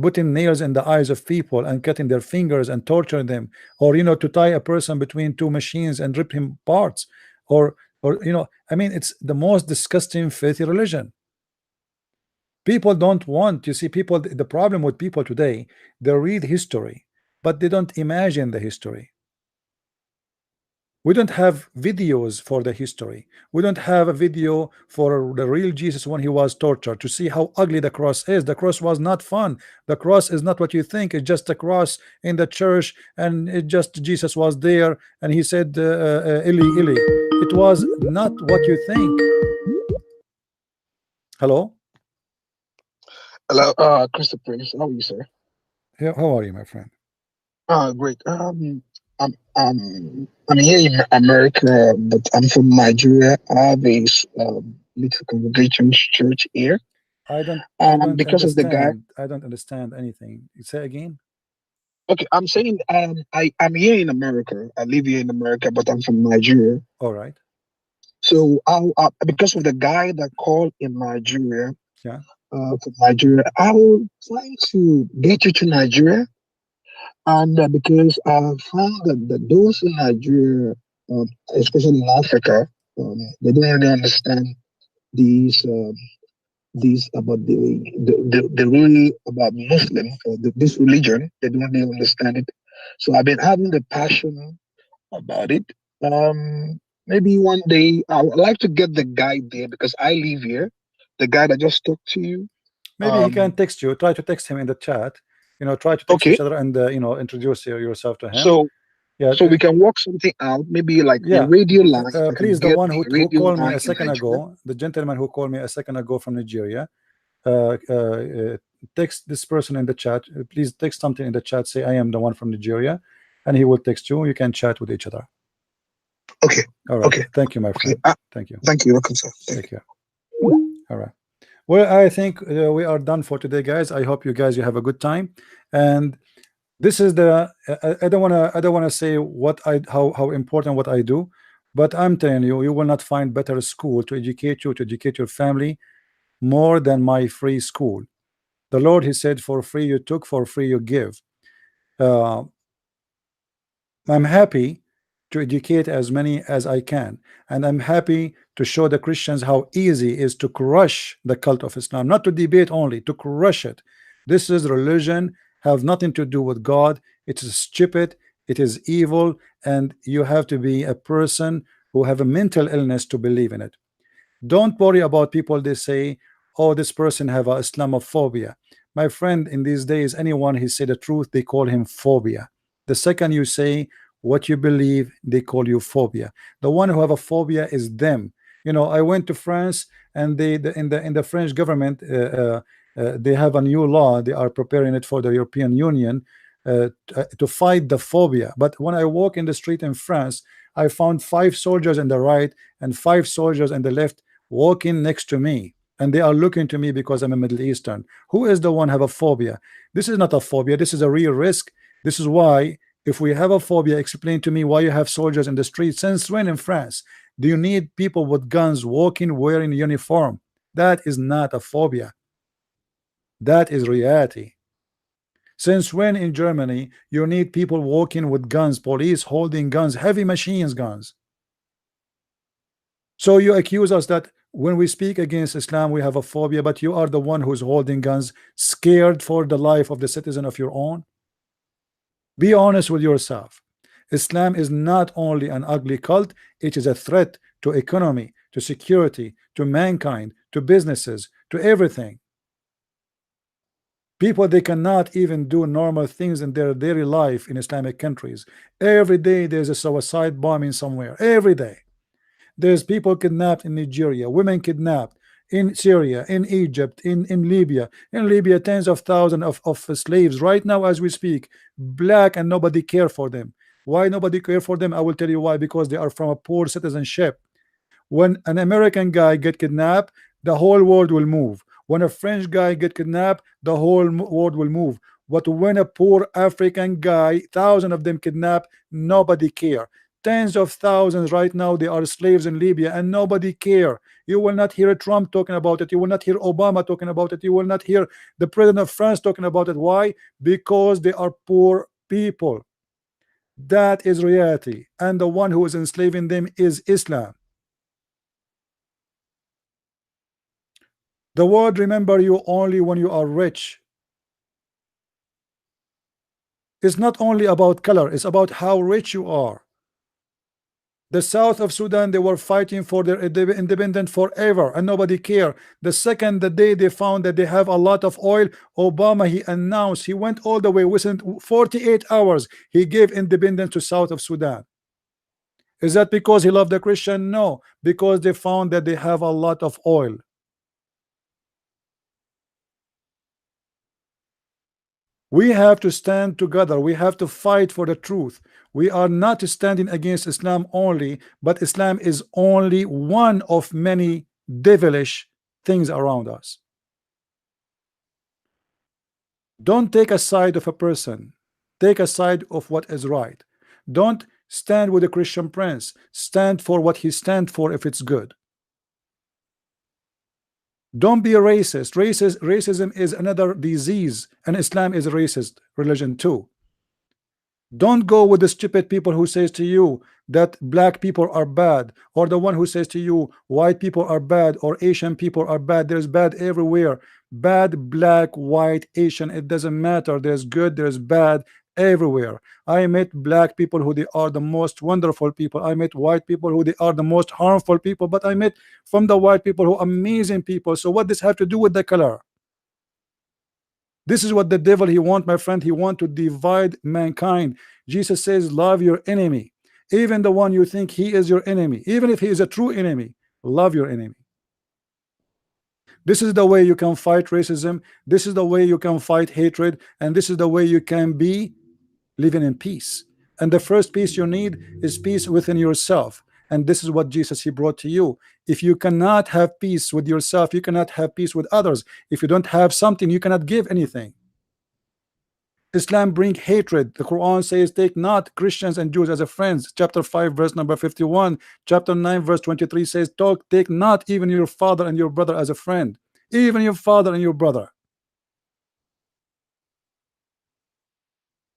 Speaker 1: putting nails in the eyes of people and cutting their fingers and torturing them, or to tie a person between two machines and rip him parts, or I mean, it's the most disgusting, filthy religion. People don't want, you see, people, the problem with people today, they read history, but they don't imagine the history. We don't have videos for the history. We don't have a video for the real Jesus when he was tortured, to see how ugly the cross is. The cross was not fun. The cross is not what you think. It's just a cross in the church, and it just Jesus was there and he said Eli Eli. It was not what you think. Hello?
Speaker 8: Hello, Christopher. How are you, sir?
Speaker 1: Yeah, how are you, my friend?
Speaker 8: Great. I'm here in America, but I'm from Nigeria. I have a little congregation church here.
Speaker 1: I don't
Speaker 8: because of the guy.
Speaker 1: understand. I don't understand anything. You say again?
Speaker 8: Okay, I'm saying I'm here in America. I live here in America, but I'm from Nigeria.
Speaker 1: All right.
Speaker 8: So because of the guy that called in Nigeria,
Speaker 1: Yeah.
Speaker 8: from Nigeria, I will try to get you to Nigeria. And because I found that those in Nigeria, especially in Africa, they don't really understand these about the really about Muslim or this religion. They don't really understand it. So I've been having the passion about it. Maybe one day I would like to get the guy there because I live here. The guy that just talked to you.
Speaker 1: Maybe he can text you. Try to text him in the chat. Try to text
Speaker 8: Okay.
Speaker 1: each other and introduce yourself to him.
Speaker 8: So
Speaker 1: yeah,
Speaker 8: so we can work something out. Maybe like
Speaker 1: yeah.
Speaker 8: a radio line. I can
Speaker 1: Please, the
Speaker 8: get
Speaker 1: one
Speaker 8: a
Speaker 1: who
Speaker 8: radio
Speaker 1: called me
Speaker 8: line
Speaker 1: a
Speaker 8: in
Speaker 1: second
Speaker 8: Nigeria.
Speaker 1: ago, the gentleman who called me a second ago from Nigeria, text this person in the chat. Please text something in the chat. Say I am the one from Nigeria, and he will text you. You can chat with each other.
Speaker 8: Okay.
Speaker 1: All right.
Speaker 8: Okay.
Speaker 1: Thank you, my
Speaker 8: Okay.
Speaker 1: friend. Thank you.
Speaker 8: Thank you. Welcome, sir.
Speaker 1: Take care. All right. Well, I think we are done for today, guys. I hope you have a good time. And this is the I don't want to say how important what I do, but I'm telling you, you will not find better school to educate you, to educate your family, more than my free school. The Lord, he said, for free you took, for free you give. I'm happy to educate as many as I can, and I'm happy to show the Christians how easy it is to crush the cult of Islam, not to debate only, to crush it. This is religion, have nothing to do with God. It is stupid, it is evil, and you have to be a person who have a mental illness to believe in it. Don't worry about people. They say, oh, this person have a Islamophobia. My friend, in these days, anyone who say the truth, they call him phobia. The second you say what you believe, they call you phobia. The one who have a phobia is them. I went to France, and in the French government, they have a new law. They are preparing it for the European Union to fight the phobia. But when I walk in the street in France, I found 5 soldiers on the right and 5 soldiers on the left walking next to me, and they are looking to me because I'm a Middle Eastern. Who is the one have a phobia? This is not a phobia. This is a real risk. This is why, if we have a phobia, explain to me why you have soldiers in the street. Since when in France do you need people with guns walking wearing uniform? That is not a phobia. That is reality. Since when in Germany you need people walking with guns, police holding guns, heavy machines guns? So you accuse us that when we speak against Islam we have a phobia, but you are the one who's holding guns, scared for the life of the citizen of your own. Be honest with yourself. Islam is not only an ugly cult, it is a threat to economy, to security, to mankind, to businesses, to everything. People, they cannot even do normal things in their daily life in Islamic countries. Every day there's a suicide bombing somewhere. Every day there's people kidnapped in Nigeria, women kidnapped in Syria, in Egypt, in Libya. In Libya, tens of thousands of slaves right now as we speak, black, and nobody care for them. Why nobody care for them? I will tell you why. Because they are from a poor citizenship. When an American guy get kidnapped, the whole world will move. When a French guy get kidnapped, the whole world will move. But when a poor African guy, thousands of them kidnapped, nobody care. Tens of thousands right now, they are slaves in Libya, and nobody care. You will not hear Trump talking about it. You will not hear Obama talking about it. You will not hear the president of France talking about it. Why? Because they are poor people. That is reality, and the one who is enslaving them is Islam. The world remember you only when you are rich. It's not only about color, it's about how rich you are. The south of Sudan, they were fighting for their independence forever and nobody cared. The second the day they found that they have a lot of oil, Obama, he announced, he went all the way within 48 hours, he gave independence to south of Sudan. Is that because he loved the Christian? No, because they found that they have a lot of oil. We have to stand together. We have to fight for the truth. We are not standing against Islam only, but Islam is only one of many devilish things around us. Don't take a side of a person. Take a side of what is right. Don't stand with the Christian prince. Stand for what he stands for if it's good. Don't be a racist. Racism is another disease, and Islam is a racist religion too. Don't go with the stupid people who says to you that black people are bad, or the one who says to you white people are bad or Asian people are bad. There's bad everywhere. Bad, black, white, Asian, it doesn't matter. There's good, there's bad everywhere. I met black people who they are the most wonderful people. I met white people who they are the most harmful people, but I met from the white people who are amazing people. So what does have to do with the color? This is what the devil he want, my friend. He want to divide mankind. Jesus says love your enemy, even the one you think he is your enemy, even if he is a true enemy. Love your enemy. This is the way you can fight racism. This is the way you can fight hatred, and this is the way you can be living in peace. And the first peace you need is peace within yourself. And this is what Jesus he brought to you. If you cannot have peace with yourself, you cannot have peace with others. If you don't have something, you cannot give anything. Islam bring hatred. The Quran says take not Christians and Jews as a friends. Chapter 5 verse number 51. Chapter 9 verse 23 says take not even your father and your brother as a friend. Even your father and your brother.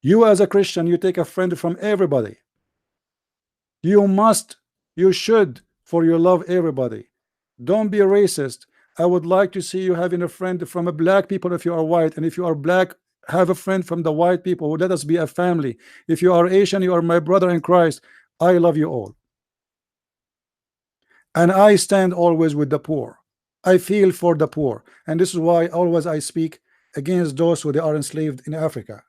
Speaker 1: You as a Christian, you take a friend from everybody. You must, you should, for you love everybody. Don't be a racist. I would like to see you having a friend from a black people if you are white, and if you are black, have a friend from the white people. Let us be a family. If you are Asian, you are my brother in Christ. I love you all. And I stand always with the poor. I feel for the poor. And this is why always I speak against those who they are enslaved in Africa.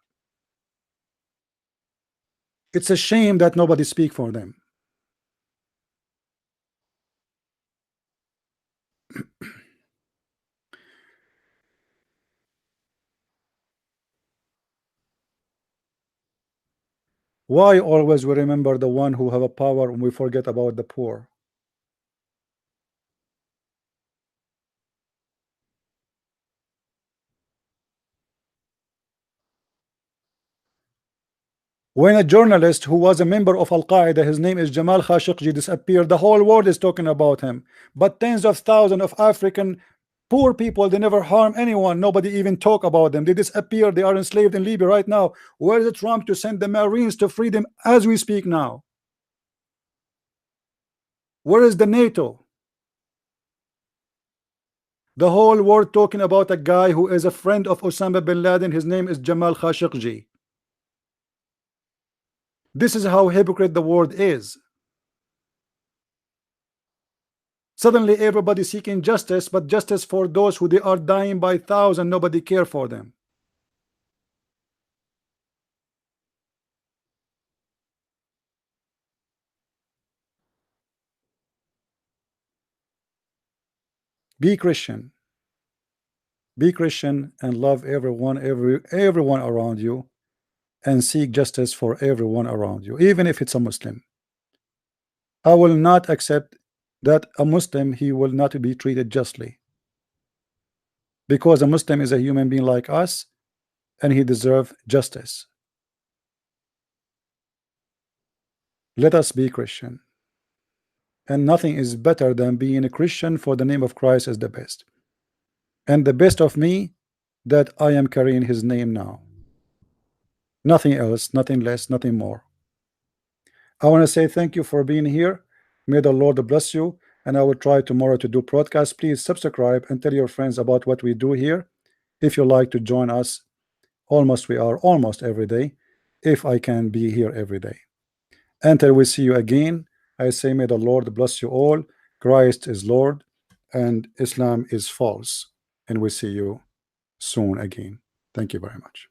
Speaker 1: It's a shame that nobody speak for them. Why always we remember the one who have a power and we forget about the poor? When a journalist who was a member of Al-Qaeda, his name is Jamal Khashoggi, disappeared, the whole world is talking about him. But tens of thousands of African poor people, they never harm anyone. Nobody even talk about them. They disappear. They are enslaved in Libya right now. Where is Trump to send the Marines to free them as we speak now? Where is the NATO? The whole world talking about a guy who is a friend of Osama bin Laden. His name is Jamal Khashoggi. This is how hypocrite the world is. Suddenly everybody seeking justice, but justice for those who they are dying by thousands, nobody care for them. Be Christian. Be Christian and love everyone, everyone around you, and seek justice for everyone around you, even if it's a Muslim. I will not accept that a Muslim, he will not be treated justly, because a Muslim is a human being like us, and he deserves justice. Let us be Christian, and nothing is better than being a Christian, for the name of Christ is the best, and the best of me that I am carrying his name now. Nothing else, nothing less, nothing more. I want to say thank you for being here. May the Lord bless you, and I will try tomorrow to do broadcast. Please subscribe and tell your friends about what we do here. If you like to join us, we are almost every day, if I can be here every day. Until we see you again, I say may the Lord bless you all. Christ is Lord and Islam is false, and we see you soon again. Thank you very much.